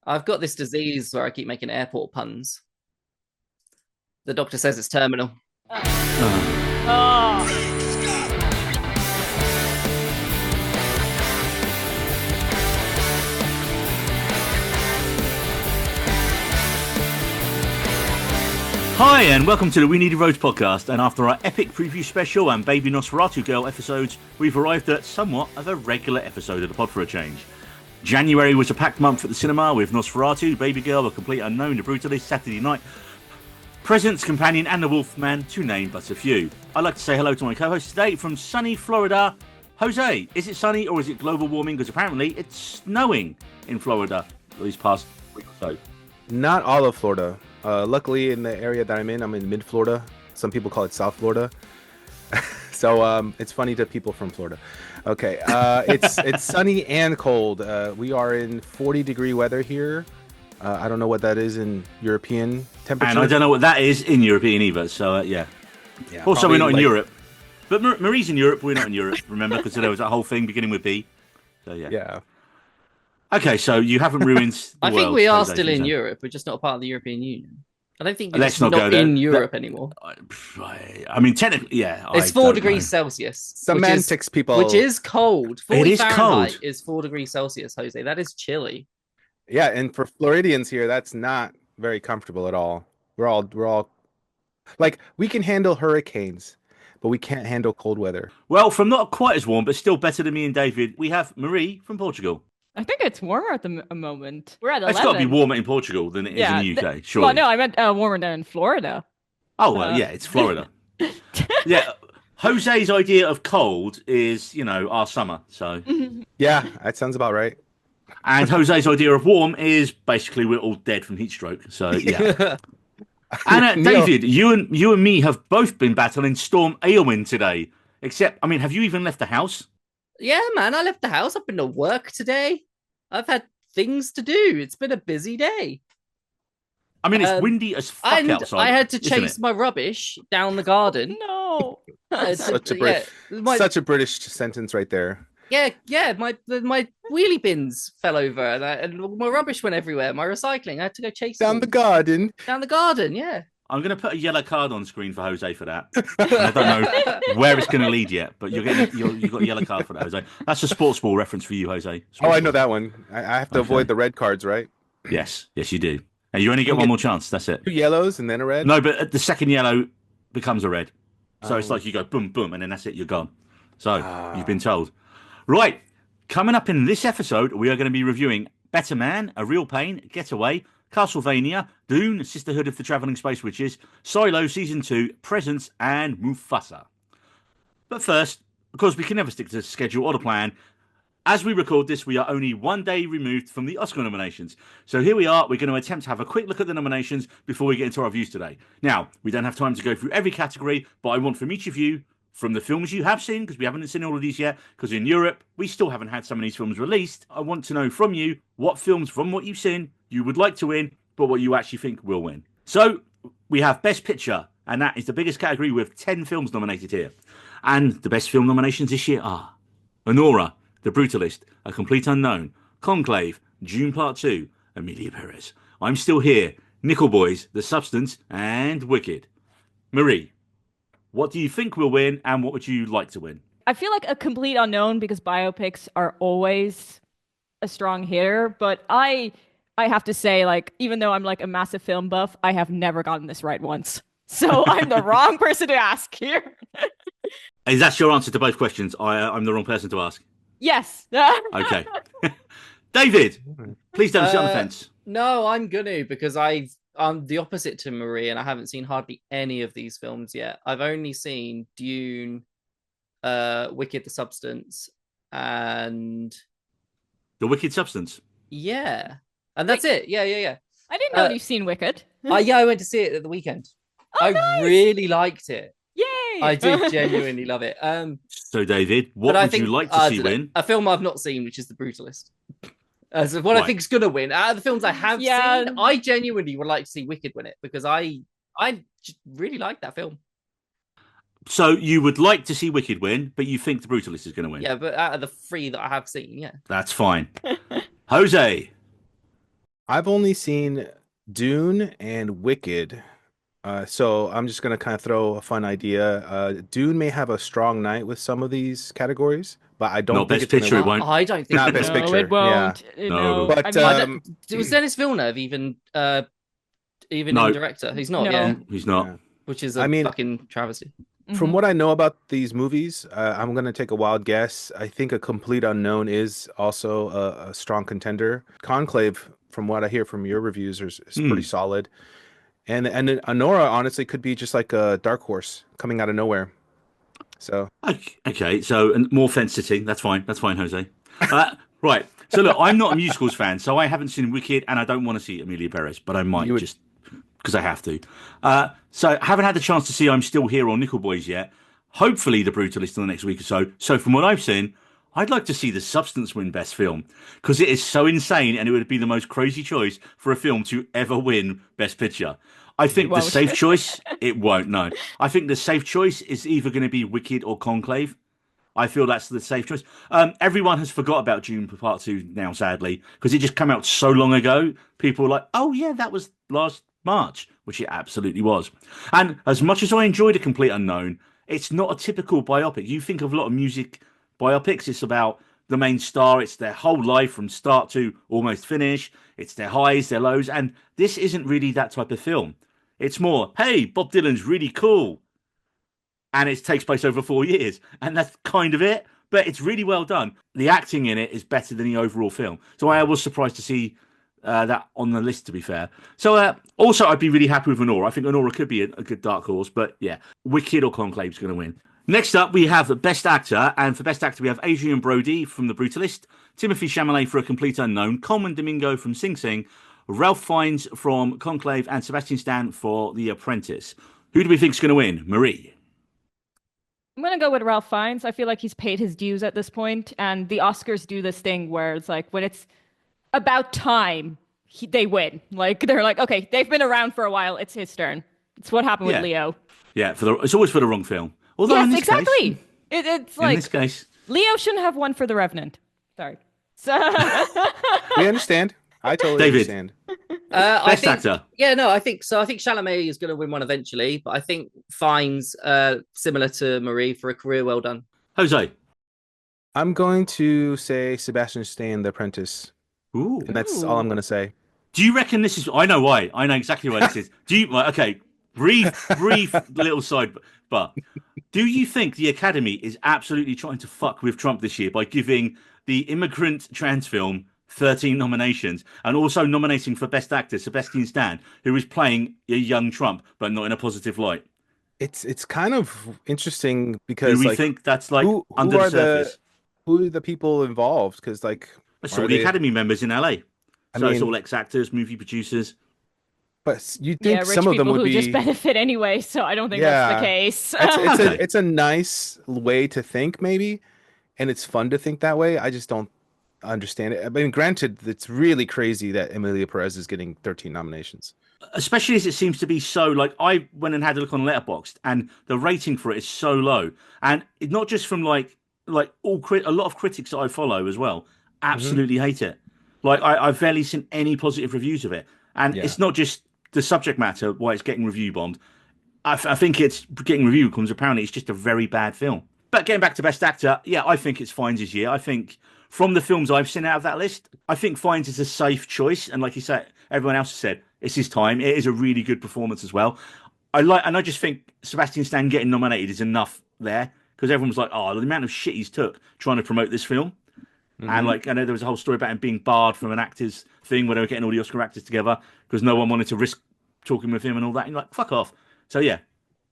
I've got this disease where I keep making airport puns. The doctor says it's terminal. Oh. Hi, and welcome to the We Need a Road podcast. And after our epic preview special and Baby Nosferatu Girl episodes, we've arrived at somewhat of a regular episode of the pod for a change. January was a packed month at the cinema with Nosferatu, Baby Girl, The Complete Unknown, The Brutalist, Saturday Night, Presence, Companion, and The Wolfman, to name but a few. I'd like to say hello to my co-host today from sunny Florida, Jose. Is it sunny or is it global warming? Because apparently it's snowing in Florida these past week or so. Not all of Florida. Luckily, in the area that I'm in mid-Florida. Some people call it South Florida. So it's funny to people from Florida. Okay, it's sunny and cold. We are in 40-degree weather here. I don't know what that is in European temperature. And I don't know what that is in European either, so yeah. Also, we're not in Europe. But Marie's in Europe, we're not in Europe, remember? Because there was that whole thing beginning with B. So yeah. Yeah. Okay, so you haven't ruined the I think world, we are Jose, still in so. Europe. We're just not a part of the European Union. I don't think Let's it's not go there. in Europe anymore. I mean, technically, yeah. It's 4 degrees Celsius. Semantics, people. Which is cold. 40 It is Fahrenheit cold. is 4 degrees Celsius, Jose. That is chilly. Yeah, and for Floridians here, that's not very comfortable at all. We're all like, we can handle hurricanes, but we can't handle cold weather. Well, from not quite as warm, but still better than me and David, we have Marie from Portugal. I think it's warmer at the moment. We're at 11. It's got to be warmer in Portugal than it is in the UK, surely. Well, no, I meant warmer than in Florida. Oh, well, yeah, it's Florida. Yeah, Jose's idea of cold is, our summer, so... Yeah, that sounds about right. And Jose's idea of warm is basically we're all dead from heat stroke, so yeah. And David, you and me have both been battling Storm Aowen today. Except, I mean, have you even left the house? Yeah, man, I left the house. I've been to work today. I've had things to do. It's been a busy day. I mean, it's windy as fuck and outside. I had to chase my rubbish down the garden. No. Such a British sentence right there. Yeah. My wheelie bins fell over and my rubbish went everywhere. My recycling. I had to go chase Down them. the garden. Down the garden, yeah. I'm going to put a yellow card on screen for Jose for that. I don't know where it's going to lead yet, but you've got a yellow card for that, Jose. That's a sports ball reference for you, Jose. Oh, I know that one. I have to avoid the red cards, right? Yes, you do. And you only get one more chance. That's it. 2 yellows and then a red? No, but the second yellow becomes a red. So it's like you go boom, boom, and then that's it. You're gone. So you've been told. Right. Coming up in this episode, we are going to be reviewing Betterman, A Real Pain, Getaway, Castlevania, Dune, Sisterhood of the Travelling Space Witches, Silo Season 2, Presence, and Mufasa. But first, of course, we can never stick to the schedule or the plan. As we record this, we are only 1 day removed from the Oscar nominations. So here we are. We're going to attempt to have a quick look at the nominations before we get into our views today. Now, we don't have time to go through every category, but I want from each of you, from the films you have seen, because we haven't seen all of these yet, because in Europe, we still haven't had some of these films released. I want to know from you what films from what you've seen you would like to win, but what you actually think will win. So we have Best Picture, and that is the biggest category with 10 films nominated here. And the best film nominations this year are Honora, The Brutalist, A Complete Unknown, Conclave, Dune Part 2, Emilia Perez, I'm Still Here, Nickel Boys, The Substance, and Wicked. Marie, what do you think will win, and what would you like to win? I feel like A Complete Unknown because biopics are always a strong hitter, but I have to say, like, even though I'm like a massive film buff, I have never gotten this right once. So I'm the wrong person to ask here. Is that your answer to both questions? I'm the wrong person to ask. Yes. Okay. David, please don't sit on the fence. No, I'm gonna because I'm the opposite to Marie, and I haven't seen hardly any of these films yet. I've only seen Dune, Wicked, The Substance, and The Wicked Substance. Yeah, and that's it. Yeah. I didn't know you've seen Wicked. I went to see it at the weekend. Oh, I nice. really liked it. Yay! I did genuinely love it. So, David, what would you like to see win? A film I've not seen, which is The Brutalist. As what I think is going to win. Out of the films I have seen, I genuinely would like to see Wicked win it because I just really like that film. So you would like to see Wicked win, but you think The Brutalist is going to win? Yeah, but out of the 3 that I have seen, yeah. That's fine. Jose. I've only seen Dune and Wicked. So I'm just gonna kind of throw a fun idea. Dune may have a strong night with some of these categories, but I don't Not think Best it's gonna Picture, it win. won't. I don't think Not it Best will. No, it Picture, yeah. won't. No. I But mean, I don't. Was Dennis Villeneuve even in No, director? He's not. no. Yeah, he's not. yeah. which is I a mean, fucking travesty. from Mhm. what I know about these movies, I'm gonna take a wild guess. I think A Complete Unknown is also a strong contender. Conclave, from what I hear from your reviews, is pretty Hmm. solid. And then Anora honestly could be just like a dark horse coming out of nowhere. So Okay, so and more fence sitting. That's fine. That's fine, Jose. Uh, right. So look, I'm not a musicals fan, so I haven't seen Wicked, and I don't want to see Amelia Perez, but I you might would, just because I have to. So I haven't had the chance to see I'm Still Here or Nickel Boys yet. Hopefully, The Brutalist in the next week or so. So from what I've seen, I'd like to see The Substance win Best Film because it is so insane, and it would be the most crazy choice for a film to ever win Best Picture. I It think the won't. safe choice, it won't. No, I think the safe choice is either going to be Wicked or Conclave. I feel that's the safe choice. Everyone has forgot about Dune Part 2 now, sadly, because it just came out so long ago. People are like, oh, yeah, that was last March, which it absolutely was. And as much as I enjoyed A Complete Unknown, it's not a typical biopic. You think of a lot of music biopics, it's about the main star, it's their whole life from start to almost finish, it's their highs, their lows, and this isn't really that type of film. It's more, hey, Bob Dylan's really cool and it takes place over 4 years, and that's kind of it. But it's really well done. The acting in it is better than the overall film, so I was surprised to see that on the list. To be fair, so also I'd be really happy with Honora. I think Honora could be a good dark horse, but yeah, Wicked or Conclave's going to win. Next up, we have the Best Actor, and for Best Actor, we have Adrian Brody from The Brutalist, Timothy Chalamet for A Complete Unknown, Coleman Domingo from Sing Sing, Ralph Fiennes from Conclave, and Sebastian Stan for The Apprentice. Who do we think is going to win? Marie. I'm gonna go with Ralph Fiennes. I feel like he's paid his dues at this point, and the Oscars do this thing where it's like when it's about time, they win. Like they're like, okay, they've been around for a while. It's his turn. It's what happened with Yeah. Leo. Yeah, it's always for the wrong film. Although Yes, exactly. It's in this like case, Leo shouldn't have won for The Revenant. Sorry. So we understand. I totally David, understand. I Best think, Actor. yeah, no, I think so. I think Chalamet is going to win one eventually, but I think Fiennes, similar to Marie, for a career well done. Jose. I'm going to say Sebastian Stan, The Apprentice, Ooh. and that's all I'm going to say. Do you reckon this is? I know why. I know exactly why this is. Do you? Right, okay. Brief little side, but do you think the Academy is absolutely trying to fuck with Trump this year by giving the immigrant trans film 13 nominations and also nominating for Best Actor Sebastian Stan, who is playing a young Trump, but not in a positive light? It's kind of interesting Do because we like think that's like who under who the are the surface? who are the people involved? Because like It's all are the they? Academy members in LA. I So it's all mean, ex-actors, movie producers. but you yeah, think some rich of them people would who just be? benefit anyway. So I don't think that's the Yeah, case. it's Okay. it's a nice way to think maybe, and it's fun to think that way. I just don't understand it. I mean, granted, it's really crazy that Emilia Perez is getting 13 nominations. Especially as it seems to be so like I went and had a look on Letterboxd and the rating for it is so low and not just from like a lot of critics that I follow as well Hmm. absolutely hate it. Like I've barely seen any positive reviews of it, and Yeah. it's not just the subject matter why it's getting review bombed. I think it's getting review because apparently it's just a very bad film. But getting back to Best Actor, yeah, I think it's Fiennes' this year. I think from the films I've seen out of that list, I think Fiennes is a safe choice. And like you said, everyone else has said, it's his time. It is a really good performance as well. And I just think Sebastian Stan getting nominated is enough there because everyone was like, oh, the amount of shit he's took trying to promote this film. And Hmm. like, I know there was a whole story about him being barred from an actors thing where they were getting all the Oscar actors together because no one wanted to risk talking with him and all that. And you're like, fuck off. So yeah,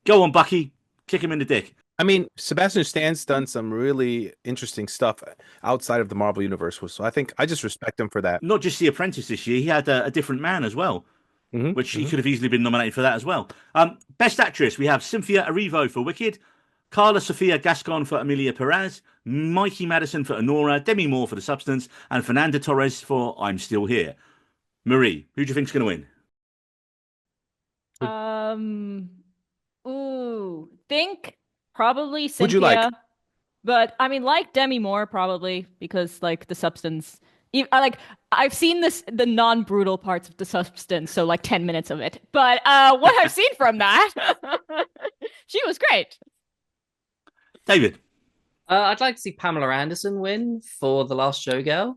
go on, Bucky, kick him in the dick. I mean, Sebastian Stan's done some really interesting stuff outside of the Marvel universe, so I think I just respect him for that. Not just The Apprentice this year, he had a different man as well, Hmm. which he Hmm. could have easily been nominated for that as well. Best Actress, we have Cynthia Erivo for Wicked, Carla Sofia Gascon for Amelia Perez, Mikey Madison for Honora, Demi Moore for The Substance, and Fernanda Torres for I'm Still Here. Marie, who do you think's going to win? Would, um, think probably would you like? Cynthia, but I mean, like Demi Moore probably because like The Substance. Like I've seen the non-brutal parts of The Substance, so like 10 minutes of it. But what I've seen from that, she was great. David. I'd like to see Pamela Anderson win for The Last Showgirl.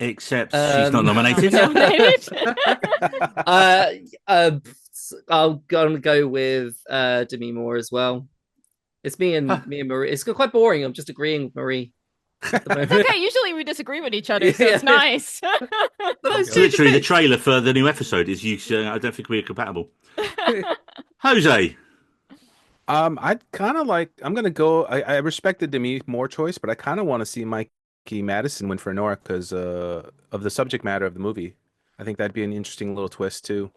Except she's not nominated. I'll go with Demi Moore as well. It's me and Marie. It's quite boring. I'm just agreeing with Marie. It's okay. Usually we disagree with each other, so it's nice. It's literally the trailer for the new episode is you. I don't think we're compatible. Jose. I'd kind of like. I'm gonna go. I respect the Demi Moore choice, but I kind of want to see Mikey Madison win for Nora because of the subject matter of the movie. I think that'd be an interesting little twist too.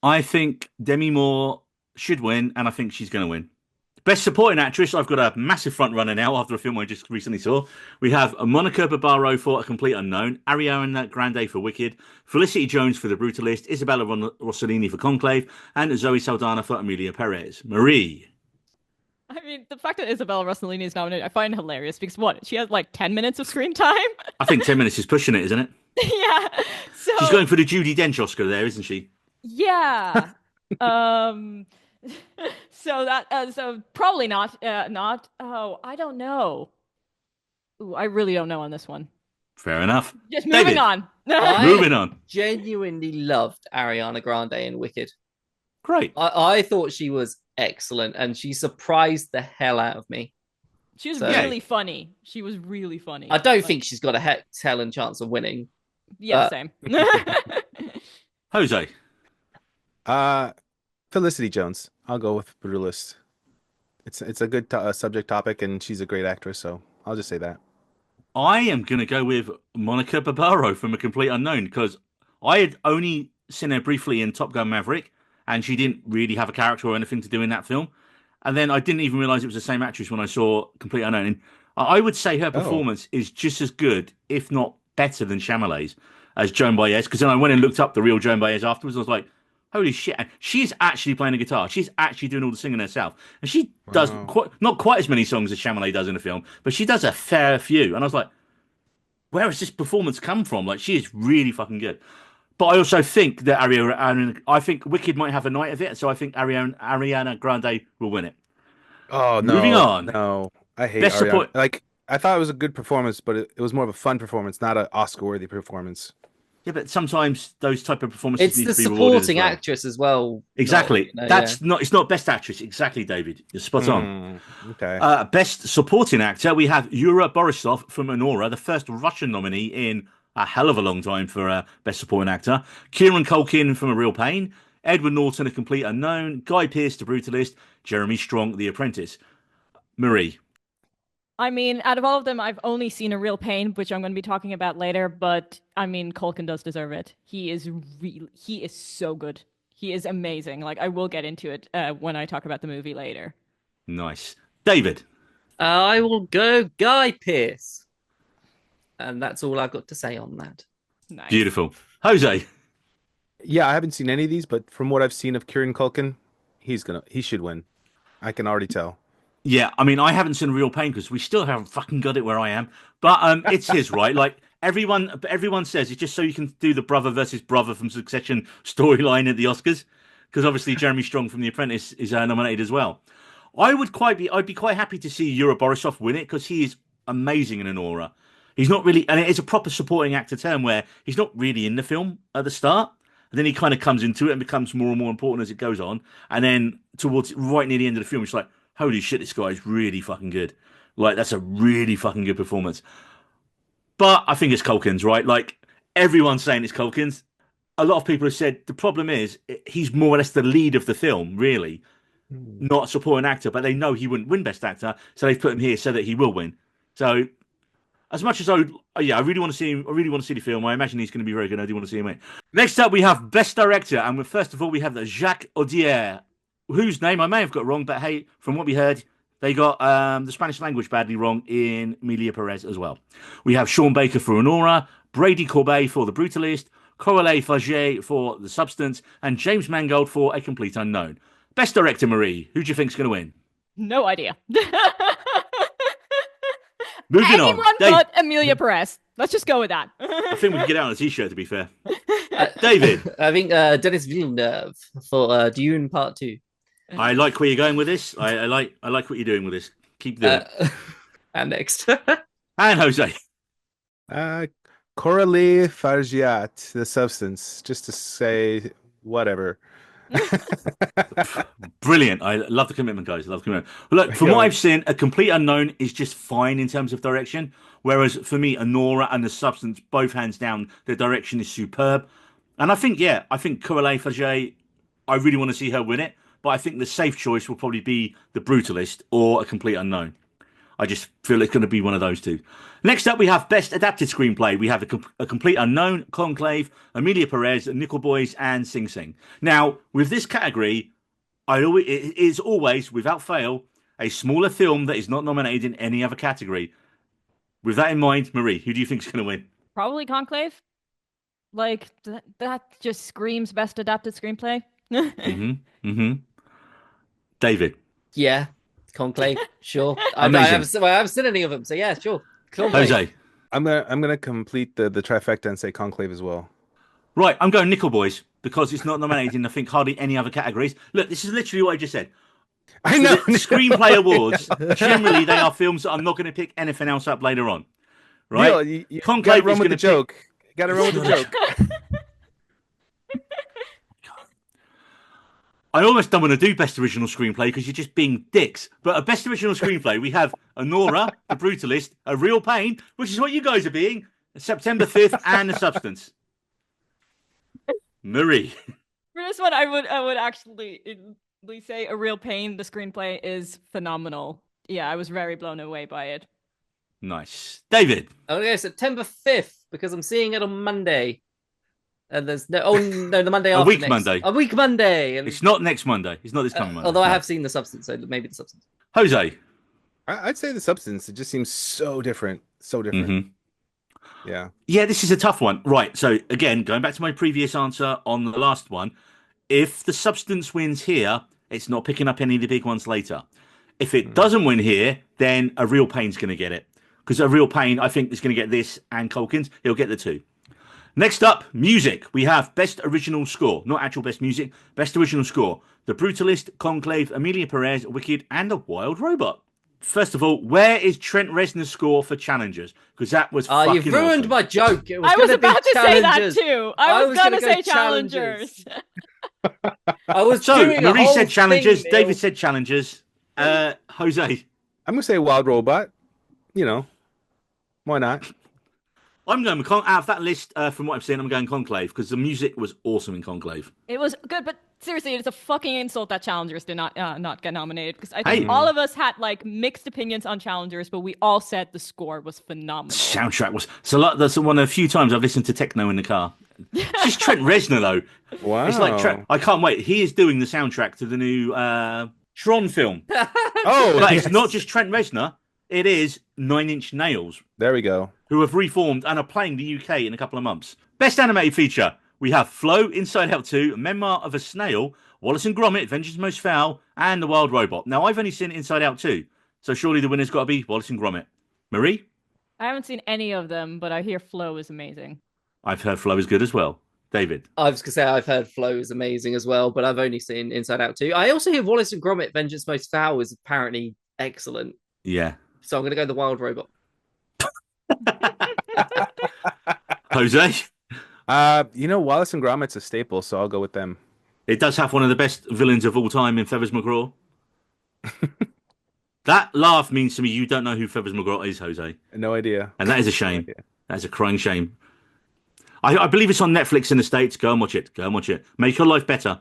I think Demi Moore should win, and I think she's going to win. Best Supporting Actress, I've got a massive front runner now after a film I just recently saw. We have Monica Barbaro for A Complete Unknown, Ariana Grande for Wicked, Felicity Jones for The Brutalist, Isabella Rossellini for Conclave, and Zoe Saldana for Emilia Perez. Marie. I mean, the fact that Isabella Rossellini is nominated, I find hilarious because what? She has like 10 minutes of screen time? I think 10 minutes is pushing it, isn't it? Yeah. So she's going for the Judi Dench Oscar there, isn't she? Yeah. So probably not. Oh, I don't know. Ooh, I really don't know on this one. Fair enough. Just moving David. on. Moving on. Genuinely loved Ariana Grande in Wicked. Great. I thought she was excellent, and she surprised the hell out of me. She was really funny. She was really funny. I don't think she's got a hell chance of winning. Yeah, same. Jose. Felicity Jones. I'll go with Brutalist. It's a good subject topic, and she's a great actress, so I'll just say that. I am going to go with Monica Barbaro from A Complete Unknown because I had only seen her briefly in Top Gun Maverick, and she didn't really have a character or anything to do in that film. And then I didn't even realize it was the same actress when I saw Complete Unknown. And I would say her performance is just as good, if not better, than Chalamet's as Joan Baez. Because then I went and looked up the real Joan Baez afterwards. I was like, holy shit. And she's actually playing a guitar. She's actually doing all the singing herself. And she does not quite as many songs as Chalamet does in the film, but she does a fair few. And I was like, where has this performance come from? Like, she is really fucking good. But I also think that I think Wicked might have a night of it, so I think Ariana Grande will win it. Oh, no. Moving on. No, I hate Best Ariana. support. Like, I thought it was a good performance, but it was more of a fun performance, not an Oscar-worthy performance. Yeah, but sometimes those type of performances need it's to the be rewarded supporting actress as well. Exactly. Not, not. It's not Best Actress. Exactly, David. You're spot on. Okay. Best Supporting Actor. We have Yura Borisov from Anora, the first Russian nominee in a hell of a long time for Best Supporting Actor. Kieran Culkin from A Real Pain. Edward Norton, A Complete Unknown. Guy Pearce, The Brutalist. Jeremy Strong, The Apprentice. Marie. I mean, out of all of them, I've only seen A Real Pain, which I'm going to be talking about later. But I mean, Culkin does deserve it. He is so good. He is amazing. Like, I will get into it when I talk about the movie later. Nice. David. I will go Guy Pearce. And that's all I've got to say on that. Nice. Beautiful. Jose. Yeah, I haven't seen any of these, but from what I've seen of Kieran Culkin, he should win. I can already tell. Yeah, I mean, I haven't seen Real Pain because we still haven't fucking got it where I am. But it's his, right? Like, everyone says it's just so you can do the brother versus brother from Succession storyline at the Oscars. Because obviously Jeremy Strong from The Apprentice is nominated as well. I'd be quite happy to see Yura Borisov win it because he is amazing in Anora. He's not really, and it is a proper supporting actor term where he's not really in the film at the start. And then he kind of comes into it and becomes more and more important as it goes on. And then towards right near the end of the film, it's like, holy shit, this guy is really fucking good. Like, that's a really fucking good performance. But I think it's Culkin's, right? Like, everyone's saying it's Culkin's. A lot of people have said the problem is he's more or less the lead of the film, really. Not a supporting actor, but they know he wouldn't win Best Actor, so they've put him here so that he will win. So, as much as I really want to see him, I really want to see the film. I imagine he's going to be very good. I do want to see him win. Next up, we have Best Director, and first of all, we have Jacques Audiard, whose name I may have got wrong, but hey, from what we heard, they got the Spanish language badly wrong in Emilia Perez as well. We have Sean Baker for Anora, Brady Corbet for The Brutalist, Coralie Faget for The Substance, and James Mangold for A Complete Unknown. Best Director, Marie, who do you think's going to win? No idea. Moving on. Anyone Dave, but Amelia Perez. Let's just go with that. I think we can get out on a t-shirt, to be fair. David. I think Dennis Villeneuve for Dune Part 2. I like where you're going with this. I like what you're doing with this. Keep doing it. And next. And Jose. Coralie Fargiat, The Substance, just to say whatever. Brilliant. I love the commitment, guys. I love the commitment. Look, from what I've seen, A Complete Unknown is just fine in terms of direction. Whereas for me, Anora and The Substance, both hands down, the direction is superb. And I think Coralie Fargiat, I really want to see her win it. But I think the safe choice will probably be The Brutalist or A Complete Unknown. I just feel it's going to be one of those two. Next up, we have Best Adapted Screenplay. We have A Complete Unknown, Conclave, Amelia Perez, Nickel Boys, and Sing Sing. Now, with this category, it is always, without fail, a smaller film that is not nominated in any other category. With that in mind, Marie, who do you think is going to win? Probably Conclave. Like, that just screams Best Adapted Screenplay. David. Yeah, Conclave, sure. I Amazing. haven't seen any of them, so yeah, sure. Conclave. Jose. I'm gonna complete the trifecta and say Conclave as well. Right, I'm going Nickel Boys because it's not nominated in, I think, hardly any other categories. Look, this is literally what I just said. I know. The Screenplay Awards, generally, they are films that I'm not going to pick anything else up later on. Right? Neil, you Conclave gotta run is with going the to joke. Gotta run with the joke. I almost don't want to do Best Original Screenplay because you're just being dicks. But a Best Original Screenplay, we have Anora, The Brutalist, A Real Pain, which is what you guys are being, September 5th, and The Substance. Marie. For this one, I would actually say A Real Pain. The screenplay is phenomenal. Yeah, I was very blown away by it. Nice. David. Okay, September 5th, because I'm seeing it on Monday. And there's the Monday after. A week Monday. And, it's not next Monday. It's not this coming Monday. Although I have seen The Substance, so maybe The Substance. Jose. I'd say The Substance. It just seems so different. So different. Mm-hmm. Yeah. Yeah, this is a tough one. Right. So again, going back to my previous answer on the last one, if The Substance wins here, it's not picking up any of the big ones later. If it doesn't win here, then A Real Pain's going to get it. Because A Real Pain, I think, is going to get this and Culkin's. He'll get the two. Next up, music. We have Best Original Score. Not actual Best Music. Best Original Score. The Brutalist, Conclave, Amelia Perez, Wicked, and A Wild Robot. First of all, where is Trent Reznor's score for Challengers? Because that was fucking you've ruined awesome. my joke. I was about to say that too. I was going to say Challengers. I was so, doing Marie said Challengers. Thing, David said Challengers. Jose. I'm going to say Wild Robot. You know, why not? I'm going out of that list. From what I've seen, I'm going Conclave because the music was awesome in Conclave. It was good, but seriously, it's a fucking insult that Challengers did not get nominated because I think all of us had like mixed opinions on Challengers, but we all said the score was phenomenal. Soundtrack was that's one of the few times I've listened to techno in the car. It's just Trent Reznor though. Wow, it's like I can't wait. He is doing the soundtrack to the new Tron film. But it's not just Trent Reznor. It is 9 Inch Nails. There we go. Who have reformed and are playing the UK in a couple of months. Best animated feature. We have Flow, Inside Out 2, Memoir of a Snail, Wallace and Gromit, Vengeance Most Foul, and The Wild Robot. Now, I've only seen Inside Out 2, so surely the winner's got to be Wallace and Gromit. Marie? I haven't seen any of them, but I hear Flow is amazing. I've heard Flow is good as well. David? I was going to say I've heard Flow is amazing as well, but I've only seen Inside Out 2. I also hear Wallace and Gromit, Vengeance Most Foul is apparently excellent. Yeah. So I'm going to go The Wild Robot. Jose? Wallace and Gromit's a staple, so I'll go with them. It does have one of the best villains of all time in Feathers McGraw. That laugh means to me you don't know who Feathers McGraw is, Jose. No idea. And that is a shame. That's a crying shame. I believe it's on Netflix in the States. Go and watch it. Go and watch it. Make your life better.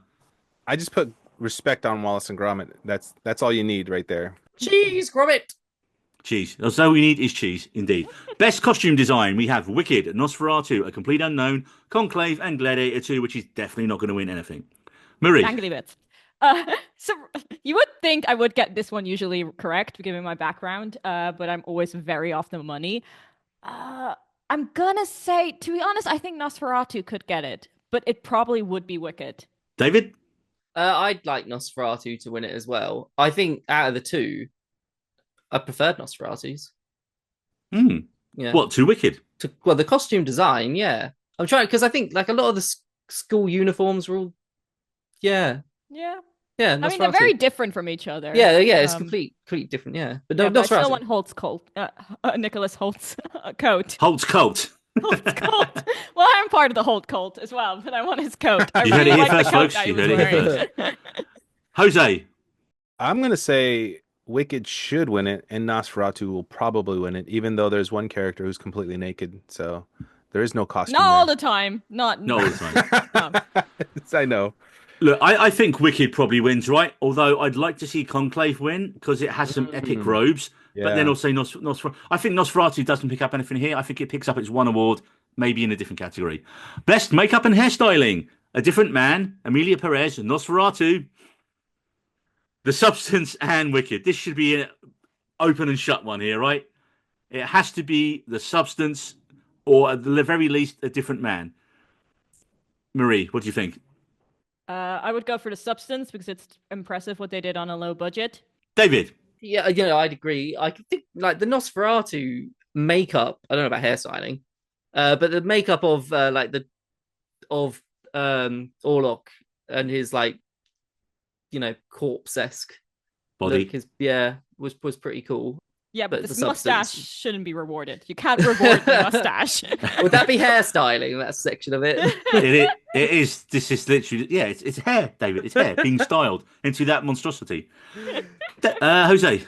I just put respect on Wallace and Gromit. That's all you need right there. Cheese, Gromit! Cheese. That's all we need is cheese, indeed. Best costume design. We have Wicked, Nosferatu, A Complete Unknown, Conclave, and Gladiator 2, which is definitely not going to win anything. Marie. Dangly bits. So you would think I would get this one usually correct, given my background, but I'm always very off the money. I'm gonna say, to be honest, I think Nosferatu could get it, but it probably would be Wicked. David? I'd like Nosferatu to win it as well. I think out of the two, I preferred Nosferatu's. Hmm. Yeah. What, too wicked? Well, the costume design, yeah. I'm trying because I think like a lot of the school uniforms were all, yeah, Yeah. yeah, I mean, they're Nosferatu. very different from each other. Yeah, yeah, it's complete different. Yeah, but no, Yeah, but I still Nosferatu. want Nicholas Holt's coat. Holt's cult. Holt's cult. Well, I'm part of the Holt cult as well, but I want his coat. I You heard really it here like the first, coat folks. that he You was heard it here wearing. first. Jose. I'm gonna say Wicked should win it, and Nosferatu will probably win it, even though there's one character who's completely naked. So there is no costume Not all there. the time. Not Not all the time. No. I know. Look, I think Wicked probably wins, right? Although I'd like to see Conclave win because it has some epic robes. But then Yeah. I'll say Nosferatu. I think Nosferatu doesn't pick up anything here. I think it picks up its one award, maybe in a different category. Best makeup and hairstyling. A Different Man, Emilia Perez, Nosferatu, The Substance, and Wicked. This should be an open and shut one here, right? It has to be The Substance or at the very least A Different Man. Marie, what do you think? I would go for the substance because it's impressive what they did on a low budget. David. Yeah, I'd agree. I could think like the Nosferatu makeup. I don't know about hairstyling, but the makeup of of Orlok and his like corpse-esque Body. look was pretty cool. Yeah, but But this the mustache substance- shouldn't be rewarded. You can't reward the mustache. Would that be hairstyling? That section of it. It is. This is literally. Yeah, it's hair, David. It's hair being styled into that monstrosity. Jose.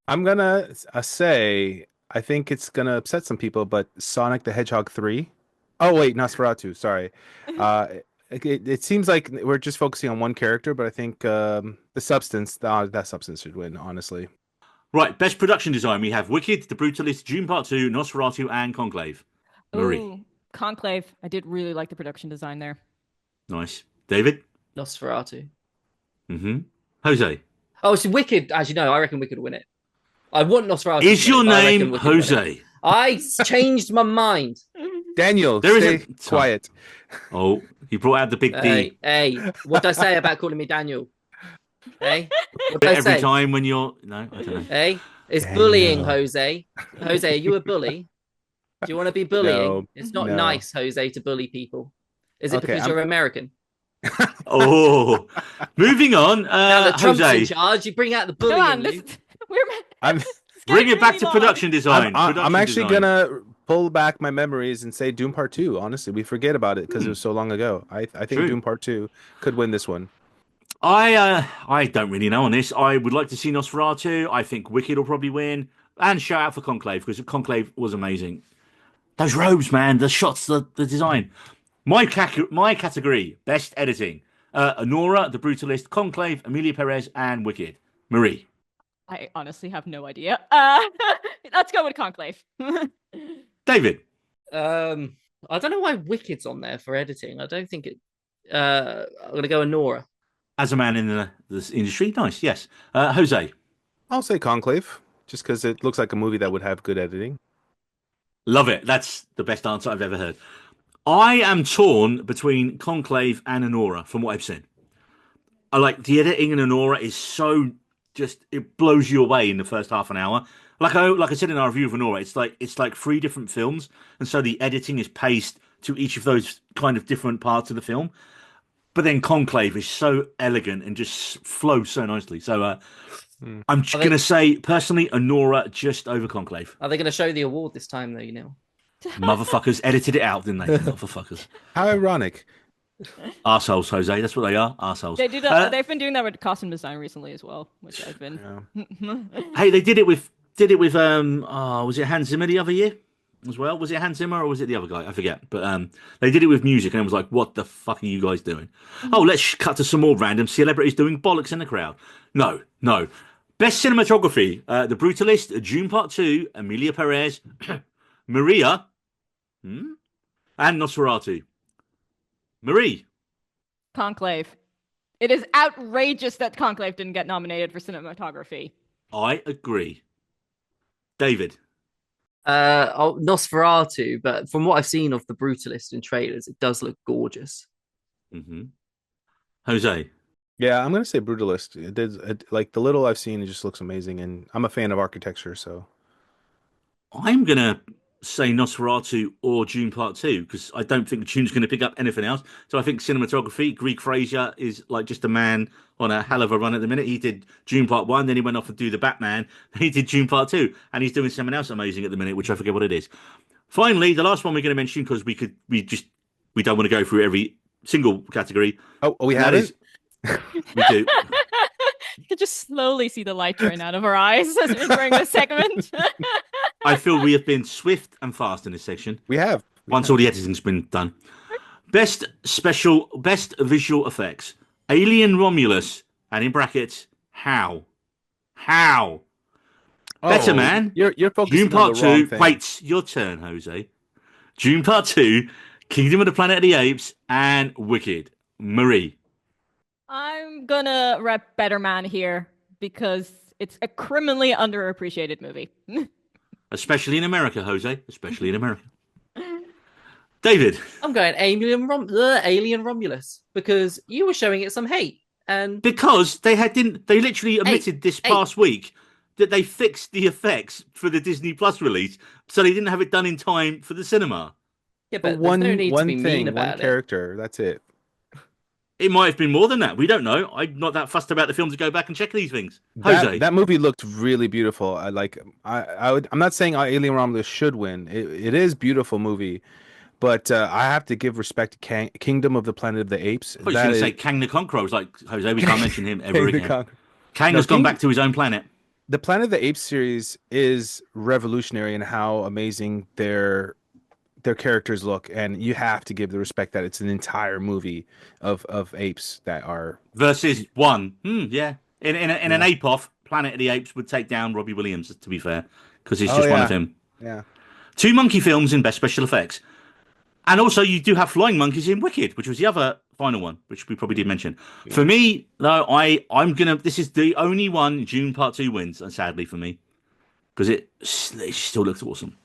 I'm gonna say I think it's gonna upset some people, but Sonic the Hedgehog 3. Oh wait, Nosferatu. Sorry. It seems like we're just focusing on one character, but I think the substance that substance should win. Honestly. Right, best production design. We have Wicked, The Brutalist, Dune Part 2, Nosferatu, and Conclave. Marie. Ooh, Conclave. I did really like the production design there. Nice. David. Nosferatu. Jose. Oh, it's Wicked. As you know, I reckon Wicked would win it. I want Nosferatu. Is your to win it, but I reckon name Wicked would win it. Jose? I changed my mind. Daniel, There is stay a- quiet. Oh, he brought out the big D. Hey, what did I say about calling me Daniel? Hey, what did I Every say? time when you're. No, I don't know. Hey, it's Daniel. bullying, Jose. Jose, are you a bully? Do you want to be bullying? No, It's not no. nice, Jose, to bully people. Is it Okay, because you're American? Oh, moving on. Now that Trump's in Jose, charge, you bring out the Come bullying. on, in this, you. we're I'm this bring guy's it back really to long. production design. I'm Production actually design. gonna pull back my memories and say Doom Part 2. Honestly, we forget about it because it was so long ago. I think True. Doom Part 2 could win this one. I don't really know on this. I would like to see Nosferatu. I think Wicked will probably win. And shout out for Conclave because Conclave was amazing. Those robes, man, the shots, the design. My category, best editing. Honora, The Brutalist, Conclave, Emilia Perez, and Wicked. Marie. I honestly have no idea. Let's go with Conclave. David. I don't know why Wicked's on there for editing. I don't think it. I'm gonna go with Nora. As a man in this industry, nice, yes. Jose. I'll say Conclave, just because it looks like a movie that would have good editing. Love it. That's the best answer I've ever heard. I am torn between Conclave and Honora from what I've seen. I like the editing in Honora is so just it blows you away in the first half an hour. Like I said in our review of Honora, it's like three different films, and so the editing is paced to each of those kind of different parts of the film. But then Conclave is so elegant and just flows so nicely. So I'm just going to say, personally, Honora just over Conclave. Are they going to show the award this time, though? Motherfuckers edited it out, didn't they? Motherfuckers. How ironic. Arseholes, Jose. That's what they are. Arseholes. They do that. They've been doing that with costume design recently as well, which I've been. Yeah. Hey, they did it with was it Hans Zimmer the other year as well? Was it Hans Zimmer or was it the other guy? I forget. But they did it with music and it was like, what the fuck are you guys doing? Oh, let's cut to some more random celebrities doing bollocks in the crowd. No. Best cinematography, The Brutalist, Dune Part 2, Emilia Perez, Maria, and Nosferatu. Marie. Conclave. It is outrageous that Conclave didn't get nominated for cinematography. I agree. David. Nosferatu, but from what I've seen of The Brutalist in trailers, it does look gorgeous. Jose. Yeah, I'm gonna say Brutalist. Like the little I've seen, it just looks amazing, and I'm a fan of architecture. So I'm gonna say Nosferatu or Dune Part Two because I don't think Dune's going to pick up anything else. So I think cinematography, Greek Fraser is like just a man on a hell of a run at the minute. He did Dune Part One, then he went off to do the Batman. Then he did Dune Part Two, and he's doing something else amazing at the minute, which I forget what it is. Finally, the last one we're going to mention because we don't want to go through every single category. Oh, we have it. We do. You can just slowly see the light drain out of our eyes as we're entering this segment. I feel we have been swift and fast in this section. We have. Once all the editing's been done. Best visual effects. Alien Romulus, and in brackets, how? Oh, Betterman. You're focusing Dune Part on the wrong 2. thing. Wait, your turn, Jose. Dune Part 2, Kingdom of the Planet of the Apes, and Wicked. Marie. I'm gonna rep Betterman here because it's a criminally underappreciated movie. Especially in America, Jose. Especially in America. David. I'm going Alien Romulus because you were showing it some hate. And because they literally admitted this past week that they fixed the effects for the Disney Plus release, so they didn't have it done in time for the cinema. Yeah, but one there's no need to be thing, mean about one character. That's it. It might have been more than that. We don't know. I'm not that fussed about the film to go back and check these things. Jose. That movie looked really beautiful. I'm not saying Alien Romulus should win. It is a beautiful movie, but I have to give respect to Kingdom of the Planet of the Apes. I was going to say Kang the Conqueror. I was like, Jose, we can't mention him ever again. Kang has gone back to his own planet. The Planet of the Apes series is revolutionary in how amazing their characters look, and you have to give the respect that it's an entire movie of apes that are versus one. Yeah, in an ape-off, Planet of the Apes would take down Robbie Williams. To be fair, because he's just one of him. Yeah, 2 monkey films in best special effects, and also you do have flying monkeys in Wicked, which was the other final one, which we probably did mention. Yeah. For me, though, I'm gonna. This is the only one Dune Part 2 wins, and sadly for me, because it still looks awesome.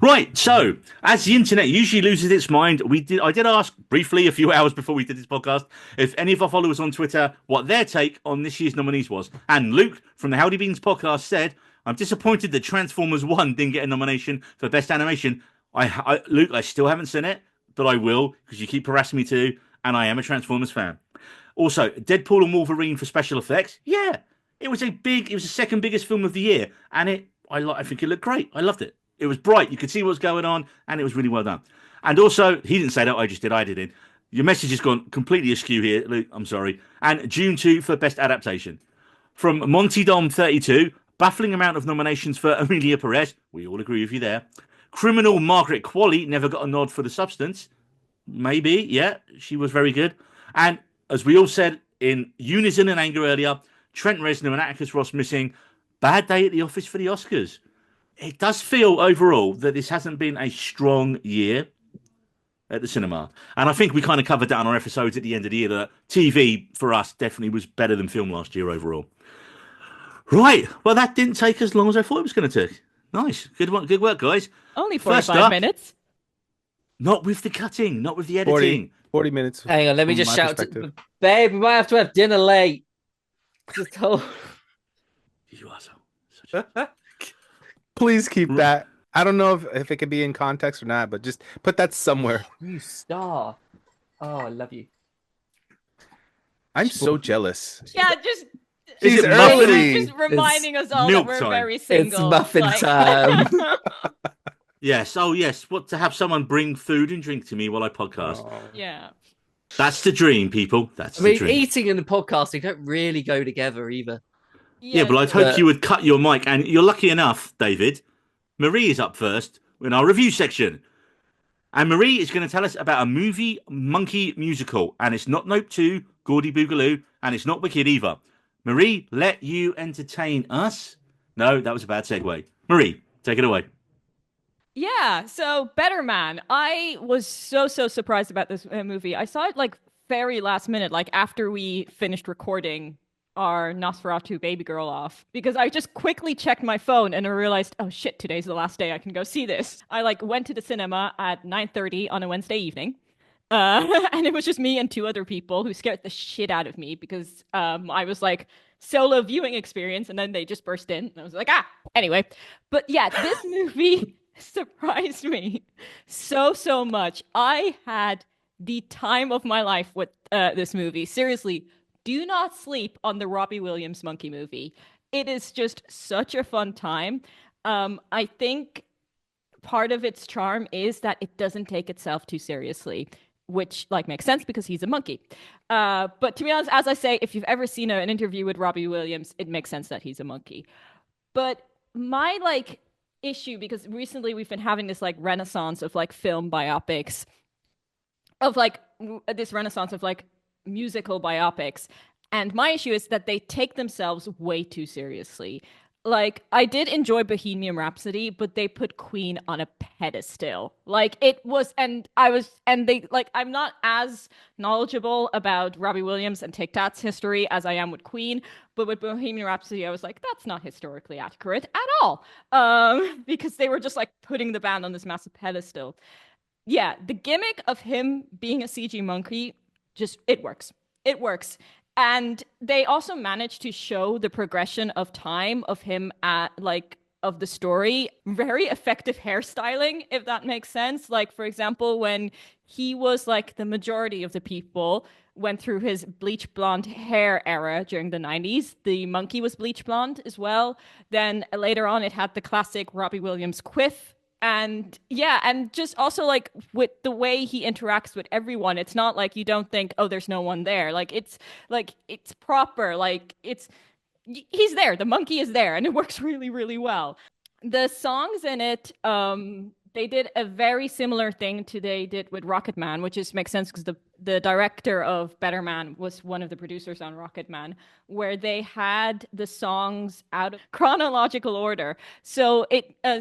Right, so as the internet usually loses its mind, I did ask briefly a few hours before we did this podcast if any of our followers on Twitter what their take on this year's nominees was. And Luke from the Howdy Beans podcast said, "I'm disappointed that Transformers 1 didn't get a nomination for Best Animation. Luke, I still haven't seen it, but I will because you keep harassing me too, and I am a Transformers fan. Also, Deadpool and Wolverine for special effects. Yeah, it was the second biggest film of the year, and I think it looked great. I loved it. It was bright. You could see what was going on, and it was really well done. And also, he didn't say that. I just did. I did. Your message has gone completely askew here, Luke. I'm sorry. And Dune 2 for Best Adaptation. From Monty Dom 32, baffling amount of nominations for Emilia Perez. We all agree with you there. Criminal Margaret Qualley never got a nod for The Substance. Maybe, yeah, she was very good. And as we all said in unison and anger earlier, Trent Reznor and Atticus Ross missing. Bad day at the office for the Oscars. It does feel overall that this hasn't been a strong year at the cinema. And I think we kind of covered that on our episodes at the end of the year that TV for us definitely was better than film last year overall. Right. Well, that didn't take as long as I thought it was going to take. Nice. Good work, guys. Only 45 minutes. Not with the cutting, not with the editing. 40 minutes. Hang on, let me just shout to babe, we might have to have dinner late. Just hold. You are so Please keep that. I don't know if it could be in context or not, but just put that somewhere. You star. Oh, I love you. I'm so jealous. Yeah, just She's early. Just reminding us all that we're very single. It's muffin time. Yes. Oh, yes. What, to have someone bring food and drink to me while I podcast. Oh. Yeah. That's the dream, people. That's the dream. Eating and podcasting don't really go together either. Yeah, but I'd hope you would cut your mic. And you're lucky enough, David. Marie is up first in our review section. And Marie is going to tell us about a movie monkey musical. And it's not Nope 2, Gordy Boogaloo, and it's not Wicked either. Marie, let you entertain us. No, that was a bad segue. Marie, take it away. Yeah, so Betterman. I was so surprised about this movie. I saw it like very last minute, like after we finished recording our Nosferatu Baby Girl off, because I just quickly checked my phone and I realized, oh shit, today's the last day I can go see this. I went to the cinema at 9:30 on a Wednesday evening. And it was just me and two other people who scared the shit out of me because I was like solo viewing experience, and then they just burst in, and I was like, ah, anyway. But yeah, this movie surprised me so much. I had the time of my life with this movie. Seriously, do not sleep on the Robbie Williams monkey movie. It is just such a fun time. I think part of its charm is that it doesn't take itself too seriously, which like makes sense because he's a monkey. But to be honest, as I say, if you've ever seen an interview with Robbie Williams, it makes sense that he's a monkey. But my like issue, because recently we've been having this like renaissance of like film biopics, of like this renaissance of like musical biopics. And my issue is that they take themselves way too seriously. Like, I did enjoy Bohemian Rhapsody, but they put Queen on a pedestal. Like, it was, and I was, and they, like, I'm not as knowledgeable about Robbie Williams and Take That's history as I am with Queen, but with Bohemian Rhapsody, I was like, that's not historically accurate at all. Because they were just like putting the band on this massive pedestal. Yeah, the gimmick of him being a CG monkey, just, it works. It works. And they also managed to show the progression of time of him at like of the story. Very effective hairstyling, if that makes sense. Like, for example, when he was like the majority of the people went through his bleach blonde hair era during the 90s. The monkey was bleach blonde as well. Then later on, it had the classic Robbie Williams quiff. And yeah, and just also like with the way he interacts with everyone, it's not like you don't think, oh, there's no one there. Like it's proper. Like he's there. The monkey is there, and it works really, really well. The songs in it, they did a very similar thing to they did with Rocket Man, which makes sense because the director of Betterman was one of the producers on Rocket Man, where they had the songs out of chronological order. So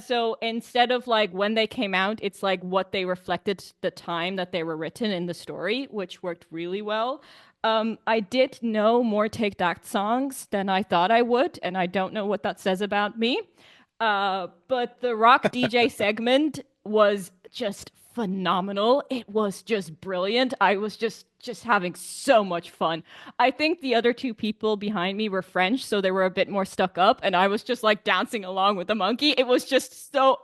so instead of like when they came out, it's like what they reflected the time that they were written in the story, which worked really well. I did know more Take That songs than I thought I would, and I don't know what that says about me. But the rock DJ segment was just phenomenal. It was just brilliant. I was just having so much fun. I think the other two people behind me were French, so they were a bit more stuck up, and I was just like dancing along with the monkey. It was just so.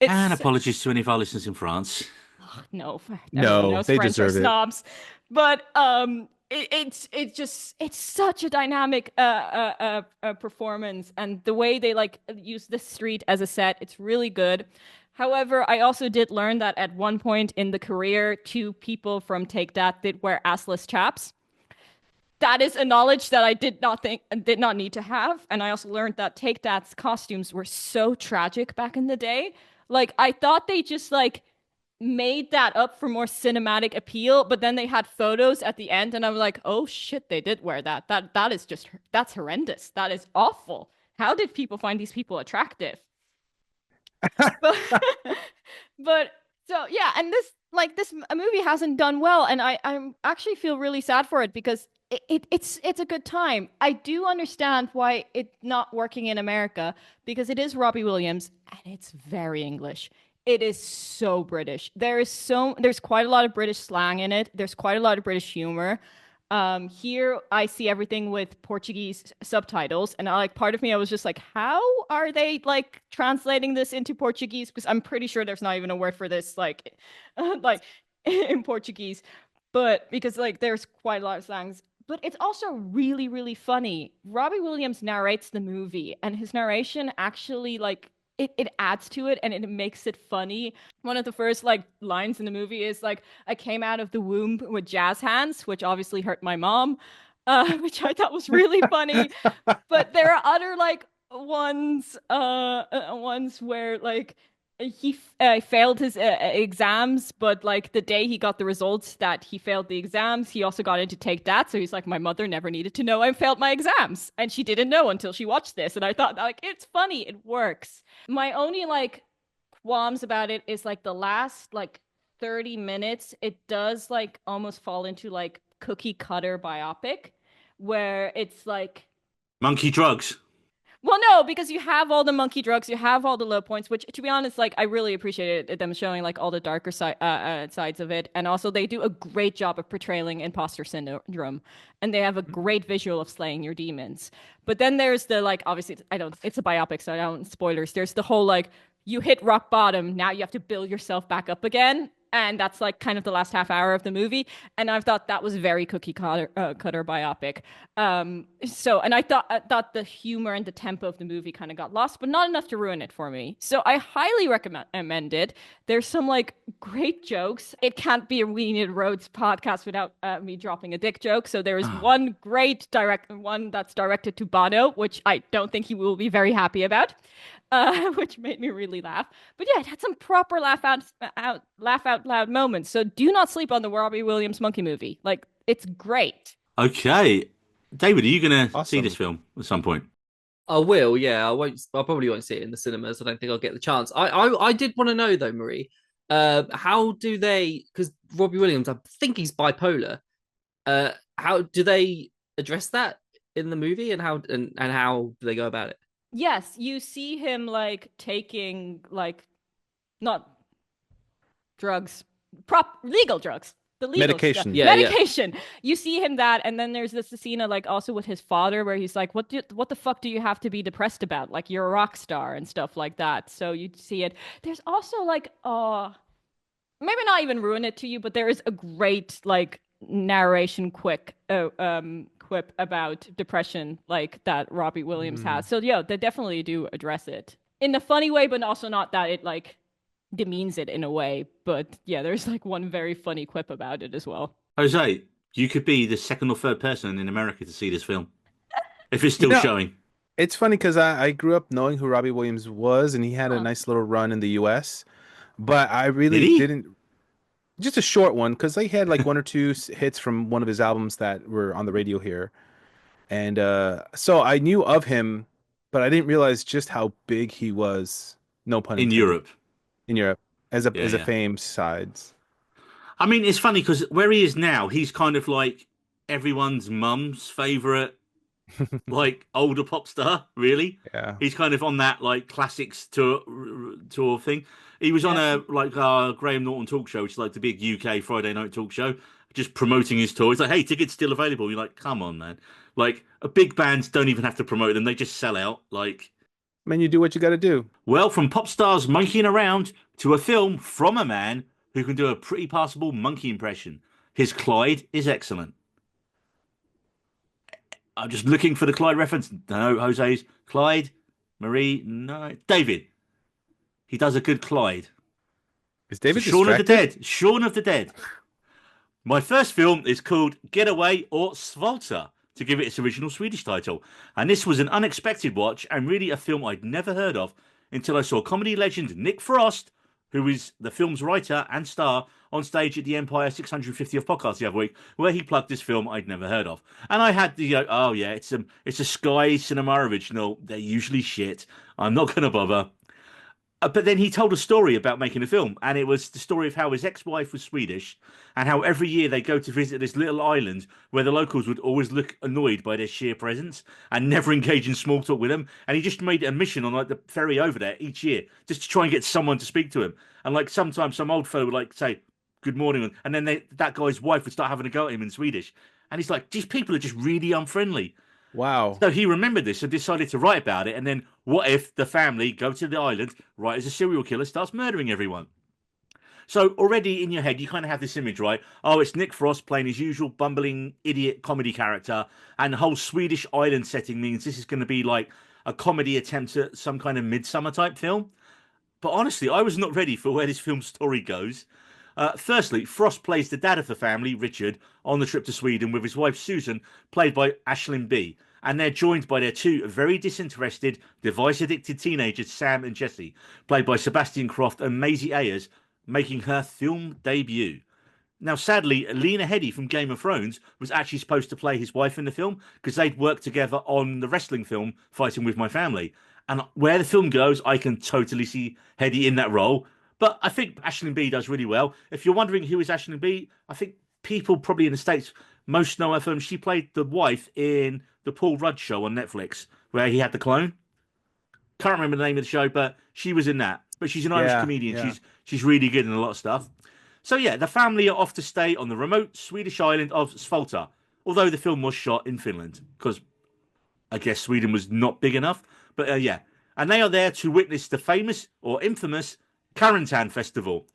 And apologies to any of our listeners in France. No, No, knows they French deserve it. snobs, but it's such a dynamic performance, and the way they like use the street as a set, it's really good. However, I also did learn that at one point in the career, two people from Take That did wear assless chaps. That is a knowledge that I did not need to have, and I also learned that Take That's costumes were so tragic back in the day. Like, I thought they just like made that up for more cinematic appeal, but then they had photos at the end, and I was like, oh shit, they did wear that. That's horrendous. That is awful. How did people find these people attractive? but, but so yeah, and this movie hasn't done well, and I actually feel really sad for it because it's a good time. I do understand why it's not working in America because it is Robbie Williams and it's very English. It is so British. There's quite a lot of British slang in it. There's quite a lot of British humor. Here I see everything with Portuguese subtitles, and part of me, I was just like, how are they like translating this into Portuguese? Because I'm pretty sure there's not even a word for this, like, like in Portuguese. But because like there's quite a lot of slangs. But it's also really, really funny. Robbie Williams narrates the movie, and his narration actually like it adds to it and it makes it funny. One of the first like lines in the movie is like, I came out of the womb with jazz hands, which obviously hurt my mom, which I thought was really funny. But there are other like ones where like he failed his exams, but like the day he got the results that he failed the exams, he also got in to Take That. So he's like, my mother never needed to know I failed my exams, and she didn't know until she watched this. And I thought like, it's funny, it works. My only like qualms about it is like the last like 30 minutes, it does like almost fall into like cookie cutter biopic, where it's like monkey drugs. Well, no, because you have all the monkey drugs, you have all the low points, which, to be honest, like I really appreciated them showing like all the darker sides of it, and also they do a great job of portraying imposter syndrome, and they have a great visual of slaying your demons. But then there's the like, obviously, I don't, it's a biopic, so I don't spoilers. There's the whole like, you hit rock bottom, now you have to build yourself back up again. And that's like kind of the last half hour of the movie, and I thought that was very cookie cutter biopic. And I thought the humor and the tempo of the movie kind of got lost, but not enough to ruin it for me. So I highly recommend it. There's some like great jokes. It can't be a We Need Roads podcast without me dropping a dick joke. So there is one great one that's directed to Bono, which I don't think he will be very happy about. Which made me really laugh. But yeah, it had some proper laugh out loud moments. So do not sleep on the Robbie Williams monkey movie. Like, it's great. Okay, David, are you going to see Awesome. this film at some point? I will, yeah. I won't. I probably won't see it in the cinemas. I don't think I'll get the chance. I did want to know though, Marie. How do they? Because Robbie Williams, I think he's bipolar. How do they address that in the movie, and how how do they go about it? Yes, you see him like taking like not drugs, legal drugs. The legal Medication. stuff. Yeah, Medication. You see him that, and then there's this scene like also with his father where he's like, what the fuck do you have to be depressed about? Like, you're a rock star and stuff like that. So you see it. There's also like maybe not even ruin it to you, but there is a great like narration quip about depression like that Robbie Williams has. So yeah, they definitely do address it in a funny way, but also not that it like demeans it in a way. But yeah, there's like one very funny quip about it as well. Jose, you could be the second or third person in America to see this film if it's still showing. It's funny because I grew up knowing who Robbie Williams was, and he had a Huh. nice little run in the U.S. But I Did really he? didn't. Just a short one because he had like one or two hits from one of his albums that were on the radio here, and so I knew of him, but I didn't realize just how big he was. No pun In intended. Europe. In Europe, as a Yeah. fame sides. I mean, it's funny because where he is now, he's kind of like everyone's mum's favorite, like older pop star. Really, Yeah. he's kind of on that like classics tour thing. He was on a like Graham Norton talk show, which is like the big UK Friday night talk show, just promoting his tour. He's like, "Hey, tickets still available." You're like, "Come on, man!" Like, big bands don't even have to promote them; they just sell out. Like, Man, you do what you got to do. well, from pop stars monkeying around to a film from a man who can do a pretty passable monkey impression. His Clyde is excellent. I'm just looking for the Clyde reference. No, Jose's Clyde. Marie, no. David. He does a good Clyde. Is David Shaun of the distracted? Dead. Shaun of the Dead. My first film is called Getaway or Svalta, to give it its original Swedish title. And this was an unexpected watch and really a film I'd never heard of until I saw comedy legend Nick Frost, who is the film's writer and star, on stage at the Empire 650th podcast the other week, where he plugged this film I'd never heard of. And I had the, oh yeah, it's a Sky Cinema original. They're usually shit. I'm not going to bother. But then he told a story about making a film, and it was the story of how his ex-wife was Swedish, and how every year they go to visit this little island where the locals would always look annoyed by their sheer presence and never engage in small talk with them. And he just made it a mission on like the ferry over there each year, just to try and get someone to speak to him. And like sometimes some old fellow would like say good morning, and then that guy's wife would start having a go at him in Swedish, and he's like, these people are just really unfriendly. Wow. So he remembered this and decided to write about it. And then what if the family go to the island right as a serial killer starts murdering everyone? So already in your head, you kind of have this image, right? Oh, it's Nick Frost playing his usual bumbling idiot comedy character. And the whole Swedish island setting means this is going to be like a comedy attempt at some kind of Midsummer type film. But honestly, I was not ready for where this film's story goes. Firstly, Frost plays the dad of the family, Richard, on the trip to Sweden with his wife Susan, played by Aisling Bea. And they're joined by their two very disinterested, device-addicted teenagers, Sam and Jesse, played by Sebastian Croft and Maisie Ayers, making her film debut. Now, sadly, Lena Headey from Game of Thrones was actually supposed to play his wife in the film because they'd worked together on the wrestling film Fighting With My Family. And where the film goes, I can totally see Headey in that role. But I think Aisling Bea does really well. If you're wondering who is Aisling Bea, I think people probably in the States most know her from. She played the wife in the Paul Rudd show on Netflix, where he had the clone. Can't remember the name of the show, but she was in that. But she's an Irish comedian. Yeah. She's really good in a lot of stuff. So yeah, the family are off to stay on the remote Swedish island of Svalta, although the film was shot in Finland because I guess Sweden was not big enough. But yeah, and they are there to witness the famous or infamous Karantan Festival,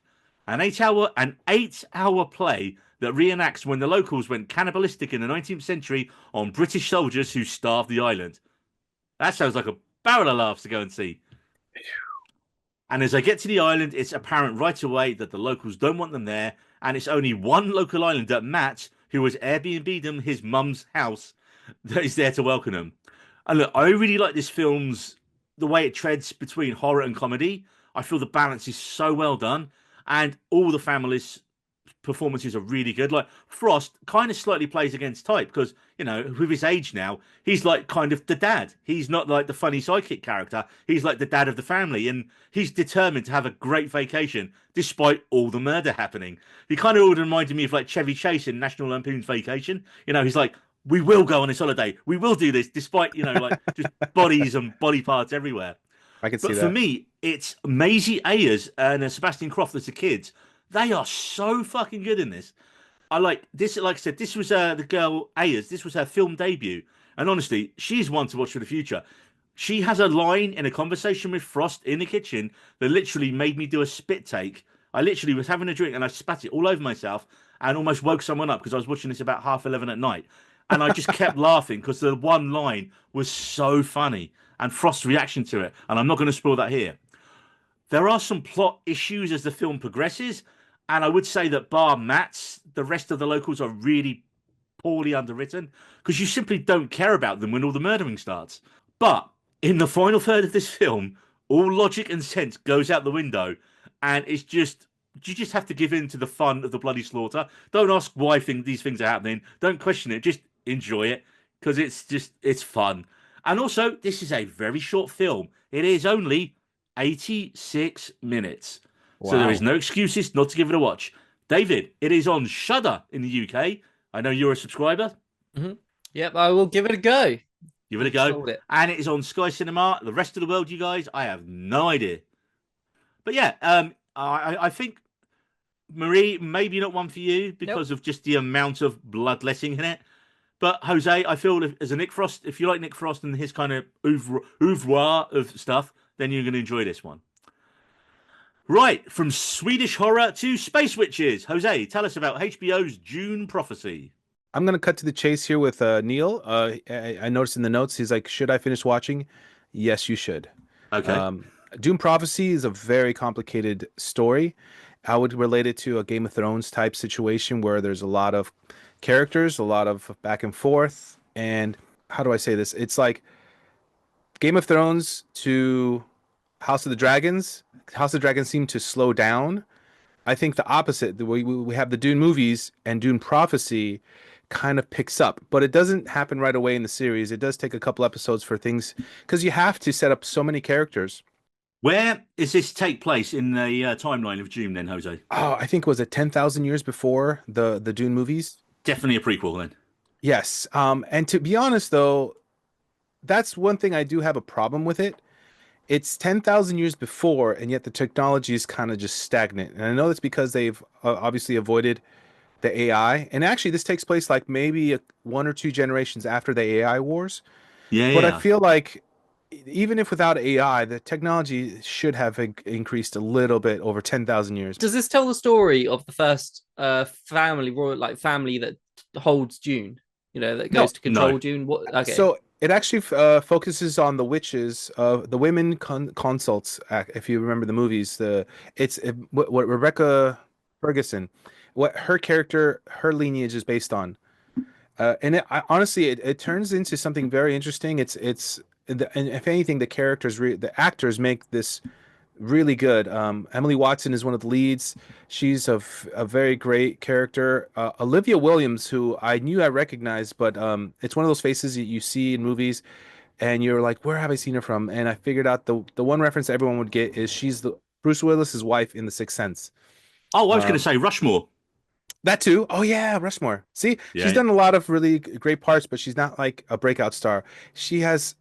an 8-hour play that reenacts when the locals went cannibalistic in the 19th century on British soldiers who starved the island. That sounds like a barrel of laughs to go and see. And as they get to the island, it's apparent right away that the locals don't want them there, and it's only one local islander, Matt, who has Airbnb'd them his mum's house, that is there to welcome them. And look, I really like this film's the way it treads between horror and comedy. I feel the balance is so well done, and all the families' performances are really good. Like Frost kind of slightly plays against type because, you know, with his age now, he's like kind of the dad. He's not like the funny sidekick character. He's like the dad of the family, and he's determined to have a great vacation despite all the murder happening. He kind of reminded me of like Chevy Chase in National Lampoon's Vacation. You know, he's like, we will go on this holiday. We will do this despite, you know, like just bodies and body parts everywhere. I can see But that. for me, it's Maisie Ayers and Sebastian Croft as the kids. They are so fucking good in this. I like this. Like I said, this was the girl Ayers. This was her film debut, and honestly, she's one to watch for the future. She has a line in a conversation with Frost in the kitchen that literally made me do a spit take. I literally was having a drink and I spat it all over myself and almost woke someone up because I was watching this about 11:30 at night, and I just kept laughing because the one line was so funny and Frost's reaction to it. And I'm not going to spoil that here. There are some plot issues as the film progresses. And I would say that bar Matt's, the rest of the locals are really poorly underwritten because you simply don't care about them when all the murdering starts. But in the final third of this film, all logic and sense goes out the window, and it's just you just have to give in to the fun of the bloody slaughter. Don't ask why these things are happening. Don't question it. Just enjoy it because it's fun. And also, this is a very short film. It is only 86 minutes. So there is no excuses not to give it a watch. David, it is on Shudder in the UK. I know you're a subscriber. Mm-hmm. Yep, I will give it a go. Give it a go. And it is on Sky Cinema. The rest of the world, you guys, I have no idea. But yeah, I think, Marie, maybe not one for you because of just the amount of bloodletting in it. But Jose, I feel as a Nick Frost, if you like Nick Frost and his kind of oeuvre of stuff, then you're going to enjoy this one. Right, from Swedish horror to space witches. Jose, tell us about HBO's Dune Prophecy. I'm going to cut to the chase here with Neil. I noticed in the notes, he's like, should I finish watching? Yes, you should. Okay. Dune Prophecy is a very complicated story. I would relate it to a Game of Thrones type situation where there's a lot of characters, a lot of back and forth. And how do I say this? It's like Game of Thrones to House of the Dragons. House of the Dragons seemed to slow down. I think the opposite. We have the Dune movies, and Dune Prophecy kind of picks up, but it doesn't happen right away in the series. It does take a couple episodes for things because you have to set up so many characters. Where does this take place in the timeline of Dune then, Jose? Oh, I think was it 10,000 years before the Dune movies? Definitely a prequel then. Yes. And to be honest, though, that's one thing I do have a problem with it. It's 10,000 years before, and yet the technology is kind of just stagnant. And I know that's because they've obviously avoided the AI. And actually, this takes place like maybe one or two generations after the AI wars. Yeah. But I feel like even if without AI, the technology should have increased a little bit over 10,000 years. Does this tell the story of the first family that holds Dune? You know, that goes to control Dune? What? Okay. So it actually focuses on the witches, the women consults. If you remember the movies, what Rebecca Ferguson, what her character, her lineage is based on, and honestly, it turns into something very interesting. And if anything, the characters, the actors make this really good. Emily Watson is one of the leads. She's a very great character. Olivia Williams, who I knew I recognized, but it's one of those faces that you see in movies and you're like, where have I seen her from? And I figured out the one reference everyone would get is she's the Bruce Willis's wife in The Sixth Sense. Oh, I was going to say Rushmore. That too. Oh yeah, Rushmore. See, she's done a lot of really great parts, but she's not like a breakout star. She has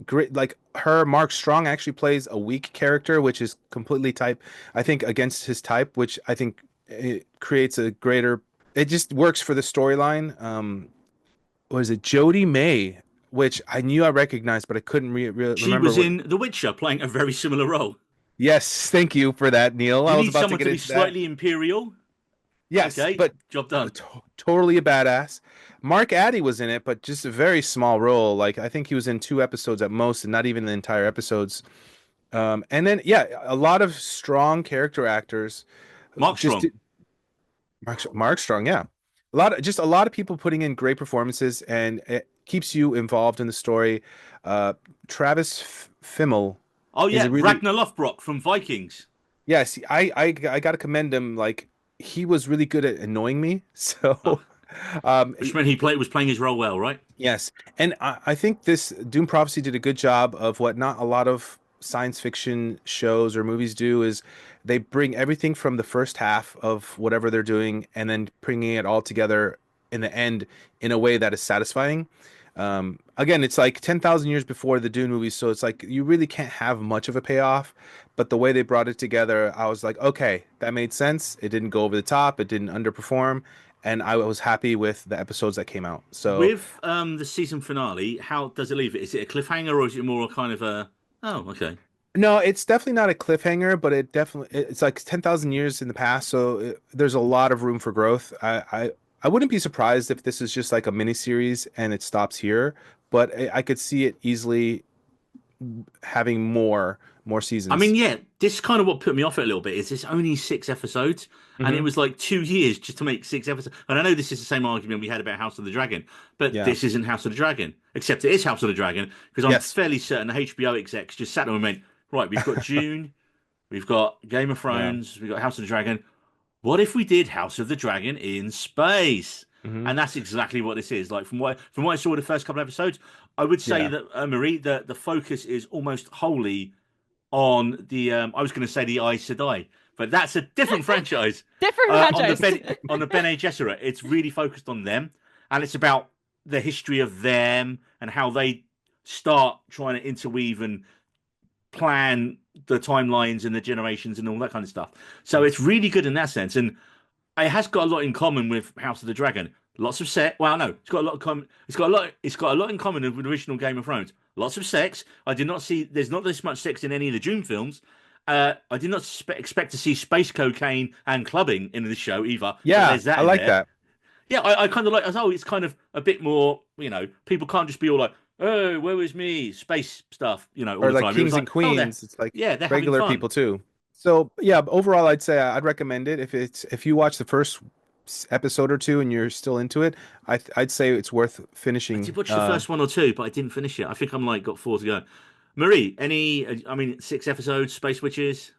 great. Like her, Mark Strong actually plays a weak character, which is completely type, I think, against his type, which I think it creates a greater. It just works for the storyline. Was it Jodie May, which I knew I recognized, but I couldn't She remember was what. in The Witcher playing a very similar role. Yes, thank you for that, Neil. I You was need about to someone get to be into that. slightly imperial. Yes, Okay, but job done. totally a badass. Mark Addy was in it, but just a very small role. Like I think he was in 2 episodes at most, and not even the entire episodes. And then yeah, a lot of strong character actors. Mark Just Strong. Mark Strong, yeah. A lot of people putting in great performances, and it keeps you involved in the story. Uh, Travis Fimmel Oh is yeah, a really Ragnar Lothbrok from Vikings. yes. I got to commend him. Like he was really good at annoying me. Oh, So, um, which meant was playing his role well, right? yes, and I think this Doom Prophecy did a good job of what not a lot of science fiction shows or movies do is they bring everything from the first half of whatever they're doing and then bringing it all together in the end in a way that is satisfying. Again, it's like 10,000 years before the Dune movies, so it's like you really can't have much of a payoff. But the way they brought it together, I was like, okay, that made sense. It didn't go over the top, it didn't underperform, and I was happy with the episodes that came out. So With the season finale, how does it leave it? Is it a cliffhanger or is it more kind of a oh, okay. no, it's definitely not a cliffhanger, but it's like 10,000 years in the past, so there's a lot of room for growth. I wouldn't be surprised if this is just like a mini series and it stops here, but I could see it easily having more I mean, seasons. yeah, this is kind of what put me off it a little bit. Is it's only 6 episodes, and it Hmm. was like 2 years just to make 6 episodes. And I know this is the same argument we had about House of the Dragon, but Yeah. this isn't House of the Dragon, except it is House of the Dragon because I'm Yes. fairly certain the HBO execs just sat there and went, right, we've got Dune, we've got Game of Yeah. Thrones, we've got House of the Dragon. What if we did House of the Dragon in space? Hmm. And that's exactly what this is. Like from what I saw the first couple of episodes, I would say Yeah. that Marie, the focus is almost wholly on the I was going to say the Aes Sedai, but that's a different franchise. Different On the franchise. Bene Gesserit, it's really focused on them, and it's about the history of them and how they start trying to interweave and plan the timelines and the generations and all that kind of stuff. So it's really good in that sense, and it has got a lot in common with House of the Dragon. Lots of sex. Well, no, it's got a lot of common. It's got a lot. It's got a lot in common with the original Game of Thrones. Lots of sex. I did not see. There's not this much sex in any of the Dune films. I did not expect to see space cocaine and clubbing in the show either. But Yeah, there's that I in like there. that. Yeah, I kind of like. Oh, it's kind of a bit more. People can't just be all like, "Oh, where was me?" Space stuff. All Or the like time. It was kings and like, oh, queens, it's like yeah, they're having regular fun. people too. So yeah, overall, I'd say I'd recommend it if you watch the first episode or two and you're still into it. I'd say it's worth I finishing. did watch the first one or two, but I didn't finish it. I think I'm like got four to go. Marie, I mean, 6 episodes, Space Witches.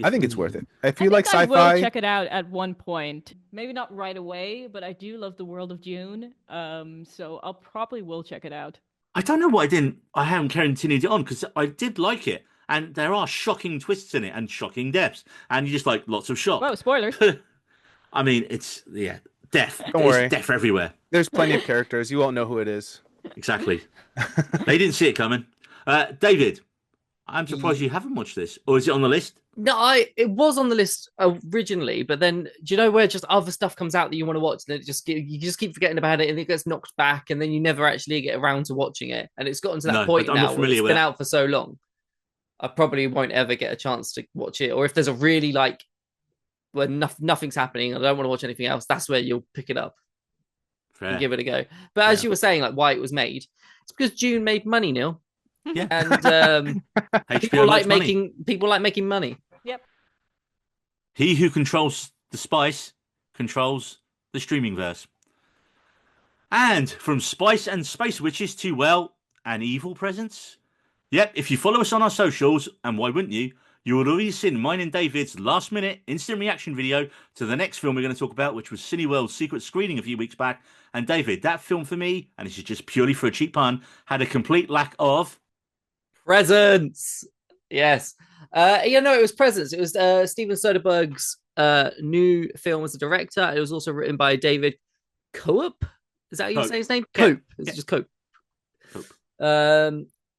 I think it's worth it. If I you like think I will sci-fi, check it out at one point. Maybe not right away, but I do love the world of Dune. So I'll probably will check it out. I don't know why I haven't continued it on because I did like it. And there are shocking twists in it and shocking deaths. And you just like lots of shock. Whoa, spoilers. I mean, it's, yeah, death. don't It's worry. death everywhere. There's plenty of characters. You won't know who it is. Exactly. They didn't see it coming. David, I'm surprised you haven't watched this. Or is it on the list? No, it was on the list originally, but then do you know where just other stuff comes out that you want to watch, and you just keep forgetting about it, and it gets knocked back, and then you never actually get around to watching it, and it's gotten to that No, point I'm now not where familiar it's with been it. out for so long, I probably won't ever get a chance to watch it. Or if there's a really like where nothing's happening, I don't want to watch anything else, that's where you'll pick it up and Fair. give it a go. But as Yeah. you were saying, like why it was made, it's because June made money, Neil, Yeah. and HBO people like likes money. making money. Yep. He who controls the spice controls the streaming verse. And from spice and space witches to, well, an evil presence. Yep, if you follow us on our socials, and why wouldn't you, you would already seen mine and David's last minute instant reaction video to the next film we're going to talk about, which was Cineworld's secret screening a few weeks back. And David, that film for me, and this is just purely for a cheap pun, had a complete lack of Presents. Yes. It was Presents. It was Steven Soderbergh's new film as a director. It was also written by David Cope. Is that how you Cope. say his name? Yeah. Cope. It's Yeah. just Cope. Cope.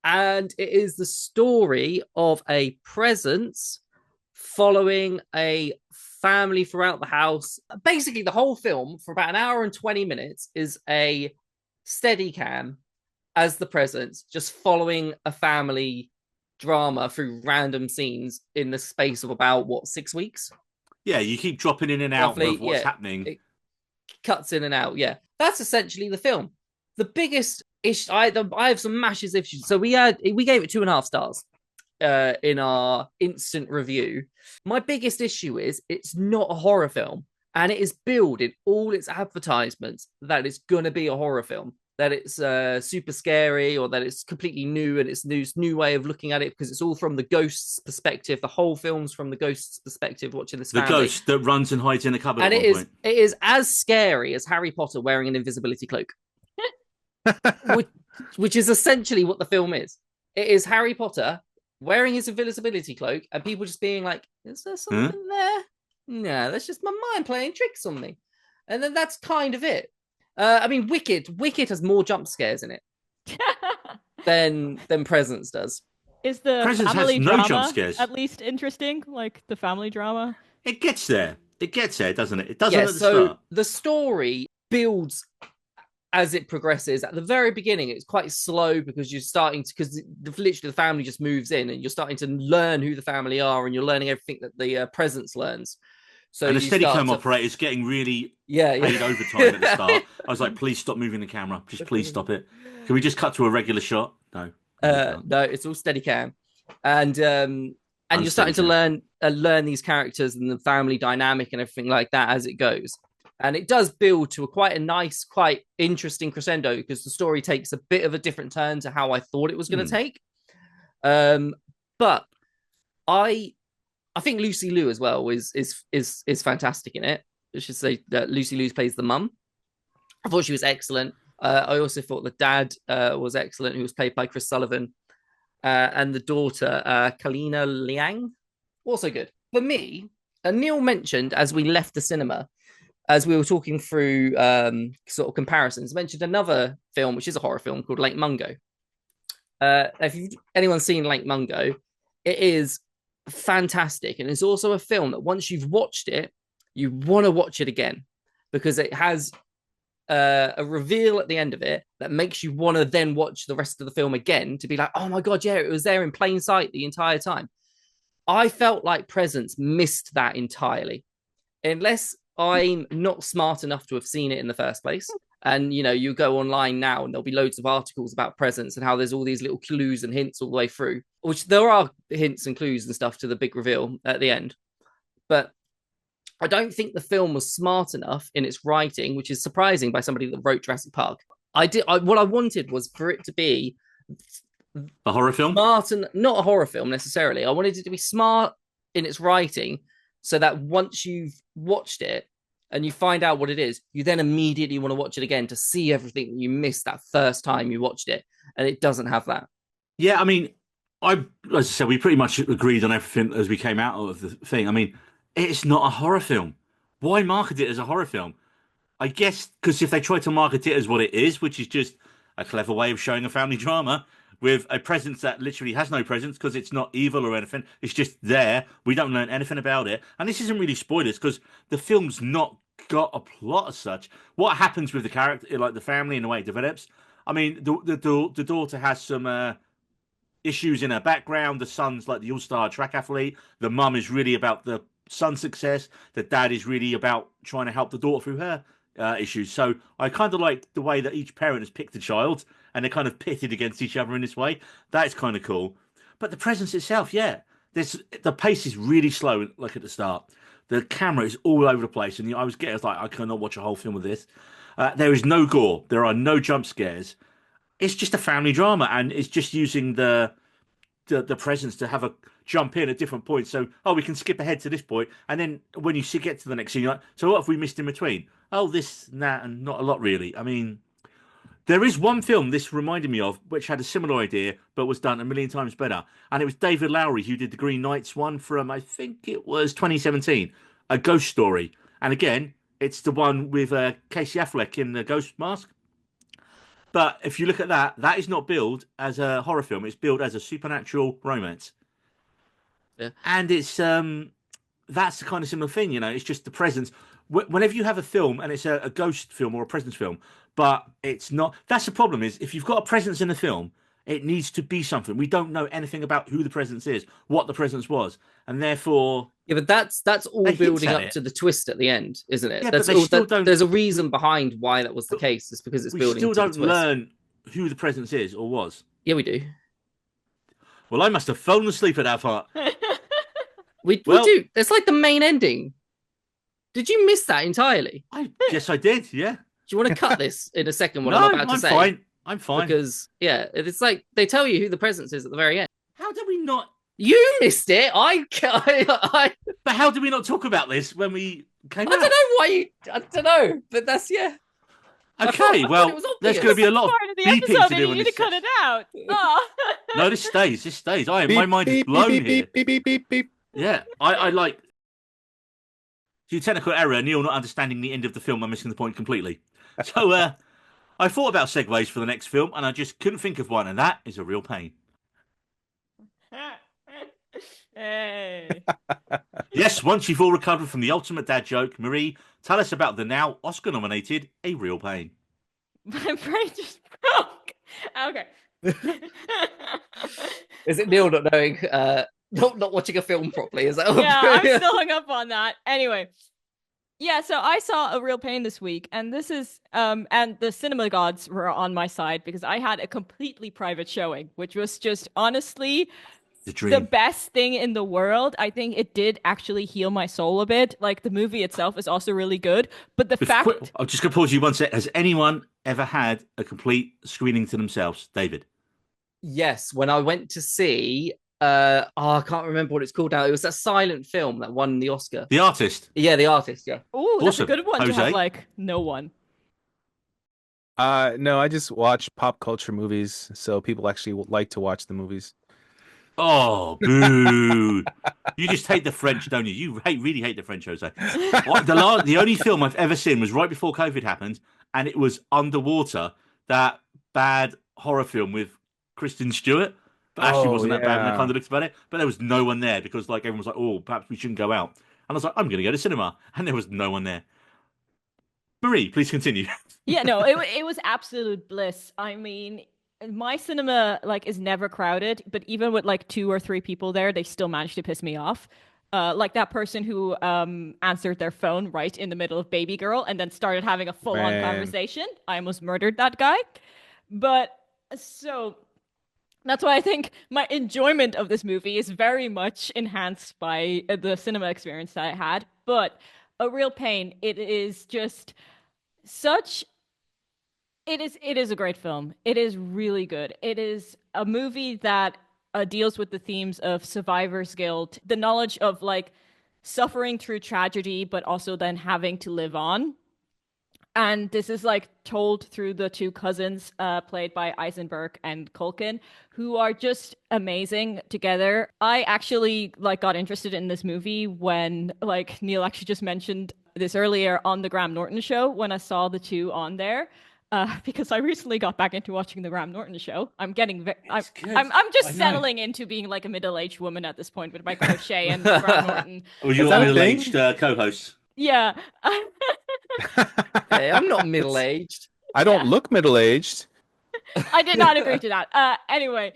And it is the story of a presence following a family throughout the house. Basically, the whole film for about an hour and 20 minutes is a steady cam as the presence, just following a family drama through random scenes in the space of about, what, 6 weeks? Yeah, you keep dropping in and out Roughly, of what's yeah. happening. It cuts in and out. Yeah, that's essentially the film. The biggest issue, I have some massive issues. So we gave it 2.5 stars in our instant review. My biggest issue is it's not a horror film, and it is billed in all its advertisements that it's going to be a horror film, that it's super scary, or that it's completely new and it's new way of looking at it, because it's all from the ghost's perspective. The whole film's from the ghost's perspective, watching this The family. ghost that runs and hides in a cupboard And at one point. it is as scary as Harry Potter wearing an invisibility cloak. which is essentially what the film is. It is Harry Potter wearing his invisibility cloak and people just being like, is there something there? No, that's just my mind playing tricks on me. And then that's kind of it. I mean, Wicked has more jump scares in it than Presence does. Is the Presence family has no drama jump scares. at least interesting? Like the family drama? It gets there, doesn't it? It doesn't Yeah, at the so start. the story builds as it progresses. At the very beginning, it's quite slow because you're starting to, because literally the family just moves in and you're starting to learn who the family are, and you're learning everything that the presence learns. So And the you start Steadicam to- operator is getting really yeah, paid overtime at the start. I was like, please stop moving the camera. Just please stop it. Can we just cut to a regular shot? No. No, it's all Steadicam, and you're starting to learn these characters and the family dynamic and everything like that as it goes. And it does build to quite a nice, quite interesting crescendo, because the story takes a bit of a different turn to how I thought it was going to take. But I think Lucy Liu as well is fantastic in it. I should say that Lucy Liu plays the mum. I thought she was excellent. I also thought the dad was excellent, who was played by Chris Sullivan. And the daughter, Kalina Liang, also good. For me, Neil mentioned as we left the cinema, as we were talking through sort of comparisons, mentioned another film, which is a horror film called Lake Mungo. If anyone's seen Lake Mungo, it is fantastic. And it's also a film that once you've watched it, you want to watch it again, because it has a reveal at the end of it that makes you want to then watch the rest of the film again, to be like, oh my God, yeah, it was there in plain sight the entire time. I felt like Presence missed that entirely. Unless I'm not smart enough to have seen it in the first place. And, you know, you go online now and there'll be loads of articles about Presence and how there's all these little clues and hints all the way through, which there are hints and clues and stuff to the big reveal at the end. But I don't think the film was smart enough in its writing, which is surprising by somebody that wrote Jurassic Park. What I wanted was for it to be a horror film? Smart, and not a horror film necessarily. I wanted it to be smart in its writing, so that once you've watched it and you find out what it is, you then immediately want to watch it again to see everything that you missed that first time you watched it. And it doesn't have that. Yeah, I mean, as I said, we pretty much agreed on everything as we came out of the thing. I mean, it's not a horror film. Why market it as a horror film? I guess because if they try to market it as what it is, which is just a clever way of showing a family drama with a presence that literally has no presence because it's not evil or anything, it's just there. We don't learn anything about it. And this isn't really spoilers because the film's not got a plot as such. What happens with the character, like the family and the way it develops? I mean, the daughter has some issues in her background. The son's like the all-star track athlete. The mum is really about the son's success. The dad is really about trying to help the daughter through her issues. So I kind of like the way that each parent has picked a child and they're kind of pitted against each other in this way. That's kind of cool. But the presence itself, yeah, the pace is really slow. Like at the start, the camera is all over the place, and I was like, I cannot watch a whole film of this. There is no gore. There are no jump scares. It's just a family drama, and it's just using the presence to have a jump in at different points. So, we can skip ahead to this point, and then when you get to the next scene, you're like, so what have we missed in between? Oh, this and that, and not a lot really. I mean, there is one film this reminded me of, which had a similar idea, but was done a million times better. And it was David Lowery who did the Green Knights one from, I think it was 2017, A Ghost Story. And again, it's the one with Casey Affleck in the ghost mask. But if you look at that, that is not billed as a horror film. It's billed as a supernatural romance. Yeah. And it's that's the kind of similar thing, you know. It's just the presence. Whenever you have a film and it's a ghost film or a presence film, but it's not. That's the problem. Is if you've got a presence in a film, it needs to be something. We don't know anything about who the presence is, what the presence was, and therefore. Yeah, but that's all It hints building at up it. to the twist at the end, isn't it? Yeah, That's but they all. still don't. There's a reason behind why that was the But case. It's because it's We building still to the don't twist. learn who the presence is or was. Yeah, we do. Well, I must have fallen asleep at that part. We Well- do. It's like the main ending. Did you miss that entirely? Yes, I did. Yeah. Do you want to cut this in a second? What No, I'm about to say? fine. I'm fine. Because yeah, it's like they tell you who the presence is at the very end. How did we not? You missed it. I But how did we not talk about this when we came don't out? know why you. I don't know, but that's yeah. I Okay, thought it well, was there's obvious. going to be a lot of Part of the beeping episode to that do you on need to this. cut it out. Oh. No, this stays. This stays. My Beep, mind is beep, blown beep, here. beep, beep, beep, beep. Yeah, I like. Due to technical error, Neil not understanding the end of the film, I'm missing the point completely. So, I thought about segues for the next film, and I just couldn't think of one, and that is a real pain. Hey. Yes, once you've all recovered from the ultimate dad joke, Marie, tell us about the now Oscar-nominated A Real Pain. My brain just broke. Okay. Is it Neil not knowing? Not watching a film properly? Is that? Yeah, I'm still hung up on that. Anyway. Yeah, so I saw A Real Pain this week, and this is and the cinema gods were on my side because I had a completely private showing, which was just honestly The dream. the best thing in the world. I think it did actually heal my soul a bit. Like the movie itself is also really good, but the fact I'm just going to pause you one sec. Has anyone ever had a complete screening to themselves? David? Yes, when I went to see, I can't remember what it's called now. It was that silent film that won the Oscar. The Artist? Yeah, The Artist. Yeah. oh, that's a Awesome. good one to Jose? have like no one. No, I just watch pop culture movies, so people actually like to watch the movies. Oh, boo. You just hate the French, don't you? You really hate the French, Jose. The only film I've ever seen was right before COVID happened, and it was Underwater, that bad horror film with Kristen Stewart. But actually wasn't that bad when I yeah. kind of looked about it. But there was no one there because like everyone was like, oh, perhaps we shouldn't go out. And I was like, I'm going to go to cinema. And there was no one there. Marie, please continue. Yeah, no, it was absolute bliss. I mean, my cinema like is never crowded, but even with like 2 or 3 people there, they still manage to piss me off. Like that person who answered their phone right in the middle of Baby Girl and then started having a full-on Man. conversation. I almost murdered that guy. But so that's why I think my enjoyment of this movie is very much enhanced by the cinema experience that I had. But A Real Pain, it is just such it is a great film. It is really good. It is a movie that deals with the themes of survivor's guilt, the knowledge of like suffering through tragedy, but also then having to live on. And this is like told through the 2 cousins, played by Eisenberg and Culkin, who are just amazing together. I actually like got interested in this movie when like Neil actually just mentioned this earlier on the Graham Norton show when I saw the 2 on there. Because I recently got back into watching the Graham Norton show. I'm getting I'm just settling into being like a middle-aged woman at this point with my crochet and Graham Norton. Or your that a middle-aged co-host? Yeah. Hey, I'm not middle-aged. I don't look middle-aged. I did not agree to that. Anyway,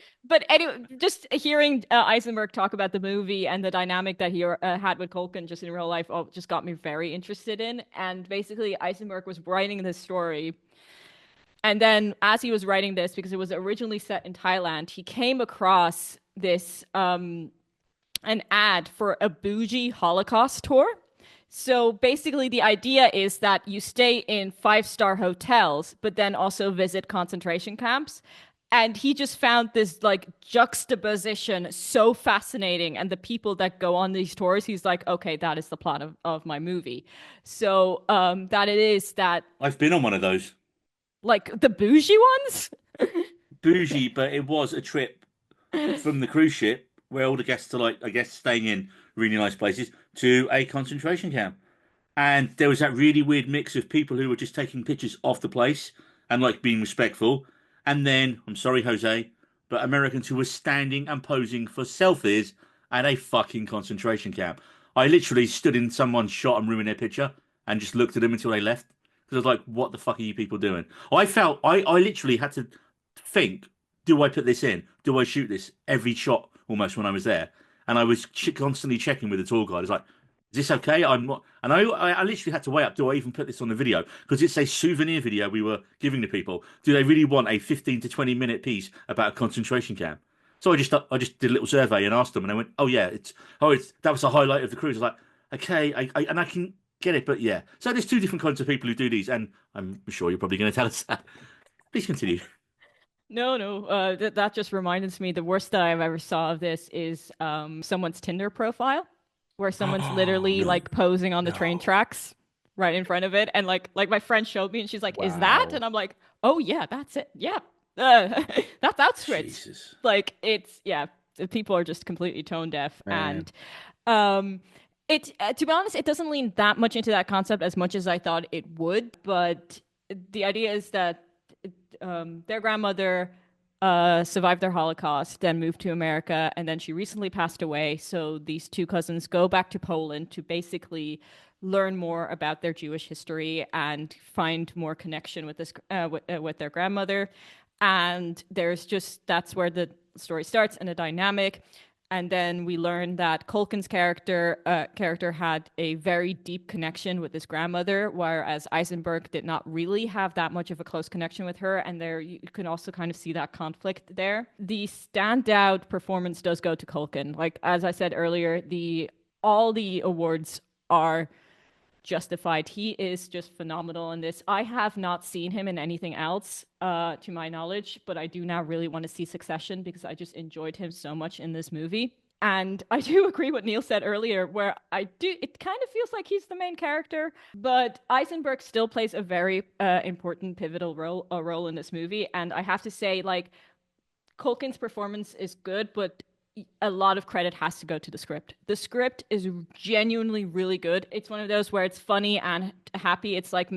just hearing Eisenberg talk about the movie and the dynamic that he had with Culkin just in real life just got me very interested in. And basically, Eisenberg was writing this story. And then as he was writing this, because it was originally set in Thailand, he came across this an ad for a bougie Holocaust tour. So basically the idea is that you stay in 5-star hotels, but then also visit concentration camps. And he just found this like juxtaposition so fascinating. And the people that go on these tours, he's like, okay, that is the plot of my movie. So that it is that I've been on one of those. like the bougie ones. Bougie, but it was a trip from the cruise ship where all the guests are like, I guess, staying in really nice places to a concentration camp. And there was that really weird mix of people who were just taking pictures of the place and like being respectful. And then, I'm sorry, Jose, but Americans who were standing and posing for selfies at a fucking concentration camp. I literally stood in someone's shot and ruined their picture and just looked at them until they left. Because I was like, what the fuck are you people doing? I literally had to think, do I put this in? Do I shoot this every shot almost when I was there? And I was constantly checking with the tour guide. It's like, is this okay? I'm not. And I literally had to weigh up, do I even put this on the video? Because it's a souvenir video we were giving to people. Do they really want a 15 to 20 minute piece about a concentration camp? So I just did a little survey and asked them, and they went, "Oh yeah, that was the highlight of the cruise." I was like, "Okay, I can get it, but yeah." So there's two different kinds of people who do these, and I'm sure you're probably going to tell us that. Please continue. No. That just reminds me the worst that I've ever saw of this is someone's Tinder profile, where someone's literally No. like posing on the train No. tracks right in front of it, and like my friend showed me, and she's like, "Is that?" Wow. And I'm like, "Oh yeah, that's it. Yeah, that's Auschwitz." Jesus. Like it's yeah, the people are just completely tone deaf, Man. and um, it to be honest, it doesn't lean that much into that concept as much as I thought it would. But the idea is that their grandmother survived their Holocaust, then moved to America, and then she recently passed away. So these two cousins go back to Poland to basically learn more about their Jewish history and find more connection with with their grandmother. And there's just that's where the story starts and the dynamic. And then we learn that Culkin's character had a very deep connection with his grandmother, whereas Eisenberg did not really have that much of a close connection with her. And there you can also kind of see that conflict there. The standout performance does go to Culkin. Like as I said earlier, all the awards are justified. He is just phenomenal in this. I have not seen him in anything else, to my knowledge, but I do now really want to see Succession because I just enjoyed him so much in this movie. And I do agree what Neil said earlier, where it kind of feels like he's the main character, but Eisenberg still plays a very important, pivotal role in this movie. And I have to say, like, Culkin's performance is good, but a lot of credit has to go to the script. The script is genuinely really good. It's one of those where it's funny and happy. It's like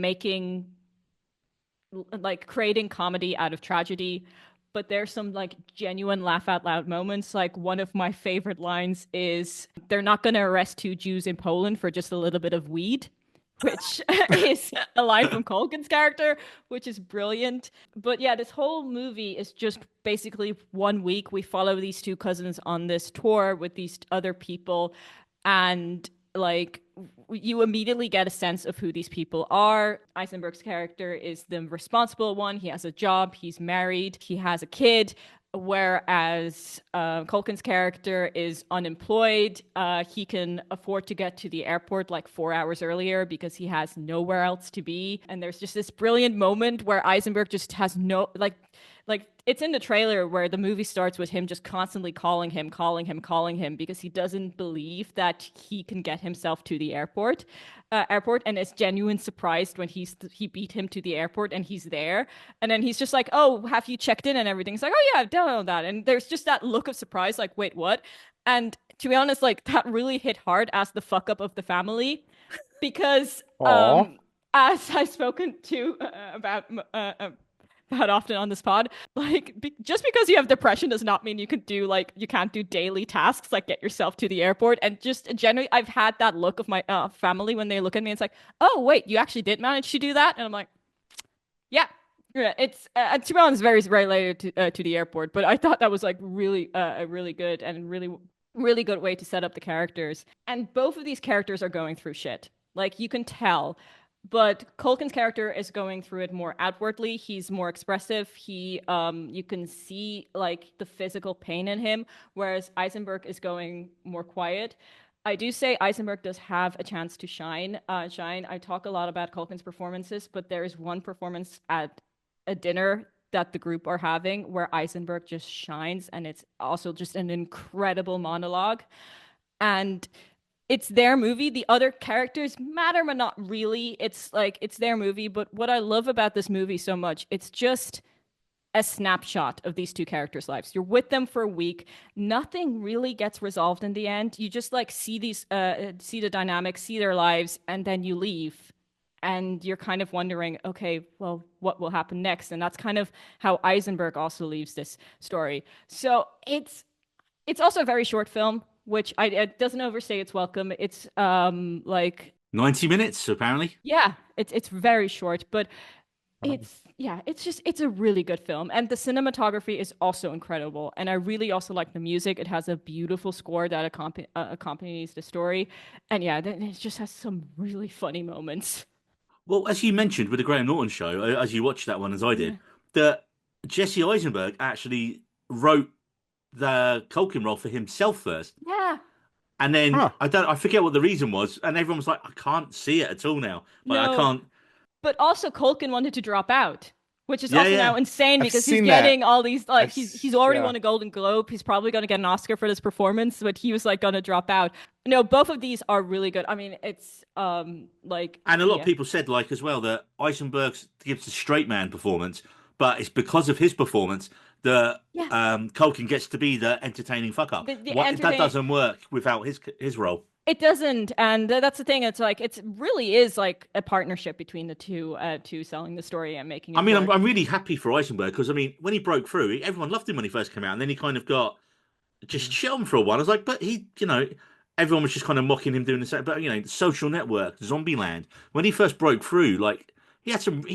creating comedy out of tragedy. But there's some like genuine laugh out loud moments. Like one of my favorite lines is they're not going to arrest two Jews in Poland for just a little bit of weed, which is a line from Culkin's character, which is brilliant. But yeah, this whole movie is just basically 1 week. We follow these two cousins on this tour with these other people, and like you immediately get a sense of who these people are. Eisenberg's character is the responsible one. He has a job, he's married, he has a kid, whereas Culkin's character is unemployed. He can afford to get to the airport like 4 hours earlier because he has nowhere else to be. And there's just this brilliant moment where Eisenberg just has no like it's in the trailer where the movie starts with him just constantly calling him because he doesn't believe that he can get himself to the airport and is genuine surprised when he beat him to the airport and he's there, and then he's just like, "Oh, have you checked in and everything?" It's like, "Oh yeah, I've done all that," and there's just that look of surprise, like, "Wait, what?" And to be honest, like that really hit hard as the fuck up of the family, because Aw. as I've spoken to about often on this pod, like just because you have depression does not mean you can't do daily tasks like get yourself to the airport. And just generally, I've had that look of my family when they look at me. It's like, "Oh wait, you actually did manage to do that," and I'm like, "Yeah." Yeah, it's to be honest, very related to the airport, but I thought that was like really a really good and really good way to set up the characters. And both of these characters are going through shit. Like you can tell. But Culkin's character is going through it more outwardly. He's more expressive. You can see like the physical pain in him, whereas Eisenberg is going more quiet. I do say Eisenberg does have a chance to shine. I talk a lot about Culkin's performances, but there is one performance at a dinner that the group are having where Eisenberg just shines, and it's also just an incredible monologue. And it's their movie. The other characters matter, but not really. It's like it's their movie. But what I love about this movie so much, it's just a snapshot of these two characters' lives. You're with them for a week. Nothing really gets resolved in the end. You just like see the dynamics, see their lives, and then you leave. and you're kind of wondering, okay, well, what will happen next? And that's kind of how Eisenberg also leaves this story. So it's also a very short film, which it doesn't overstay its welcome. It's like 90 minutes, apparently. yeah, it's very short, but it's a really good film, and the cinematography is also incredible, and I really also like the music. It has a beautiful score that accompanies the story, and yeah, then it just has some really funny moments. Well, as you mentioned with the Graham Norton show, as you watched that one as I did, that Jesse Eisenberg actually wrote the Culkin role for himself first. Yeah. And then I forget what the reason was, and everyone was like, I can't see it at all now. Like, No. I can't. But also Culkin wanted to drop out, which is also now insane I've because he's seen getting that. all these like he's already yeah. won a Golden Globe. He's probably going to get an Oscar for this performance, but he was like going to drop out. No, both of these are really good. I mean, it's like And a lot of people said like as well that Eisenberg gives a straight man performance, but it's because of his performance that Culkin gets to be the entertaining fuck up. That doesn't work without his role. It doesn't, and that's the thing. It's like it really is like a partnership between the two selling the story and making it. I mean, work. I'm really happy for Eisenberg because I mean, when he broke through, everyone loved him when he first came out, and then he kind of got just shit on for a while. I was like, but he, everyone was just kind of mocking him doing the same. But Social Network, Zombieland, when he first broke through, like he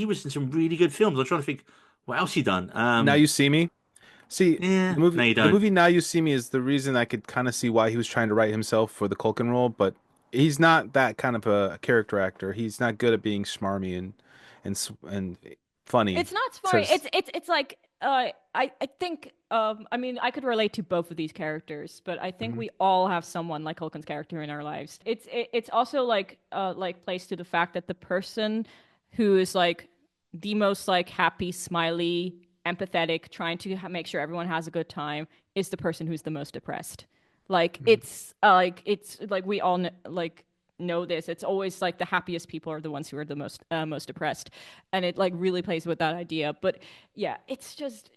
was in some really good films. I'm trying to think what else he done. Now You See Me. See, Yeah, the movie, no, you the don't. movie Now You See Me is the reason I could kind of see why he was trying to write himself for the Culkin role, but he's not that kind of a character actor. He's not good at being smarmy and funny. It's not smarmy. So It's like I think I mean I could relate to both of these characters, but I think we all have someone like Culkin's character in our lives. It's also like plays to the fact that the person who is like the most like happy, smiley, empathetic, trying to make sure everyone has a good time is the person who's the most depressed. Like it's like we all know this. It's always like the happiest people are the ones who are the most depressed, and it like really plays with that idea. But yeah, it's just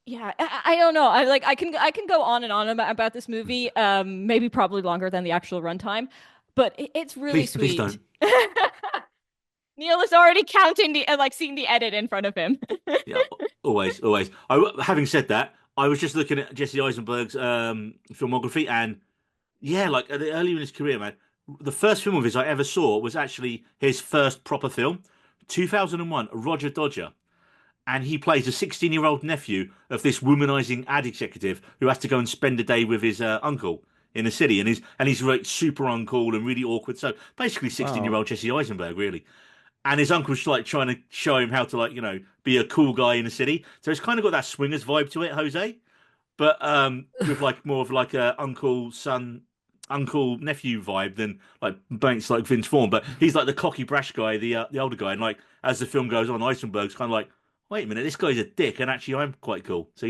I don't know. I can go on and on about this movie. Maybe probably longer than the actual runtime, but it's really sweet. Please don't. Neil is already counting seeing the edit in front of him. Yeah, always. Having said that, I was just looking at Jesse Eisenberg's filmography, and like early in his career, man, the first film of his I ever saw was actually his first proper film, 2001, Roger Dodger, and he plays a 16-year-old nephew of this womanizing ad executive who has to go and spend a day with his uncle in the city, and he's like super uncool and really awkward. So basically, 16-year-old Jesse Eisenberg, really. And his uncle's like trying to show him how to be a cool guy in the city. So it's kind of got that swingers vibe to it, Jose, but with like more of like a uncle nephew vibe than like Banks like Vince Vaughn. But he's like the cocky brash guy, the older guy. And like as the film goes on, Eisenberg's kind of like, wait a minute, this guy's a dick, and actually I'm quite cool. So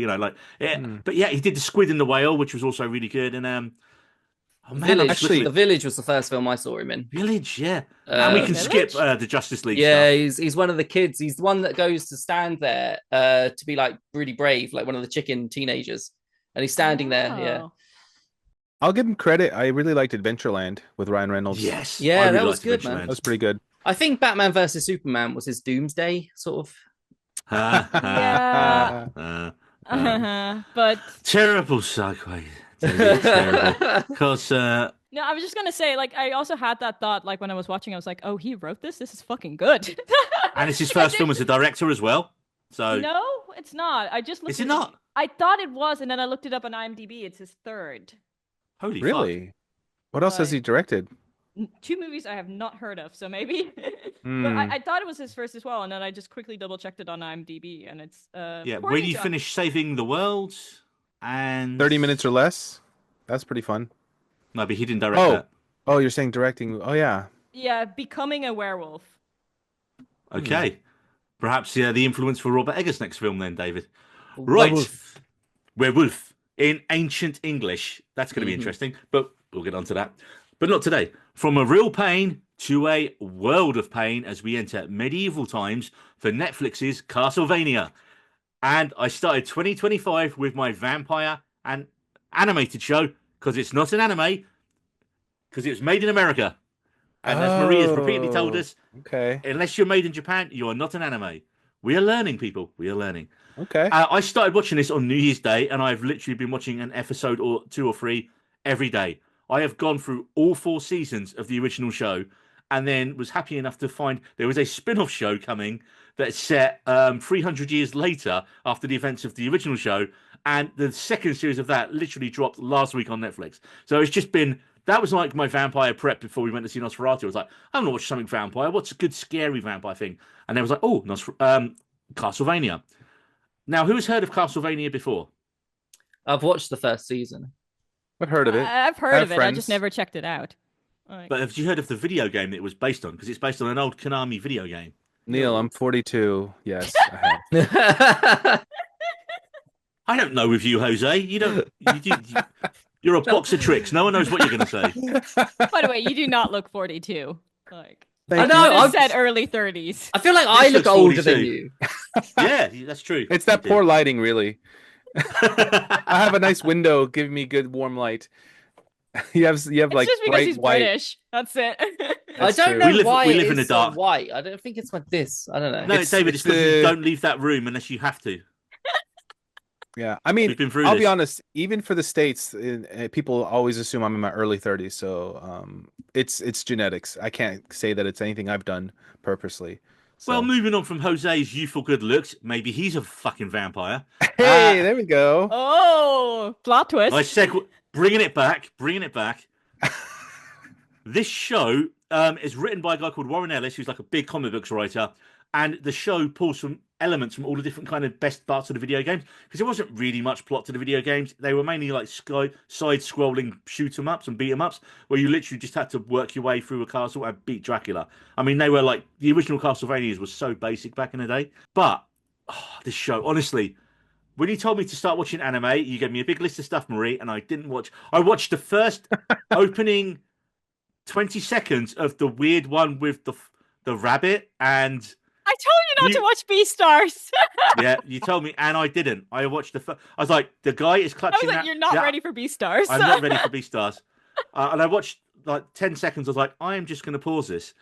But yeah, he did The Squid and the Whale, which was also really good, and. The Village was the first film I saw him in. Village, yeah. And we can skip the Justice League stuff. He's one of the kids. He's the one that goes to stand there to be like really brave, like one of the chicken teenagers. And he's standing there, yeah. I'll give him credit. I really liked Adventureland with Ryan Reynolds. Yes. Yeah, really that was good, man. That was pretty good. I think Batman versus Superman was his Doomsday, sort of. But terrible segue. Terrible. Because no, I was just gonna say, like, I also had that thought, like, when I was watching, I was like, oh, he wrote this? This is fucking good. And it's his first film as a director as well. So no, it's not. I just looked. Is it not? I thought it was, and then I looked it up on IMDb. It's his third. Holy really? Fuck. What else has he directed? 2 movies I have not heard of, so maybe. But I thought it was his first as well, and then I just quickly double checked it on IMDb, and it's when you finish Saving the World and 30 Minutes or Less. That's pretty fun. No, but he didn't direct that. Oh, you're saying directing? Oh yeah. Yeah, Becoming a Werewolf. Okay, perhaps the influence for Robert Eggers' next film then, David. Right, Werewolf in ancient English. That's going to be interesting, but we'll get on to that. But not today. From a real pain to a world of pain as we enter medieval times for Netflix's Castlevania. And I started 2025 with my vampire and animated show because it's not an anime, because it was made in America. And as Marie has repeatedly told Oh, us, okay. unless you're made in Japan, you are not an anime. We are learning, people. We are learning. Okay. I started watching this on New Year's Day, and I've literally been watching an episode or 2 or 3 every day. I have gone through all 4 seasons of the original show, and then was happy enough to find there was a spin-off show coming that's set 300 years later after the events of the original show, and the second series of that literally dropped last week on Netflix. So it's just been that was like my vampire prep before we went to see Nosferatu. I was like, I'm gonna watch something vampire. What's a good scary vampire thing? And then I was like, oh, Castlevania. Now, who's heard of Castlevania before? I've watched the first season. I've heard of it. I've heard of it. I just never checked it out. Like, But have you heard of the video game that it was based on? Because it's based on an old Konami video game. Neil, I'm 42. Yes, I have. I don't know with you, Jose. You don't. You're a box of tricks. No one knows what you're going to say. by the way, you do not look 42. Like, Thank I know, you I'm- said early 30s. I feel like I look looks older 42. than you. Yeah, that's true. It's that You poor lighting, really. I have a nice window giving me good warm light. You have It's like just because bright he's white. British. That's it. I That's don't true. know We live- why we it live in is the so dark. white. I don't think it's like this. I don't know. No, It's- David, it's it's because you the- don't leave that room unless you have to. Yeah, I mean, We've been through I'll this. be honest. Even for the States, people always assume I'm in my early 30s. So it's genetics. I can't say that it's anything I've done purposely. So. Well, moving on from Jose's youthful good looks, maybe he's a fucking vampire. Hey, there we go. Oh, plot twist. I said, bringing it back. This show is written by a guy called Warren Ellis, who's like a big comic books writer, and the show pulls from elements from all the different kind of best parts of the video games, because there wasn't really much plot to the video games. They were mainly like side-scrolling shoot-'em-ups and beat-'em-ups, where you literally just had to work your way through a castle and beat Dracula. I mean, they were like, the original Castlevanias was so basic back in the day. But this show, honestly, when you told me to start watching anime, you gave me a big list of stuff, Marie, and I didn't watch. I watched the first opening 20 seconds of the weird one with the rabbit, and I told you not to watch Beastars. yeah, you told me, and I didn't. I watched I was like, the guy is I clutching was like, that. you're not yeah, ready for Beastars. I'm not ready for Beastars. And I watched like 10 seconds. I was like, I am just going to pause this,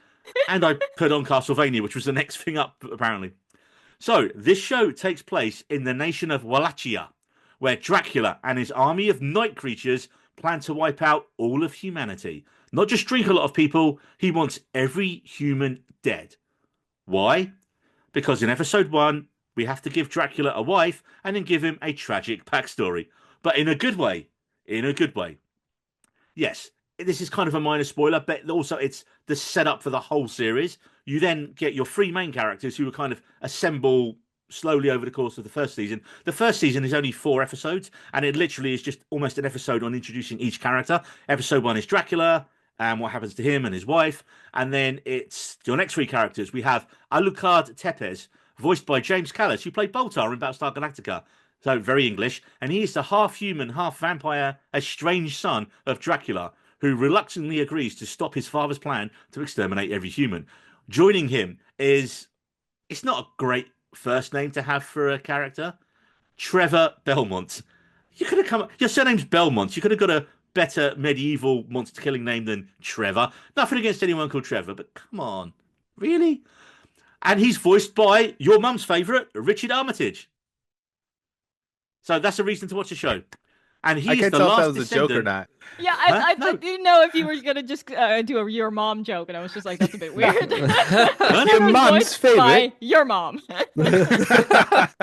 and I put on Castlevania, which was the next thing up apparently. So this show takes place in the nation of Wallachia, where Dracula and his army of night creatures plan to wipe out all of humanity. Not just drink a lot of people, he wants every human dead. Why? Because in episode 1, we have to give Dracula a wife and then give him a tragic backstory. But in a good way. In a good way. Yes, this is kind of a minor spoiler, but also it's the setup for the whole series. You then get your 3 main characters who will kind of assemble slowly over the course of the first season. The first season is only 4 episodes, and it literally is just almost an episode on introducing each character. Episode 1 is Dracula, and what happens to him and his wife. And then it's your next 3 characters. We have Alucard Tepes, voiced by James Callis, who played Boltar in Battlestar Galactica. So very English. And he is the half-human, half-vampire, estranged son of Dracula, who reluctantly agrees to stop his father's plan to exterminate every human. Joining him is... It's not a great first name to have for a character. Trevor Belmont. You could have come... Your surname's Belmont. You could have got a better medieval monster killing name than Trevor. Nothing against anyone called Trevor, but come on. Really? And he's voiced by your mum's favourite, Richard Armitage. So that's a reason to watch the show. And he I is can't the tell if last that was a joke or descendant. not. Yeah, Huh? I No. didn't know if you were gonna just do a your mom joke, and I was just like, that's a bit weird. Your Everyone's mom's voiced favorite. by your mom. Because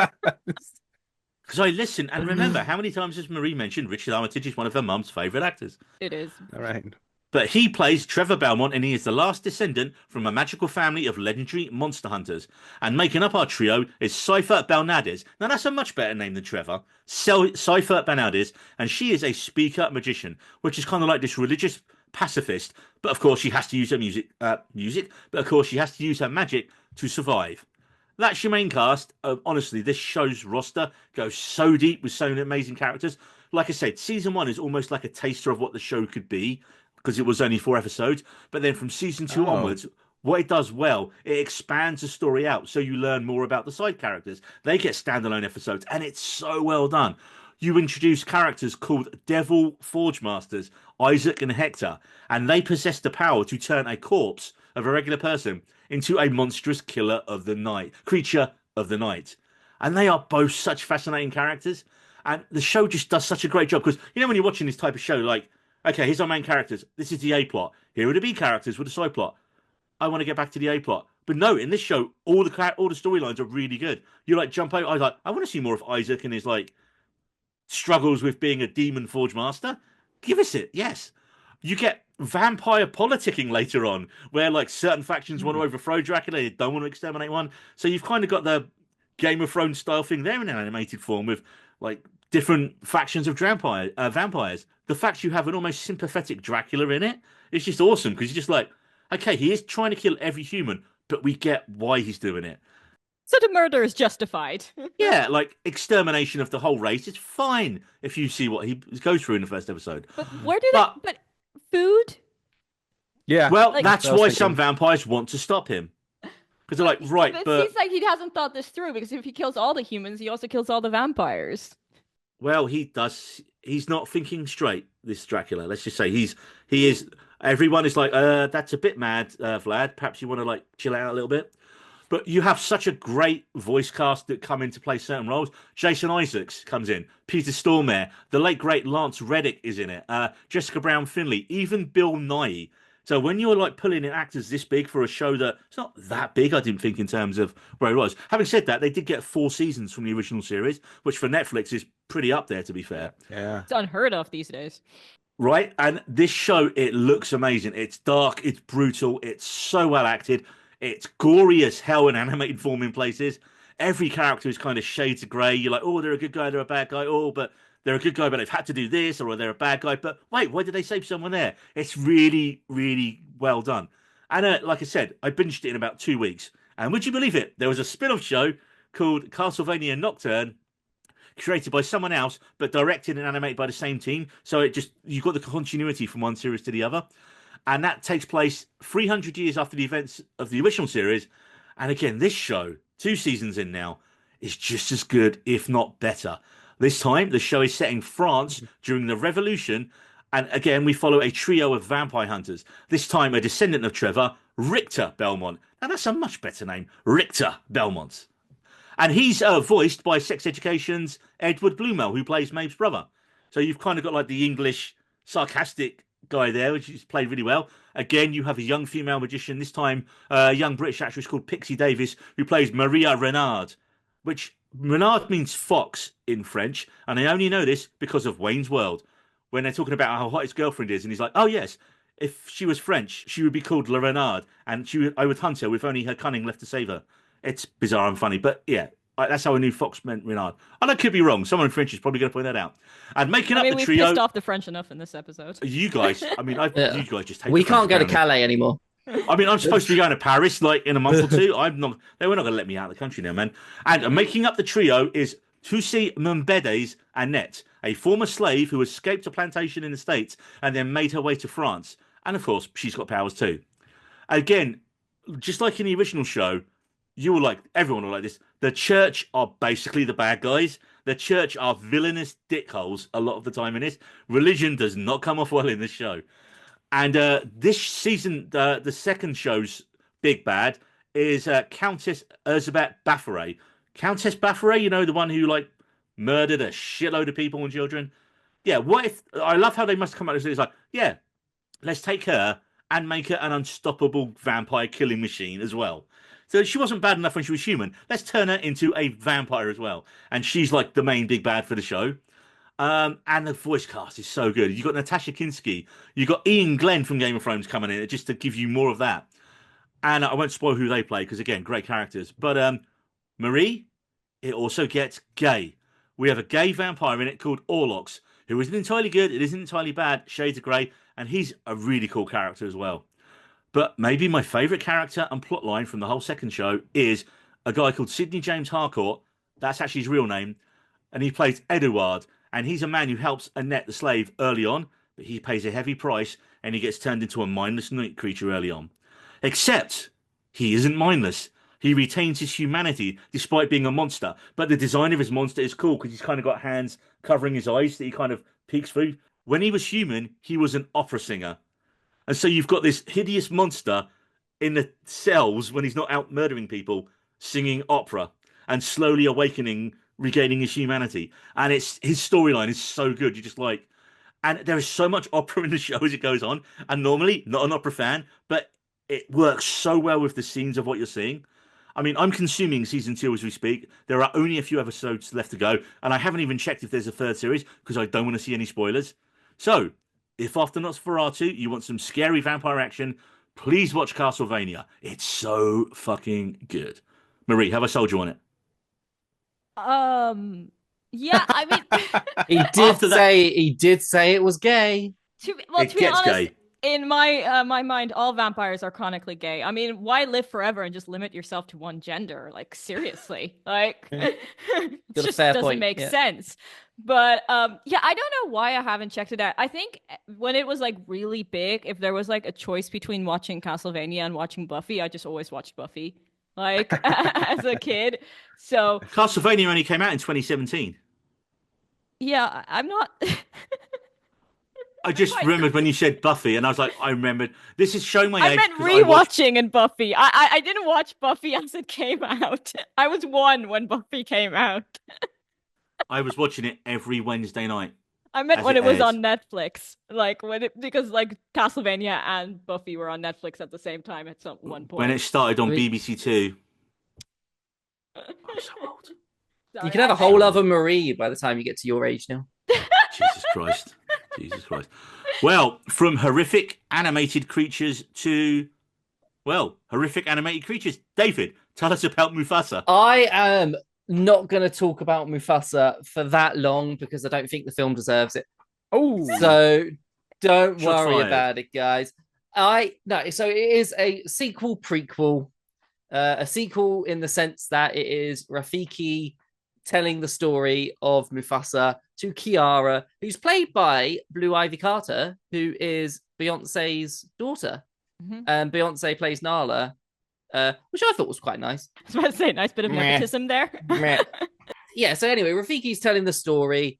I listen and remember how many times has Marie mentioned Richard Armitage is one of her mum's favourite actors. It is. All right. But he plays Trevor Belmont, and he is the last descendant from a magical family of legendary monster hunters. And making up our trio is Cypher Balnades. Now, that's a much better name than Trevor. Cypher Balnades, and she is a speaker magician, which is kind of like this religious pacifist. But of course, she has to use her music. But of course, she has to use her magic to survive. That's your main cast. Honestly, this show's roster goes so deep with so many amazing characters. Like I said, season 1 is almost like a taster of what the show could be, because it was only 4 episodes. But then from season 2 onwards, what it does well, it expands the story out, so you learn more about the side characters. They get standalone episodes, and it's so well done. you introduce characters called Devil Forge Masters, Isaac and Hector, and they possess the power to turn a corpse of a regular person into a monstrous creature of the night. And they are both such fascinating characters. And the show just does such a great job because, you know, when you're watching this type of show, like, okay, here's our main characters. This is the A plot. Here are the B characters with the side plot. I want to get back to the A plot. But no, in this show, all the storylines are really good. You like jump out. I want to see more of Isaac and his like struggles with being a demon forge master. Give us it, yes. You get vampire politicking later on, where like certain factions want to overthrow Dracula, they don't want to exterminate one. So you've kind of got the Game of Thrones style thing there in an animated form with like different factions of vampires. The fact you have an almost sympathetic Dracula in it is just awesome because you're just like, okay, he is trying to kill every human, but we get why he's doing it. So the murder is justified. Yeah, like extermination of the whole race. It's fine if you see what he goes through in the first episode. But where do they? But food? Yeah. Well, like, that's why some vampires want to stop him. Because they're like, right, but but... it seems like he hasn't thought this through, because if he kills all the humans, he also kills all the vampires. Well, he does. He's not thinking straight, this Dracula. Let's just say he is... Everyone is like, that's a bit mad, Vlad. Perhaps you want to, like, chill out a little bit. But you have such a great voice cast that come in to play certain roles. Jason Isaacs comes in. Peter Stormare. The late, great Lance Reddick is in it. Jessica Brown Finley. Even Bill Nighy. So when you're like pulling in actors this big for a show that it's not that big, I didn't think, in terms of where it was. Having said that, they did get 4 seasons from the original series, which for Netflix is pretty up there, to be fair. Yeah. It's unheard of these days. Right? And this show, it looks amazing. It's dark, it's brutal, it's so well acted, it's gory as hell in animated form in places. Every character is kind of shades of grey. You're like, oh, they're a good guy, they're a bad guy. Oh, but they're a good guy, but they've had to do this, or they're a bad guy. But wait, why did they save someone there? It's really, really well done. And like I said, I binged it in about 2 weeks. And would you believe it? There was a spin-off show called Castlevania Nocturne, created by someone else, but directed and animated by the same team. So it just, you've got the continuity from one series to the other. And that takes place 300 years after the events of the original series. And again, this show, 2 seasons in now, is just as good, if not better. This time, the show is set in France during the Revolution, and again, we follow a trio of vampire hunters. This time, a descendant of Trevor, Richter Belmont. Now, that's a much better name, Richter Belmont. And he's voiced by Sex Education's Edward Bluemel, who plays Maeve's brother. So you've kind of got like the English sarcastic guy there, which is played really well. Again, you have a young female magician, this time a young British actress called Pixie Davis, who plays Maria Renard, which... Renard means fox in French, and I only know this because of Wayne's World, when they're talking about how hot his girlfriend is, and he's like, oh yes, if she was French, she would be called La Renard, and I would hunt her with only her cunning left to save her. It's bizarre and funny, but yeah, that's how I knew fox meant Renard. And I could be wrong. Someone in French is probably going to point that out. And making up the we've trio... pissed off the French enough in this episode. You guys, I mean, you guys just hate We can't go to apparently. Calais anymore. I mean, I'm supposed to be going to Paris like in a month or 2. I'm not. They were not going to let me out of the country now, man. And making up the trio is Tusi Mumbedes Annette, a former slave who escaped a plantation in the States and then made her way to France. And of course, she's got powers too. Again, just like in the original show, everyone will like this. The church are basically the bad guys. The church are villainous dickholes a lot of the time in this. Religion does not come off well in this show. And this season, the second show's big bad is Countess Elizabeth Baffaret. Countess Baffaret, you know, the one who like murdered a shitload of people and children. Yeah, what if... I love how they must come out and say, it's like, yeah, let's take her and make her an unstoppable vampire killing machine as well. So she wasn't bad enough when she was human. Let's turn her into a vampire as well. And she's like the main big bad for the show. And the voice cast is so good. You've got Natasha Kinski. You've got Ian Glenn from Game of Thrones coming in just to give you more of that. And I won't spoil who they play because, again, great characters. But Marie, it also gets gay. We have a gay vampire in it called Orlox, who isn't entirely good. It isn't entirely bad. Shades of grey. And he's a really cool character as well. But maybe my favourite character and plotline from the whole second show is a guy called Sidney James Harcourt. That's actually his real name. And he plays Edouard. And he's a man who helps Annette the slave early on, but he pays a heavy price and he gets turned into a mindless night creature early on. Except he isn't mindless. He retains his humanity despite being a monster. But the design of his monster is cool because he's kind of got hands covering his eyes that he kind of peeks through. When he was human, he was an opera singer. And so you've got this hideous monster in the cells when he's not out murdering people, singing opera and slowly awakening, regaining his humanity. And it's his storyline is so good. You're just like, and there is so much opera in the show as it goes on. And normally, not an opera fan, but it works so well with the scenes of what you're seeing. I mean, I'm consuming season 2 as we speak. There are only a few episodes left to go, and I haven't even checked if there's a third series because I don't want to see any spoilers. So, if after Nosferatu you want some scary vampire action, please watch Castlevania. It's so fucking good. Marie, have I sold you on it? Yeah, I mean, He did say it was gay. to It be gets honest, gay. in my mind, all vampires are chronically gay. I mean, why live forever and just limit yourself to one gender? Like, seriously, like, it Got a just fair doesn't point, make yeah. sense. But yeah, I don't know why I haven't checked it out. I think when it was like really big, if there was like a choice between watching Castlevania and watching Buffy, I just always watched Buffy, like as a kid. So Castlevania only came out in 2017. yeah, I'm not. I just remembered when you said Buffy, and I was like, I remembered. This is showing my I age. meant 'cause I watched- rewatching in Buffy. I didn't watch Buffy as it came out. I was 1 when Buffy came out. I was watching it every Wednesday night. I meant As when it it was airs. on Netflix, like because like Castlevania and Buffy were on Netflix at the same time at one point. When it started on I mean- BBC Two. I'm so old. Sorry, You can have a whole other Marie by the time you get to your age now. Jesus Christ. Jesus Christ. Well, from horrific animated creatures to, well, horrific animated creatures. David, tell us about Mufasa. I am not going to talk about Mufasa for that long because I don't think the film deserves it. Oh, So don't Shots worry fired. about it, guys. So it is a sequel prequel. A sequel in the sense that it is Rafiki telling the story of Mufasa to Kiara, who's played by Blue Ivy Carter, who is Beyonce's daughter. Mhm. And Beyonce plays Nala, which I thought was quite nice. I was about to say, nice bit of Meh. nepotism there. Yeah, so anyway, Rafiki's telling the story,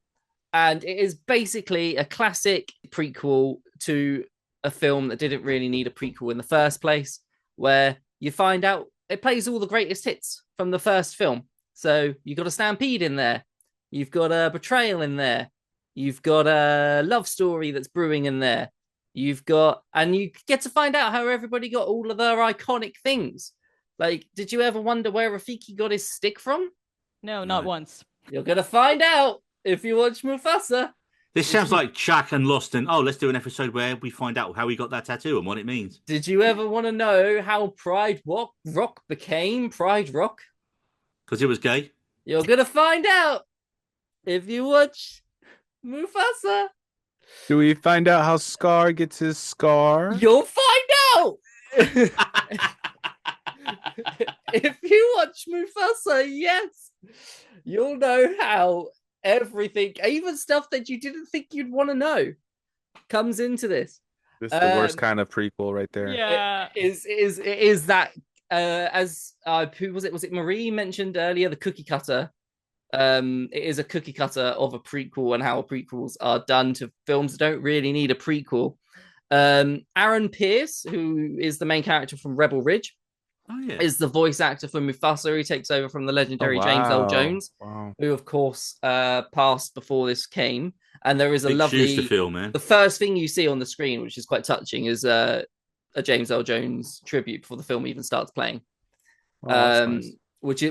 and it is basically a classic prequel to a film that didn't really need a prequel in the first place, where you find out it plays all the greatest hits from the first film. So you've got a stampede in there, you've got a betrayal in there, you've got a love story that's brewing in there, and you get to find out how everybody got all of their iconic things. Like, did you ever wonder where Rafiki got his stick from? No, not No. once. You're gonna find out if you watch Mufasa. This sounds like Chuck and Lost, and let's do an episode where we find out how he got that tattoo and what it means. Did you ever want to know how Pride Rock became Pride Rock? Because it was gay. You're gonna find out if you watch Mufasa. Do we find out how Scar gets his scar? You'll find out. If you watch Mufasa, yes, you'll know how everything, even stuff that you didn't think you'd want to know, comes into this. This is the worst kind of prequel right there. Yeah. It is that as who was it? Was it Marie mentioned earlier? The cookie cutter. It is a cookie cutter of a prequel and how prequels are done to films that don't really need a prequel. Aaron Pierce, who is the main character from Rebel Ridge, is the voice actor for Mufasa. He takes over from the legendary James L. Jones, who of course passed before this came. And there is a Big lovely shoes to fill, man. The first thing you see on the screen, which is quite touching, is a James L. Jones tribute before the film even starts playing. Nice. Which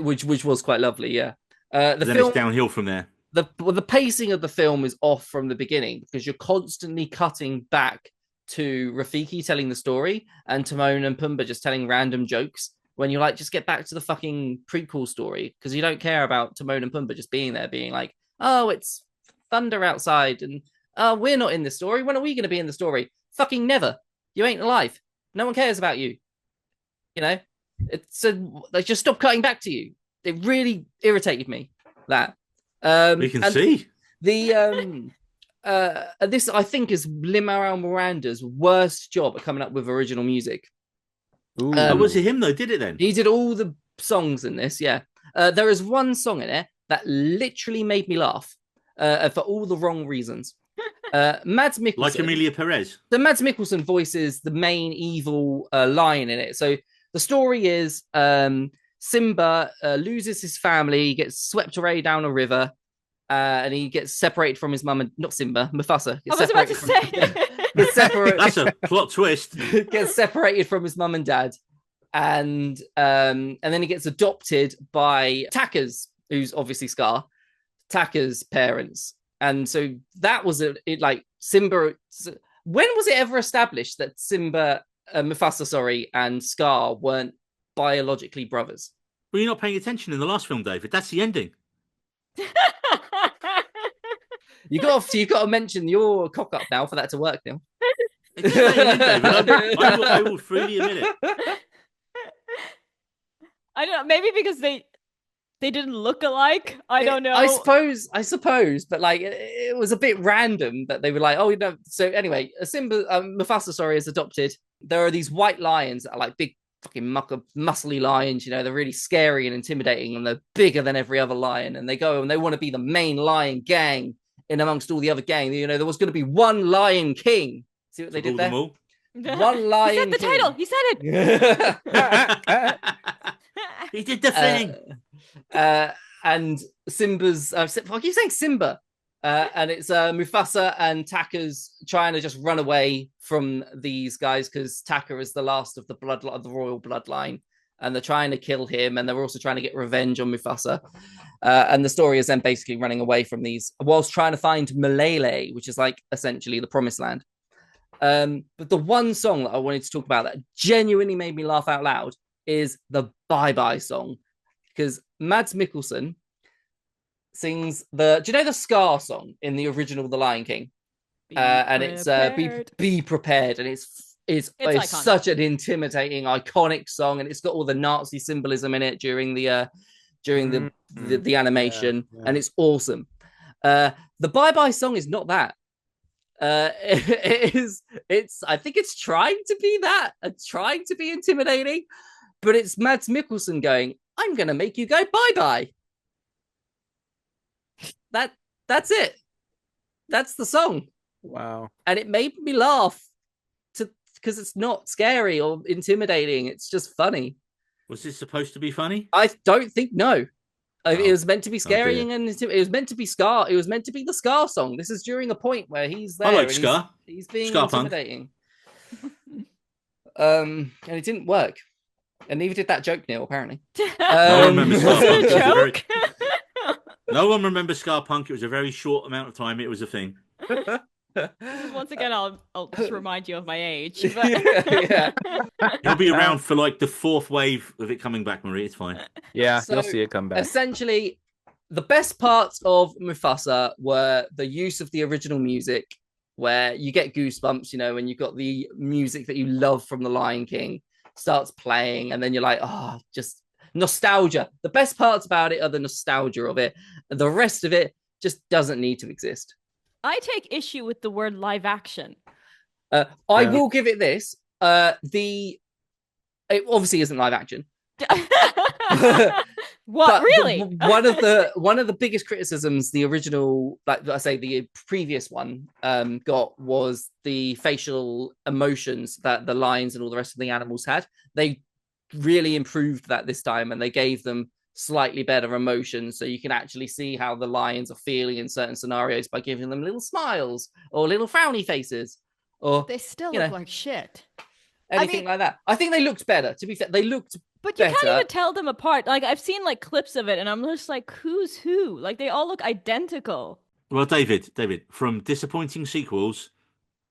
was quite lovely, yeah. The Then film, it's downhill from there. the pacing of the film is off from the beginning because you're constantly cutting back to Rafiki telling the story and Timon and Pumbaa just telling random jokes when you're like, just get back to the fucking prequel story because you don't care about Timon and Pumbaa just being there, being like, oh, it's thunder outside and we're not in the story. When are we going to be in the story? Fucking never. You ain't alive. No one cares about you. You know, it's like just stop cutting back to you. It really irritated me that. We can see. The this I think is Lin-Manuel Miranda's worst job at coming up with original music. Ooh. Was it him though? Did it then? He did all the songs in this. Yeah, there is one song in it that literally made me laugh for all the wrong reasons. Mads Mikkelsen, like Amelia Perez. The Mads Mikkelsen voices the main evil lion in it. So the story is Simba loses his family, he gets swept away down a river, and he gets separated from his mum and not Simba, Mufasa. I was about to say. That's a plot twist. Gets separated from his mum and dad, and then he gets adopted by Taka's, who's obviously Scar, Taka's parents. And so that was it. Like Simba. When was it ever established that Simba, Mufasa, and Scar weren't biologically brothers? Well, you're not paying attention in the last film, David. That's the ending. You got to mention your cock up now for that to work, Neil. It's staying in, David. I will freely admit it. I don't know. Maybe because they didn't look alike. I don't know. I suppose, but like it was a bit random that they were like, oh, you know. So anyway, Mufasa, is adopted. There are these white lions that are like big fucking muscly lions. You know, they're really scary and intimidating, and they're bigger than every other lion. And they go and they want to be the main lion gang in amongst all the other gang. You know, there was going to be one Lion King. See what they did there? One Lion He said the King. title. He said it. He did the thing. And Simba's I keep saying Simba, and it's Mufasa and Taka's trying to just run away from these guys because Taka is the last of the royal bloodline, and they're trying to kill him, and they're also trying to get revenge on Mufasa. And the story is then basically running away from these whilst trying to find Malele, which is like essentially the promised land. But the one song that I wanted to talk about that genuinely made me laugh out loud is the Bye Bye song, because Mads Mikkelsen sings do you know the Scar song in the original The Lion King? And it's be prepared, and it's such an intimidating, iconic song, and it's got all the Nazi symbolism in it during the animation, and it's awesome. The Bye Bye song is not that. I think it's trying to be that, trying to be intimidating, but it's Mads Mikkelsen going, I'm gonna make you go bye-bye. That's it. That's the song. Wow. And it made me laugh because it's not scary or intimidating, it's just funny. Was this supposed to be funny? I don't think no. It was meant to be scary, and it was meant to be Scar. It was meant to be the Scar song. This is during a point where he's there. I like Scar. He's being Scar intimidating. And it didn't work. And neither did that joke, Neil, apparently. No one remembers Scar Punk. Was it a joke? No one remembers Scar Punk. It was a very short amount of time. It was a thing. Once again, I'll just remind you of my age. But... Yeah. He'll be around for like the fourth wave of it coming back, Marie. It's fine. Yeah, So, you'll see it come back. Essentially, the best parts of Mufasa were the use of the original music, where you get goosebumps, you know, when you've got the music that you love from The Lion King starts playing, and then you're like, oh, just nostalgia. The best parts about it are the nostalgia of it. The rest of it just doesn't need to exist. I take issue with the word live action. I will give it this. It obviously isn't live action. What, really? One of the biggest criticisms the original, like I say, the previous one got was the facial emotions that the lions and all the rest of the animals had. They really improved that this time, and they gave them slightly better emotions, so you can actually see how the lions are feeling in certain scenarios by giving them little smiles or little frowny faces, or They still look like shit. anything like that. I think they looked better. To be fair, they looked But you better. can't even tell them apart. Like, I've seen like clips of it, and I'm just like, who's who? Like, they all look identical. Well, David, from disappointing sequels,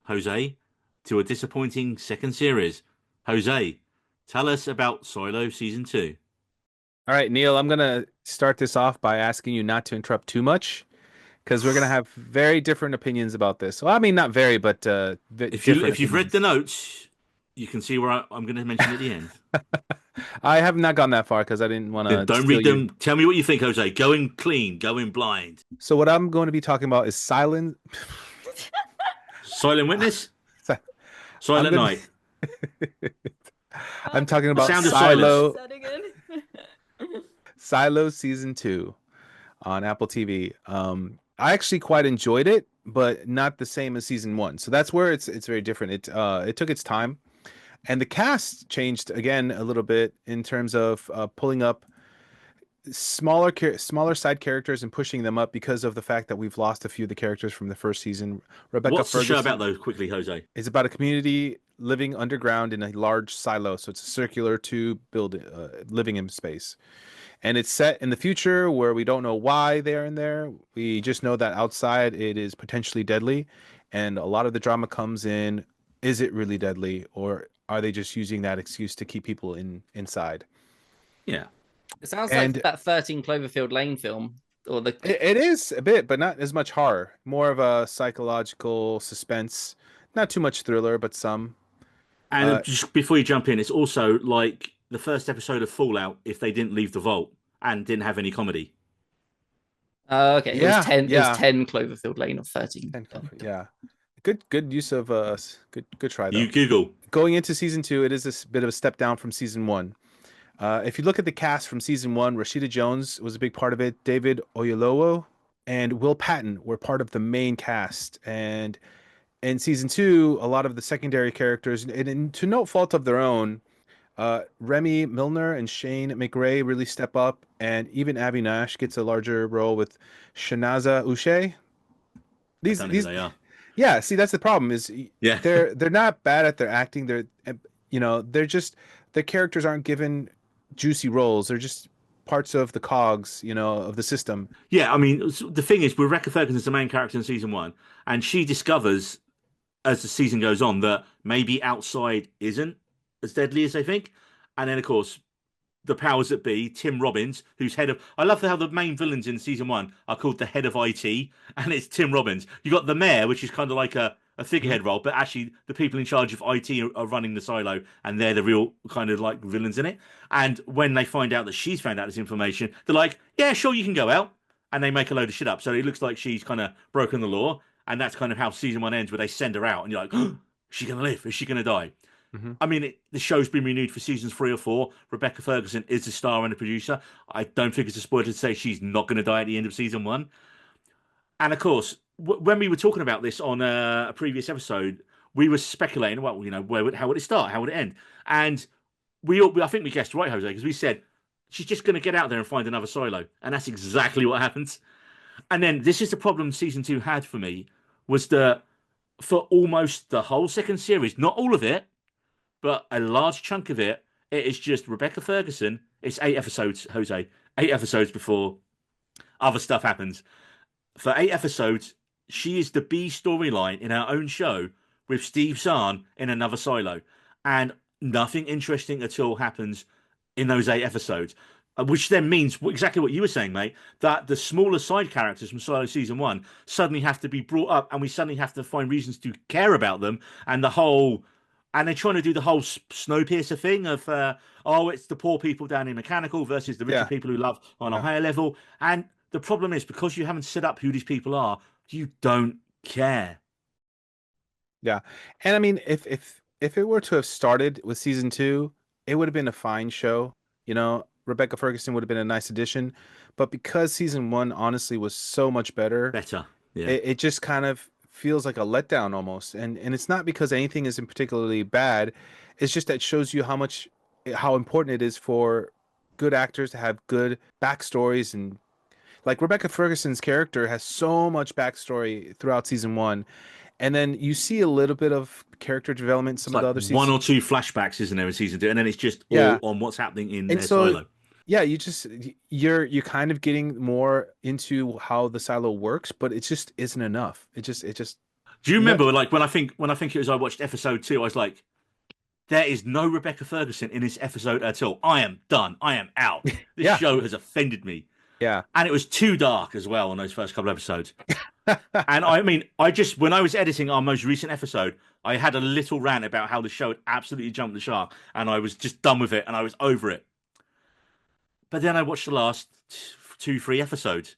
Jose, to a disappointing second series, Jose, tell us about Silo Season 2. All right, Neil, I'm going to start this off by asking you not to interrupt too much, because we're going to have very different opinions about this. Well, I mean, not very, but if you've read the notes, you can see where I'm going to mention at the end. I have not gone that far because I didn't want to. Don't read them. Tell me what you think, Jose. Going clean, going blind. So what I'm going to be talking about is Silent Witness? Silent Night. I'm talking about Sound of Silo. Silo season 2 on Apple TV. I actually quite enjoyed it, but not the same as season 1. So that's where it's very different. It took its time, and the cast changed again a little bit in terms of pulling up smaller side characters and pushing them up because of the fact that we've lost a few of the characters from the first season. Rebecca What's the show Ferguson about, though, quickly, Jose? is about a community living underground in a large silo. So it's a circular tube building, living in space. And it's set in the future where we don't know why they're in there. We just know that outside it is potentially deadly. And a lot of the drama comes in, is it really deadly? Or are they just using that excuse to keep people inside? Yeah. It sounds And- like that 13 Cloverfield Lane film. Or the It is a bit, but not as much horror. More of a psychological suspense. Not too much thriller, but some. And just before you jump in, it's also like the first episode of Fallout if they didn't leave the vault and didn't have any comedy. okay. It Yeah, was 10. It yeah. was 10 Cloverfield Lane or 13. Yeah. Good use of good try though. You Google. Going into season 2, it is a bit of a step down from season 1. If you look at the cast from season 1, Rashida Jones was a big part of it. David Oyelowo and Will Patton were part of the main cast. And in season 2, a lot of the secondary characters, and to no fault of their own, Remy Milner and Shane McRae really step up, and even Abby Nash gets a larger role with Shanaza Uche. I don't know who they are. Yeah, see, that's the problem. Is Yeah. they're not bad at their acting. They're just their characters aren't given juicy roles. They're just parts of the cogs, of the system. Yeah, I mean, the thing is, Rebecca Ferguson's the main character in season 1, and she discovers as the season goes on that maybe outside isn't as deadly as they think. And then, of course, the powers that be, Tim Robbins, who's head of... I love how the main villains in season 1 are called the head of IT, and it's Tim Robbins. You got the mayor, which is kind of like a figurehead role, but actually the people in charge of IT are running the silo, and they're the real kind of like villains in it. And when they find out that she's found out this information, they're like, yeah, sure, you can go out. And they make a load of shit up. So it looks like she's kind of broken the law. And that's kind of how season 1 ends, where they send her out, and you're like, oh, is she going to live? Is she going to die? Mm-hmm. I mean, the show's been renewed for seasons 3 or 4. Rebecca Ferguson is the star and the producer. I don't think it's a spoiler to say she's not going to die at the end of season 1. And of course, when we were talking about this on a previous episode, we were speculating, well, how would it start? How would it end? And I think we guessed right, Jose, because we said she's just going to get out there and find another silo. And that's exactly what happens. And then this is the problem season 2 had for me, was that for almost the whole second series, not all of it, but a large chunk of it, it is just Rebecca Ferguson. It's 8 episodes, Jose. 8 episodes before other stuff happens. For 8 episodes, she is the B storyline in her own show with Steve Zahn in another silo. And nothing interesting at all happens in those 8 episodes. Which then means exactly what you were saying, mate, that the smaller side characters from Silo Season 1 suddenly have to be brought up, and we suddenly have to find reasons to care about them. And they're trying to do the whole Snowpiercer thing of, it's the poor people down in mechanical versus the richer people who love on a higher level. And the problem is, because you haven't set up who these people are, you don't care. Yeah. And I mean, if it were to have started with season 2, it would have been a fine show. Rebecca Ferguson would have been a nice addition, but because season 1 honestly was so much better, yeah, it just kind of feels like a letdown almost. And it's not because anything isn't particularly bad. It's just that it shows you how important it is for good actors to have good backstories. And like Rebecca Ferguson's character has so much backstory throughout season 1. And then you see a little bit of character development in some of the other seasons. 1 or 2 flashbacks, isn't there, in season 2? And then it's just all on what's happening in their silo. Yeah, you're kind of getting more into how the silo works, but it just isn't enough. It just. Do you remember, like, when I think it was I watched episode 2, I was like, there is no Rebecca Ferguson in this episode at all. I am done. I am out. This show has offended me. Yeah. And it was too dark as well on those first couple of episodes. And I mean, when I was editing our most recent episode, I had a little rant about how the show had absolutely jumped the shark, and I was just done with it, and I was over it. But then I watched the last 2-3 episodes,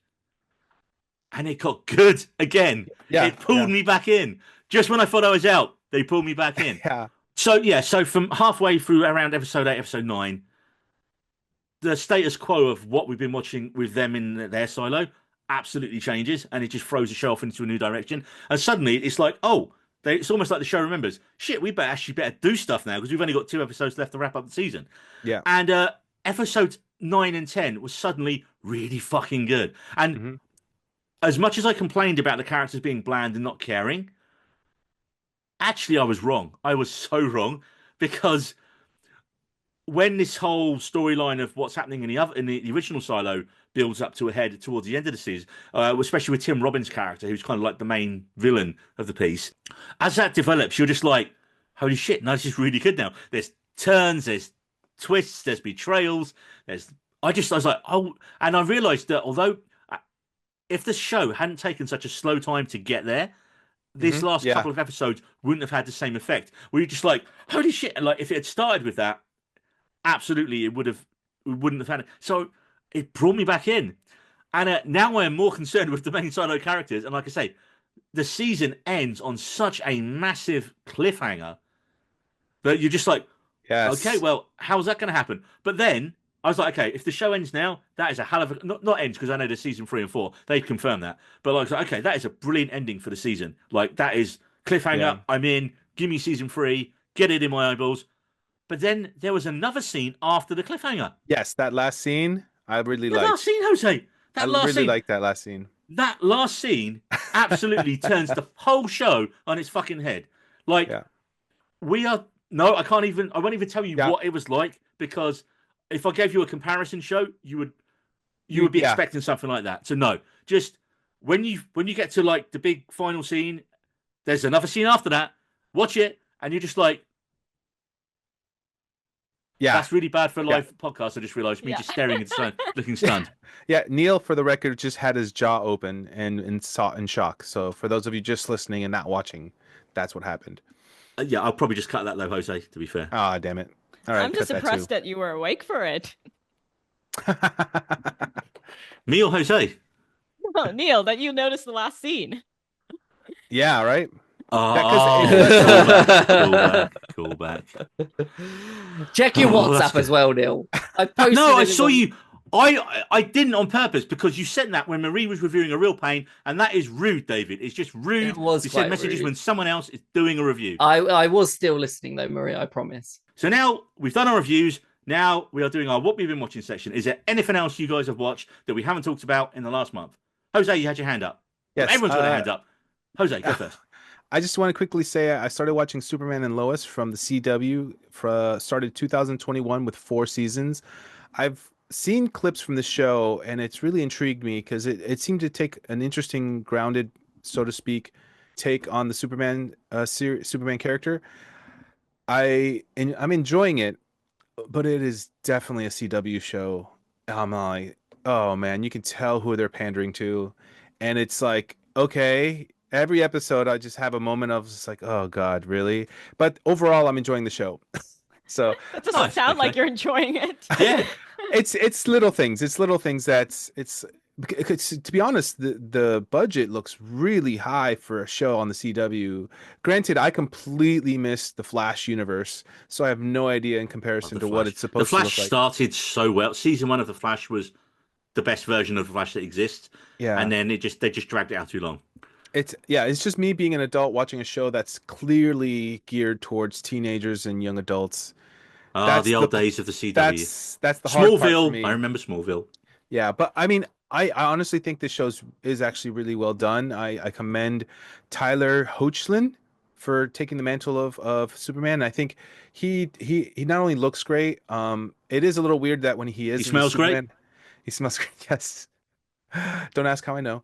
and it got good again. Yeah, it pulled me back in. Just when I thought I was out, they pulled me back in. Yeah. So from halfway through around episode 8, episode 9, the status quo of what we've been watching with them in their silo absolutely changes, and it just throws the show off into a new direction. And suddenly it's like, oh, it's almost like the show remembers, shit, we better do stuff now because we've only got 2 episodes left to wrap up the season. Yeah. And episodes 9 and 10 was suddenly really fucking good. And as much as I complained about the characters being bland and not caring, actually I was wrong. I was so wrong, because when this whole storyline of what's happening in the original silo builds up to a head towards the end of the season, especially with Tim Robbins' character, who's kind of like the main villain of the piece, as that develops, you're just like, holy shit, no, this is really good now. There's turns, there's twists, there's betrayals, I was like, oh, and I realised that although if the show hadn't taken such a slow time to get there, this last couple of episodes wouldn't have had the same effect. Where you're just like, holy shit, and like if it had started with that, absolutely, we wouldn't have had it. So it brought me back in, and now I am more concerned with the main silo characters. And like I say, the season ends on such a massive cliffhanger that you're just like, okay, well, how's that going to happen? But then I was like, okay, if the show ends now, that is a hell of a not ends, because I know there's season 3 and 4. They've confirmed that, but like, okay, that is a brilliant ending for the season. Like, that is cliffhanger. Yeah. I'm in. Give me season 3. Get it in my eyeballs. But then there was another scene after the cliffhanger. Yes, that last scene I really liked. That last scene, Jose. I really liked that last scene. That last scene absolutely turns the whole show on its fucking head. Like, we are. No, I won't even tell you what it was like, because if I gave you a comparison show, you would be expecting something like that. So no, just when you get to like the big final scene, there's another scene after that. Watch it, and you're just like, that's really bad for a live podcast. I just realized me just staring at the sun, looking stunned. Yeah, Neil, for the record, just had his jaw open and saw in shock. So for those of you just listening and not watching, that's what happened. I'll probably just cut that though, Jose, to be fair. Ah, damn it. All right, I'm just impressed that you were awake for it. Me or Jose? No, Neil, that you noticed the last scene. Yeah, right? Cool back. Check your WhatsApp as well, Neil. I posted. No, I saw you. I didn't on purpose, because you sent that when Marie was reviewing A Real Pain, and that is rude, David. It's just rude. It was. You send messages rude when someone else is doing a review. I was still listening though, Marie. I promise. So now we've done our reviews. Now we are doing our what we've been watching section. Is there anything else you guys have watched that we haven't talked about in the last month? Jose, you had your hand up. Yes, everyone's got their hand up. Jose, go first. I just want to quickly say I started watching Superman and Lois from the CW. Started 2021 with 4 seasons. I've seen clips from the show, and it's really intrigued me because it seemed to take an interesting, grounded, so to speak, take on the Superman Superman character. I'm enjoying it, but it is definitely a CW show. I'm like, oh man, you can tell who they're pandering to, and it's like, okay. Every episode, I just have a moment of just like, oh God, really? But overall, I'm enjoying the show. So that doesn't sound like you're enjoying it. Yeah, it's little things. It's little things to be honest, the budget looks really high for a show on the CW. Granted, I completely missed the Flash universe, so I have no idea in comparison to what it's supposed to look like. The Flash started so well. Season 1 of the Flash was the best version of the Flash that exists. Yeah, and then they just dragged it out too long. It's just me being an adult watching a show that's clearly geared towards teenagers and young adults. The old days of the CW. That's the hard part for me. I remember Smallville. Yeah, but I mean, I honestly think this show is actually really well done. I commend Tyler Hoechlin for taking the mantle of Superman. I think he not only looks great. It is a little weird that when he smells Superman, great. He smells great. Yes. Don't ask how I know.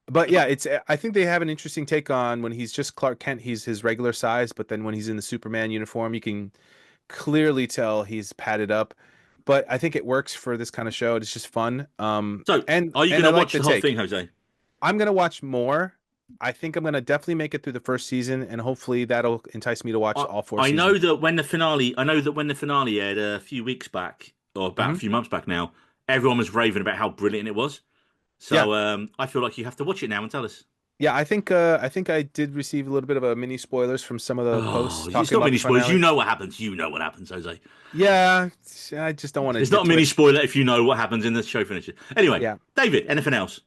But yeah, I think they have an interesting take on when he's just Clark Kent, he's his regular size, but then when he's in the Superman uniform, you can clearly tell he's padded up. But I think it works for this kind of show. It's just fun. Are you going to watch the whole thing, Jose? I'm going to watch more. I think I'm going to definitely make it through the first season, and hopefully that'll entice me to watch all 4 seasons. I know that when the finale aired a few weeks back, or about a few months back now, everyone was raving about how brilliant it was. So I feel like you have to watch it now and tell us. Yeah, I think I did receive a little bit of a mini spoilers from some of the posts Oh, it's talking not about mini the spoilers. You finale. know what happens. You know what happens, Jose. Yeah, I just don't want to It's not get a to mini it. spoiler if you know what happens in the show finishes. Anyway, Yeah. David, anything else?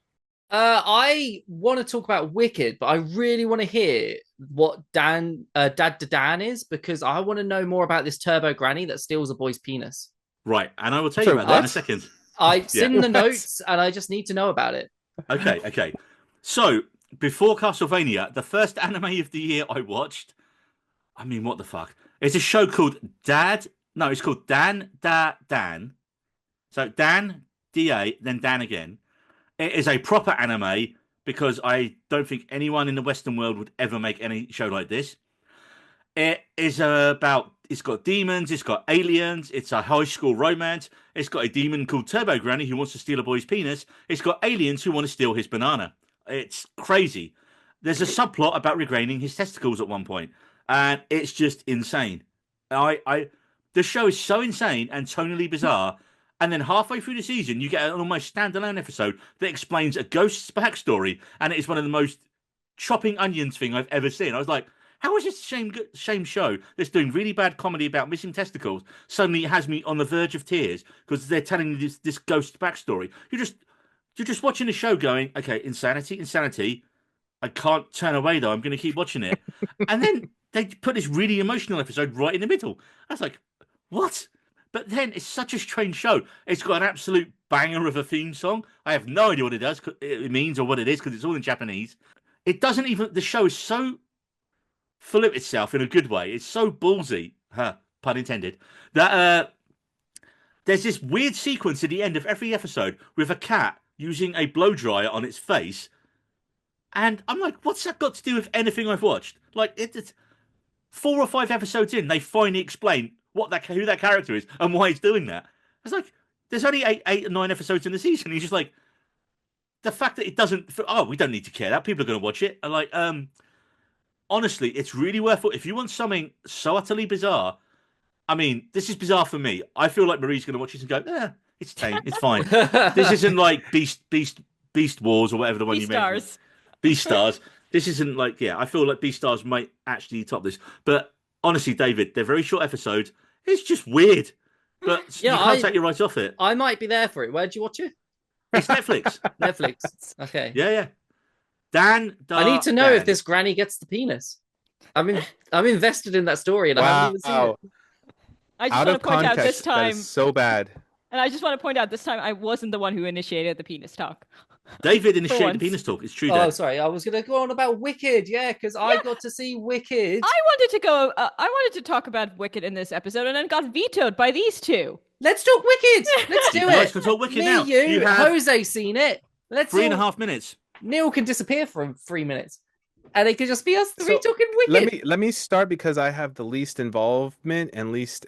I want to talk about Wicked, but I really want to hear what Dad to Dan is, because I want to know more about this turbo granny that steals a boy's penis. Right, and I will tell you Sorry, about that in a what? second. It's Yeah. in the What? notes, and I just need to know about it. Okay. So before Castlevania, the first anime of the year I watched. I mean, what the fuck? It's a show called Dad. No, it's called Dan Da Dan. So Dan Da, then Dan again. It is a proper anime because I don't think anyone in the Western world would ever make any show like this. It is about. It's got demons. It's got aliens. It's a high school romance. It's got a demon called Turbo Granny who wants to steal a boy's penis. It's got aliens who want to steal his banana. It's crazy. There's a subplot about regraining his testicles at one point, and it's just insane. The show is so insane and tonally bizarre. And then halfway through the season, you get an almost standalone episode that explains a ghost's backstory, and it is one of the most chopping onions thing I've ever seen. I was like, how is this shame show that's doing really bad comedy about missing testicles suddenly has me on the verge of tears because they're telling me this ghost backstory? You're just watching the show going, okay, insanity. I can't turn away though. I'm going to keep watching it. And then they put this really emotional episode right in the middle. I was like, what? But then it's such a strange show. It's got an absolute banger of a theme song. I have no idea what it means or what it is because it's all in Japanese. It doesn't even. The show is so full of itself in a good way. It's so ballsy, pun intended, that there's this weird sequence at the end of every episode with a cat using a blow dryer on its face. And I'm like, what's that got to do with anything I've watched? Like, it's 4 or 5 episodes in, they finally explain who that character is and why he's doing that. It's like, there's only eight or 9 episodes in the season. He's just like, the fact that it doesn't, we don't need to care that. People are going to watch it. And like, honestly, it's really worth it. If you want something so utterly bizarre, I mean, this is bizarre for me. I feel like Marie's going to watch this and go, it's tame, it's fine. This isn't like Beast Wars or whatever the one you mentioned. Beastars. This isn't like, I feel like Beastars might actually top this. But honestly, David, they're very short episodes. It's just weird. But you can't take your eyes off it. I might be there for it. Where'd you watch it? It's Netflix. Netflix. Okay. Yeah. Dan. I need to know if this granny gets the penis. I'm invested in that story, and I haven't even seen it. I just Out want of to point out context, this time. that is so bad. And I just want to point out this time I wasn't the one who initiated the penis talk. David initiated the penis talk. It's true. Oh, sorry. I was going to go on about Wicked. Yeah, because I got to see Wicked. I wanted to talk about Wicked in this episode, and then got vetoed by these two. Let's talk Wicked. Let's do Guys it. can talk Wicked Me, now. you have Jose seen it. Let's 3.5 minutes. Neil can disappear for 3 minutes, and it could just be us three talking Wicked. Let me start because I have the least involvement and least.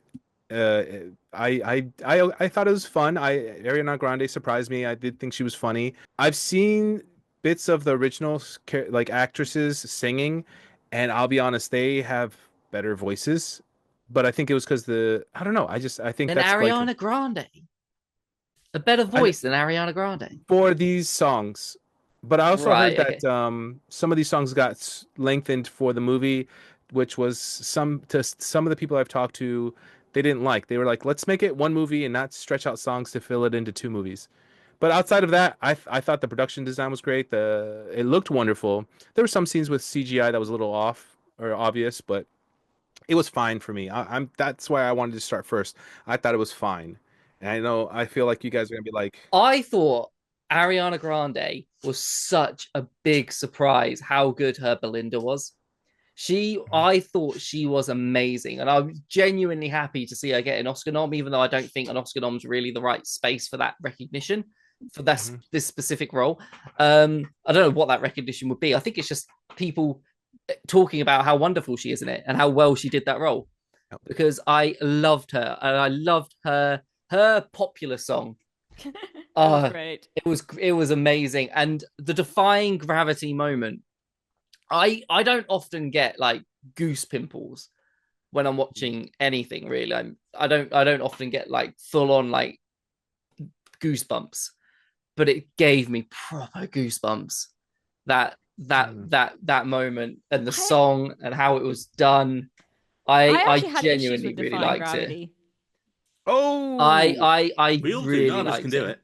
I thought it was fun. Ariana Grande surprised me. I did think she was funny. I've seen bits of the original like actresses singing, and I'll be honest, they have better voices. But I think it was because I don't know. I think and that's Ariana like Grande, a better voice than Ariana Grande for these songs. But I also heard that some of these songs got lengthened for the movie, which was some of the people I've talked to, they didn't like. They were like, let's make it one movie and not stretch out songs to fill it into 2 movies. But outside of that, I thought the production design was great. It looked wonderful. There were some scenes with CGI that was a little off or obvious, but it was fine for me. That's why I wanted to start first. I thought it was fine. And I feel like you guys are going to be like... I thought Ariana Grande was such a big surprise how good her Belinda was. I thought she was amazing, and I'm genuinely happy to see her get an Oscar nom, even though I don't think an Oscar nom's really the right space for that recognition for this specific role. I don't know what that recognition would be. I think it's just people talking about how wonderful she is in it and how well she did that role. Because I loved her, and I loved her popular song. Great. It was amazing, and the defying gravity moment. I don't often get like goose pimples when I'm watching anything really. I don't often get like full on like goosebumps, but it gave me proper goosebumps. That that moment and the song and how it was done. I I actually had issues genuinely with really Defying liked it. Gravity. Oh, I We all do. really None of us can liked do it.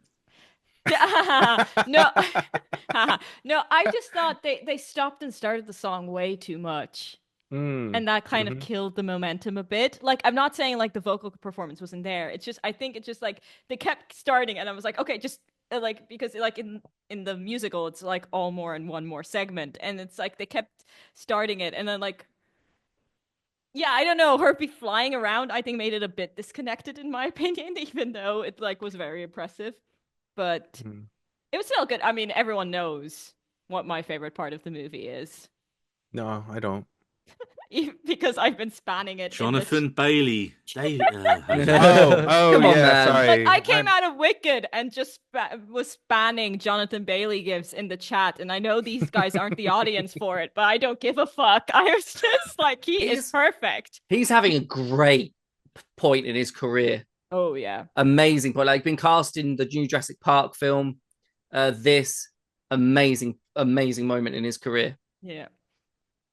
it. No, no, I just thought they stopped and started the song way too much. And that kind of killed the momentum a bit. Like, I'm not saying like the vocal performance wasn't there. It's just, I think it's just like they kept starting, and I was like, okay, just like, because like in the musical, it's like all more in one more segment, and it's like they kept starting it, and then like, yeah, I don't know, her be flying around, I think made it a bit disconnected in my opinion, even though it like was very impressive, but it was still good. I mean, everyone knows what my favorite part of the movie is. no, I don't. Because I've been spanning it. Jonathan Bailey. Jose. Oh, Come on, yeah. man. Sorry, I came out of Wicked and just was spanning Jonathan Bailey gifs in the chat, and I know these guys aren't the audience for it, but I don't give a fuck. I was just like, he is perfect. He's having a great point in his career. Oh yeah, amazing point. Like, been cast in the new Jurassic Park film. This amazing moment in his career. Yeah.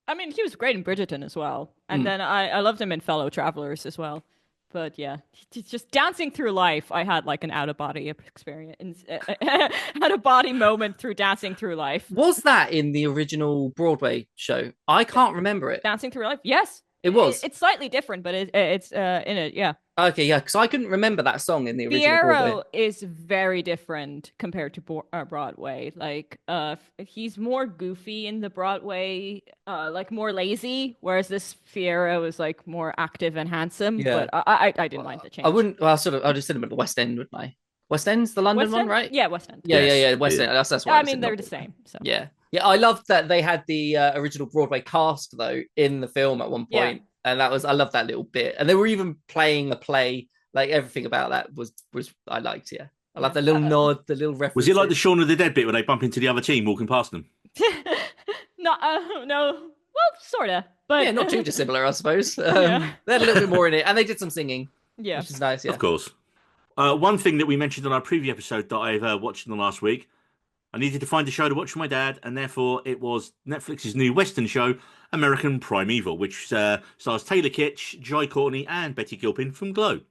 I mean, he was great in Bridgerton as well. And then I loved him in Fellow Travelers as well. But yeah, just dancing through life. I had like an out of body experience, out of body moment through dancing through life. Was that in the original Broadway show? I can't remember it. Dancing through life? Yes. It was. It's slightly different, but it's in it, yeah. Okay, yeah, because I couldn't remember that song in the original Fierro Broadway. is very different compared to Broadway. Like, he's more goofy in the Broadway, like more lazy, whereas this Fierro is like more active and handsome. Yeah. But I didn't mind the change. I wouldn't. Well, I'll just sit him at the West End, wouldn't I? West End's the London West one, End? right? Yeah, West End. Yeah. West End. That's why. I mean, they're the same. So yeah. I loved that they had the original Broadway cast though in the film at one point, and I loved that little bit, and they were even playing a play. Like, everything about that was I liked. Yeah, I love the little nod, the little reference. Was it like the Shaun of the Dead bit where they bump into the other team walking past them? No, no. Well, sorta, but yeah, not too dissimilar, I suppose. They had a little bit more in it, and they did some singing. Yeah, which is nice. Yeah, of course. One thing that we mentioned on our preview episode that I've watched in the last week, I needed to find a show to watch with my dad, and therefore it was Netflix's new Western show, American Primeval, which stars Taylor Kitsch, Jai Courtney, and Betty Gilpin from Glow.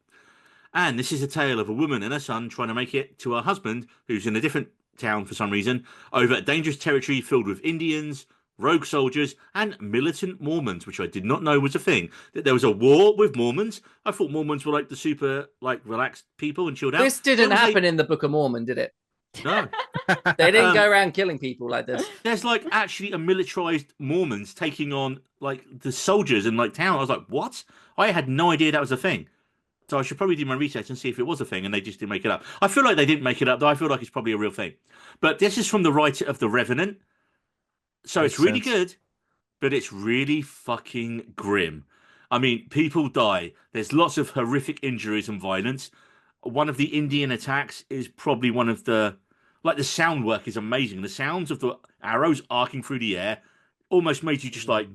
And this is a tale of a woman and her son trying to make it to her husband, who's in a different town for some reason, over dangerous territory filled with Indians, rogue soldiers, and militant Mormons, which I did not know was a thing. That there was a war with Mormons. I thought Mormons were like the super, like, relaxed people and chilled out. This didn't happen in the Book of Mormon, did it? No. They didn't go around killing people like this. There's like actually a militarized Mormons taking on like the soldiers in like town. I was like, what? I had no idea that was a thing. So I should probably do my research and see if it was a thing, and they just didn't make it up. I feel like they didn't make it up, though. I feel like it's probably a real thing. But this is from the writer of The Revenant. So it's really good, but it's really fucking grim. I mean, people die. There's lots of horrific injuries and violence. One of the Indian attacks is probably one of the... Like, the sound work is amazing. The sounds of the arrows arcing through the air almost made you just like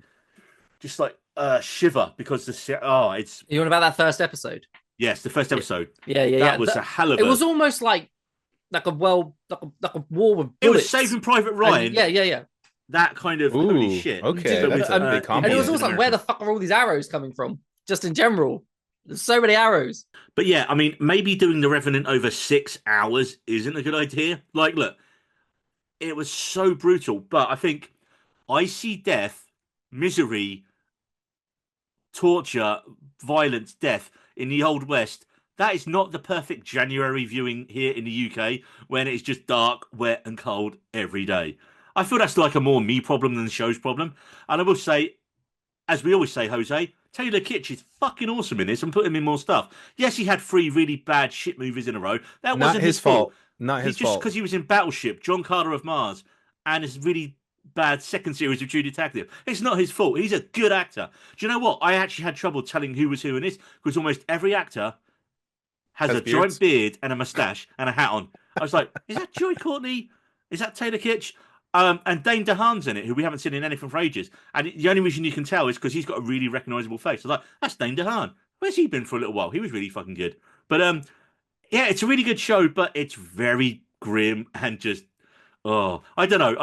shiver, because it's... You want about that first episode? Yes, the first episode. Yeah. That was a hell of a... It was almost like a war with bullets. It was Saving Private Ryan. And, yeah. That kind of holy shit. Okay, and it was also like, where the fuck are all these arrows coming from? Just in general, there's so many arrows. But yeah, I mean, maybe doing The Revenant over 6 hours isn't a good idea. Like, look, it was so brutal, but I think I see death, misery, torture, violence, death in the Old West. That is not the perfect January viewing here in the UK when it's just dark, wet, and cold every day. I feel that's like a more me problem than the show's problem. And I will say, as we always say, Jose, Taylor Kitsch is fucking awesome in this, and put him in more stuff. Yes, he had 3 really bad shit movies in a row. That wasn't his fault. Not his fault. Just because he was in Battleship, John Carter of Mars, and his really bad second series of True Detective. It's not his fault. He's a good actor. Do you know what? I actually had trouble telling who was who in this, because almost every actor has a giant beard and a mustache and a hat on. I was like, is that Joy Courtney? Is that Taylor Kitsch? And Dane DeHaan's in it, who we haven't seen in anything for ages. And the only reason you can tell is because he's got a really recognisable face. I was like, that's Dane DeHaan. Where's he been for a little while? He was really fucking good. But yeah, it's a really good show, but it's very grim and just, I don't know.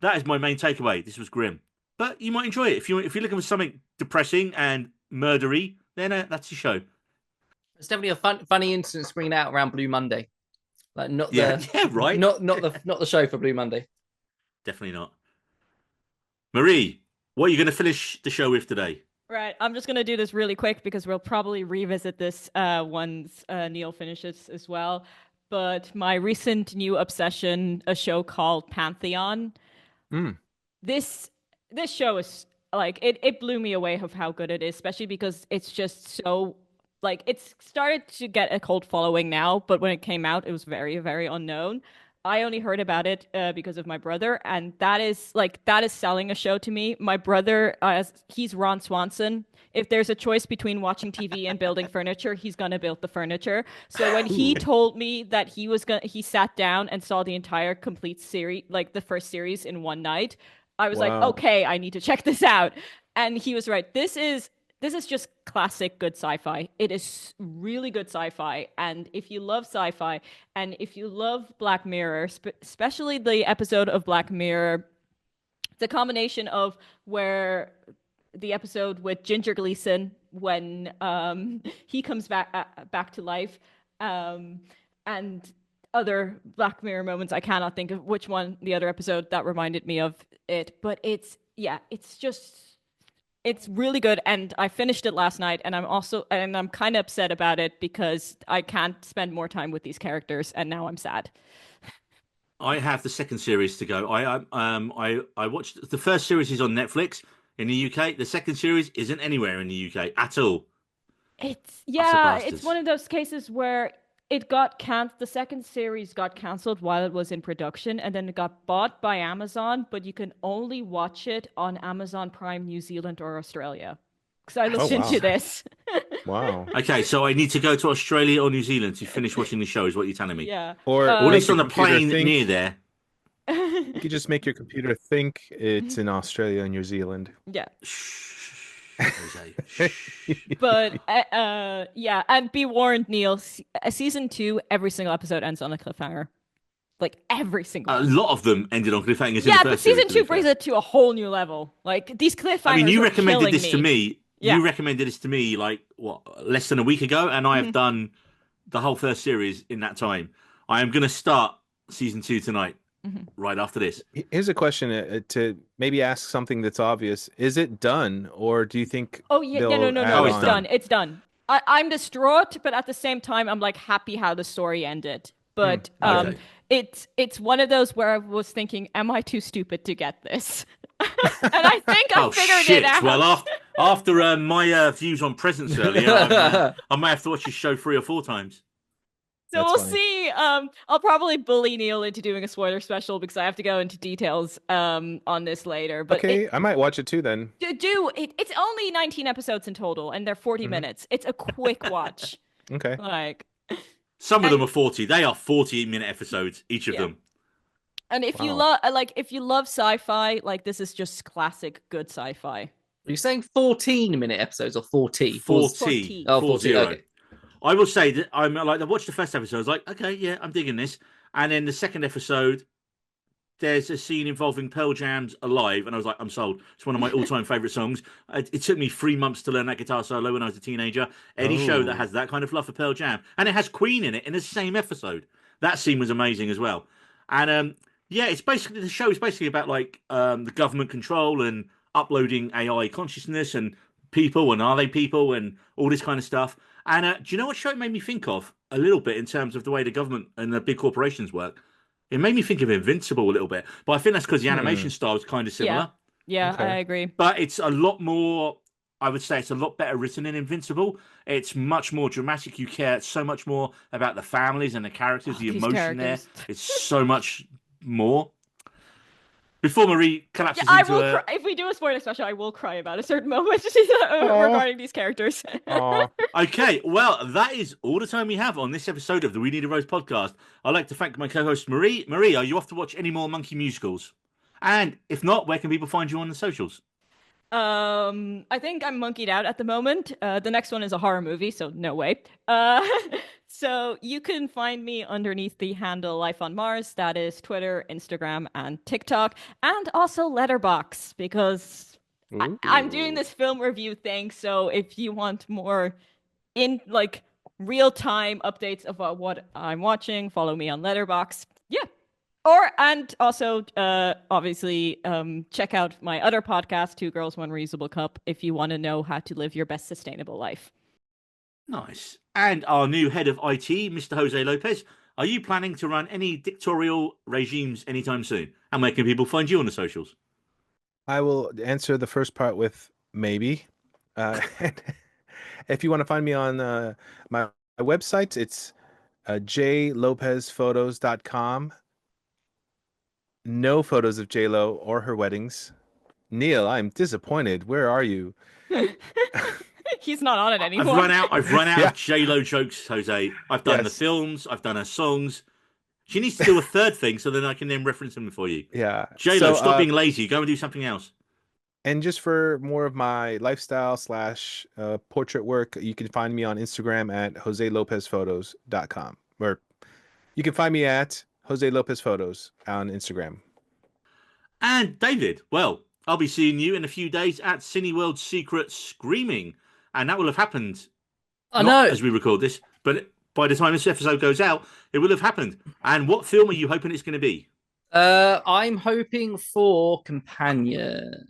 that is my main takeaway. This was grim, but you might enjoy it if you're looking for something depressing and murdery. Then that's your show. It's definitely a funny instant screen out around Blue Monday. Like not Yeah, the yeah, right. not the show for Blue Monday. Definitely not. Marie, what are you going to finish the show with today? Right, I'm just gonna do this really quick because we'll probably revisit this once Neil finishes as well. But my recent new obsession, a show called Pantheon. Mm. This show is like it blew me away of how good it is, especially because it's just so like it's started to get a cult following now, but when it came out, it was very, very unknown. I only heard about it because of my brother, and that is selling a show to me. My brother, he's Ron Swanson. If there's a choice between watching TV and building furniture, he's gonna build the furniture. So when he told me that he sat down and saw the entire complete series, like the first series in one night, I was like, Wow. okay, I need to check this out. And he was right. This is just classic good sci-fi. It is really good sci-fi. And if you love sci-fi and if you love Black Mirror, especially the episode of Black Mirror, the combination of where the episode with Ginger Gleason when he comes back to life, and other Black Mirror moments. I cannot think of which one the other episode that reminded me of it, but it's really good, and I finished it last night, and I'm kind of upset about it because I can't spend more time with these characters, and now I'm sad. I have the second series to go. I watched the first series is on Netflix in the UK. The second series isn't anywhere in the UK at all. It's one of those cases where the second series got cancelled while it was in production, and then it got bought by Amazon, but you can only watch it on Amazon Prime New Zealand or Australia. Because I looked into this. Wow. Okay, so I need to go to Australia or New Zealand to finish watching the show, is what you're telling me. Yeah. Or Or at make least your on the computer plane think- near there. You could just make your computer think it's in Australia and New Zealand. Yeah. Jose. But yeah, and be warned, Neil, season 2, every single episode ends on a cliffhanger. Like every single A one. lot of them ended on cliffhangers. in Yeah, the but first season series, 2 brings it to a whole new level. Like these cliffhangers. I mean, you are recommended killing this to me. Yeah. You recommended this to me like less than a week ago, and I have done the whole first series in that time. I am going to start season 2 tonight, right after this. Here's a question to maybe ask something that's obvious. Is it done, or do you think Oh yeah, they'll no, add it's on? done. It's done. I'm distraught, but at the same time, I'm like happy how the story ended. But Okay. it's one of those where I was thinking, am I too stupid to get this? And I think I figured shit. it out. Well, after my views on presents earlier, I might have to watch this show 3 or 4 times. So That's we'll funny. see. I'll probably bully Neil into doing a spoiler special because I have to go into details on this later. But Okay, I might watch it too then. it's only 19 episodes in total, and they're 40 minutes. It's a quick watch. Okay. Like, Some of them are 40. They are 40-minute episodes, each of Yeah. them. and if you Wow. love sci-fi, like this is just classic good sci-fi. Are you saying 14-minute episodes or 40? 40. Oh, 40. 40. Okay. I will say that I watched the first episode. I was like, okay, yeah, I'm digging this. And then the second episode, there's a scene involving Pearl Jam's "Alive," and I was like, I'm sold. It's one of my all-time favorite songs. It took me 3 months to learn that guitar solo when I was a teenager. Any show that has that kind of love for Pearl Jam, and it has Queen in it in the same episode. That scene was amazing as well. And yeah, the show is basically about like the government control and uploading AI consciousness and people, and are they people, and all this kind of stuff. And do you know what show it made me think of a little bit in terms of the way the government and the big corporations work? It made me think of Invincible a little bit, but I think that's because the animation style is kind of similar. Yeah, Okay. I agree. But it's a lot more. I would say it's a lot better written in Invincible. It's much more dramatic. You care so much more about the families and the characters, the these emotion characters. there. It's so much more. Before Marie collapses Yeah, I into will. a... If we do a spoiler special, I will cry about a certain moment regarding these characters. Aw. Okay, well, that is all the time we have on this episode of the We Need a Rose podcast. I'd like to thank my co-host Marie. Marie, are you off to watch any more Monkey musicals? And if not, where can people find you on the socials? I think I'm monkeyed out at the moment. The next one is a horror movie, so no way. So you can find me underneath the handle Life on Mars. That is Twitter, Instagram, and TikTok, and also Letterbox because I'm doing this film review thing. So if you want more in like real time updates of what I'm watching, follow me on Letterbox. Yeah. And also obviously check out my other podcast, Two Girls, One Reasonable Cup, if you want to know how to live your best sustainable life. Nice. And our new head of IT, Mr. Jose Lopez, are you planning to run any dictatorial regimes anytime soon? And where can people find you on the socials? I will answer the first part with maybe. If you want to find me on my website, it's jlopezphotos.com. No photos of J-Lo or her weddings. Neil, I'm disappointed. Where are you? He's not on it anymore. I've run out of J-Lo jokes, Jose. I've done the films. I've done her songs. She needs to do a third thing so then I can then reference them for you. Yeah. J-Lo, stop being lazy. Go and do something else. And just for more of my lifestyle / portrait work, you can find me on Instagram at joselopezphotos.com. Or you can find me at Jose Lopez Photos on Instagram. And David, well, I'll be seeing you in a few days at Cineworld Secret Screaming. And that will have happened. I know. As we record this, but by the time this episode goes out, it will have happened. And what film are you hoping it's going to be? I'm hoping for Companion.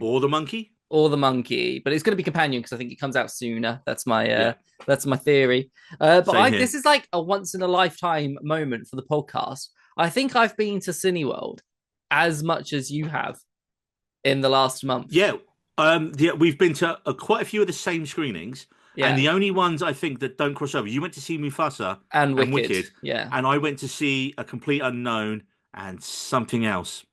Or The Monkey? Or The Monkey. But it's going to be Companion because I think it comes out sooner. That's my theory. This is like a once in a lifetime moment for the podcast. I think I've been to Cineworld as much as you have in the last month. Yeah. We've been to quite a few of the same screenings. Yeah. And the only ones I think that don't cross over, you went to see Mufasa and Wicked. Yeah. And I went to see A Complete Unknown and something else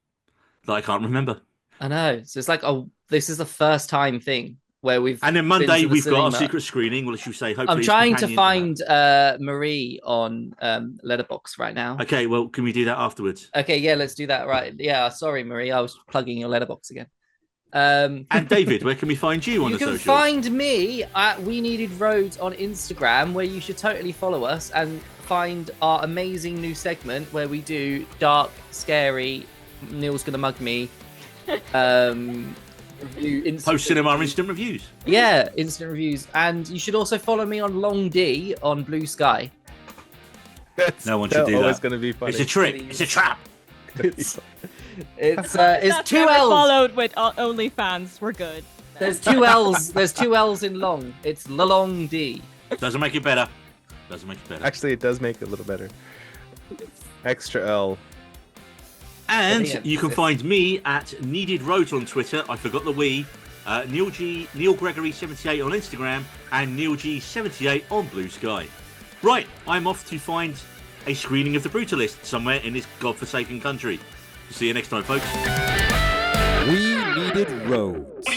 that I can't remember. I know. So it's like this is the first time thing where we've. And then Monday we've got our secret screening. Well, as you say, hopefully. I'm trying to find Marie on Letterboxd right now. Okay, well, can we do that afterwards? Okay, yeah, let's do that. Right, yeah. Sorry, Marie, I was plugging your Letterboxd again. And David, where can we find you on the socials? You can find me at We Needed Roads on Instagram, where you should totally follow us and find our amazing new segment where we do dark, scary. Neil's gonna mug me. Post cinema instant reviews. Yeah, instant reviews, and you should also follow me on Long D on Blue Sky. No one should do that. It's going to be funny. It's a trick. It's a trap. It's That's two L's. Followed with OnlyFans. We're good. There's two L's. There's two L's in long. It's Long D. Doesn't make it better. Actually, it does make it a little better. Extra L. And you can find me at Needed Roads on Twitter. I forgot the we. Neil Gregory 78 on Instagram and Neil G78 on Blue Sky. Right, I'm off to find a screening of The Brutalist somewhere in this godforsaken country. See you next time, folks. We Needed Roads.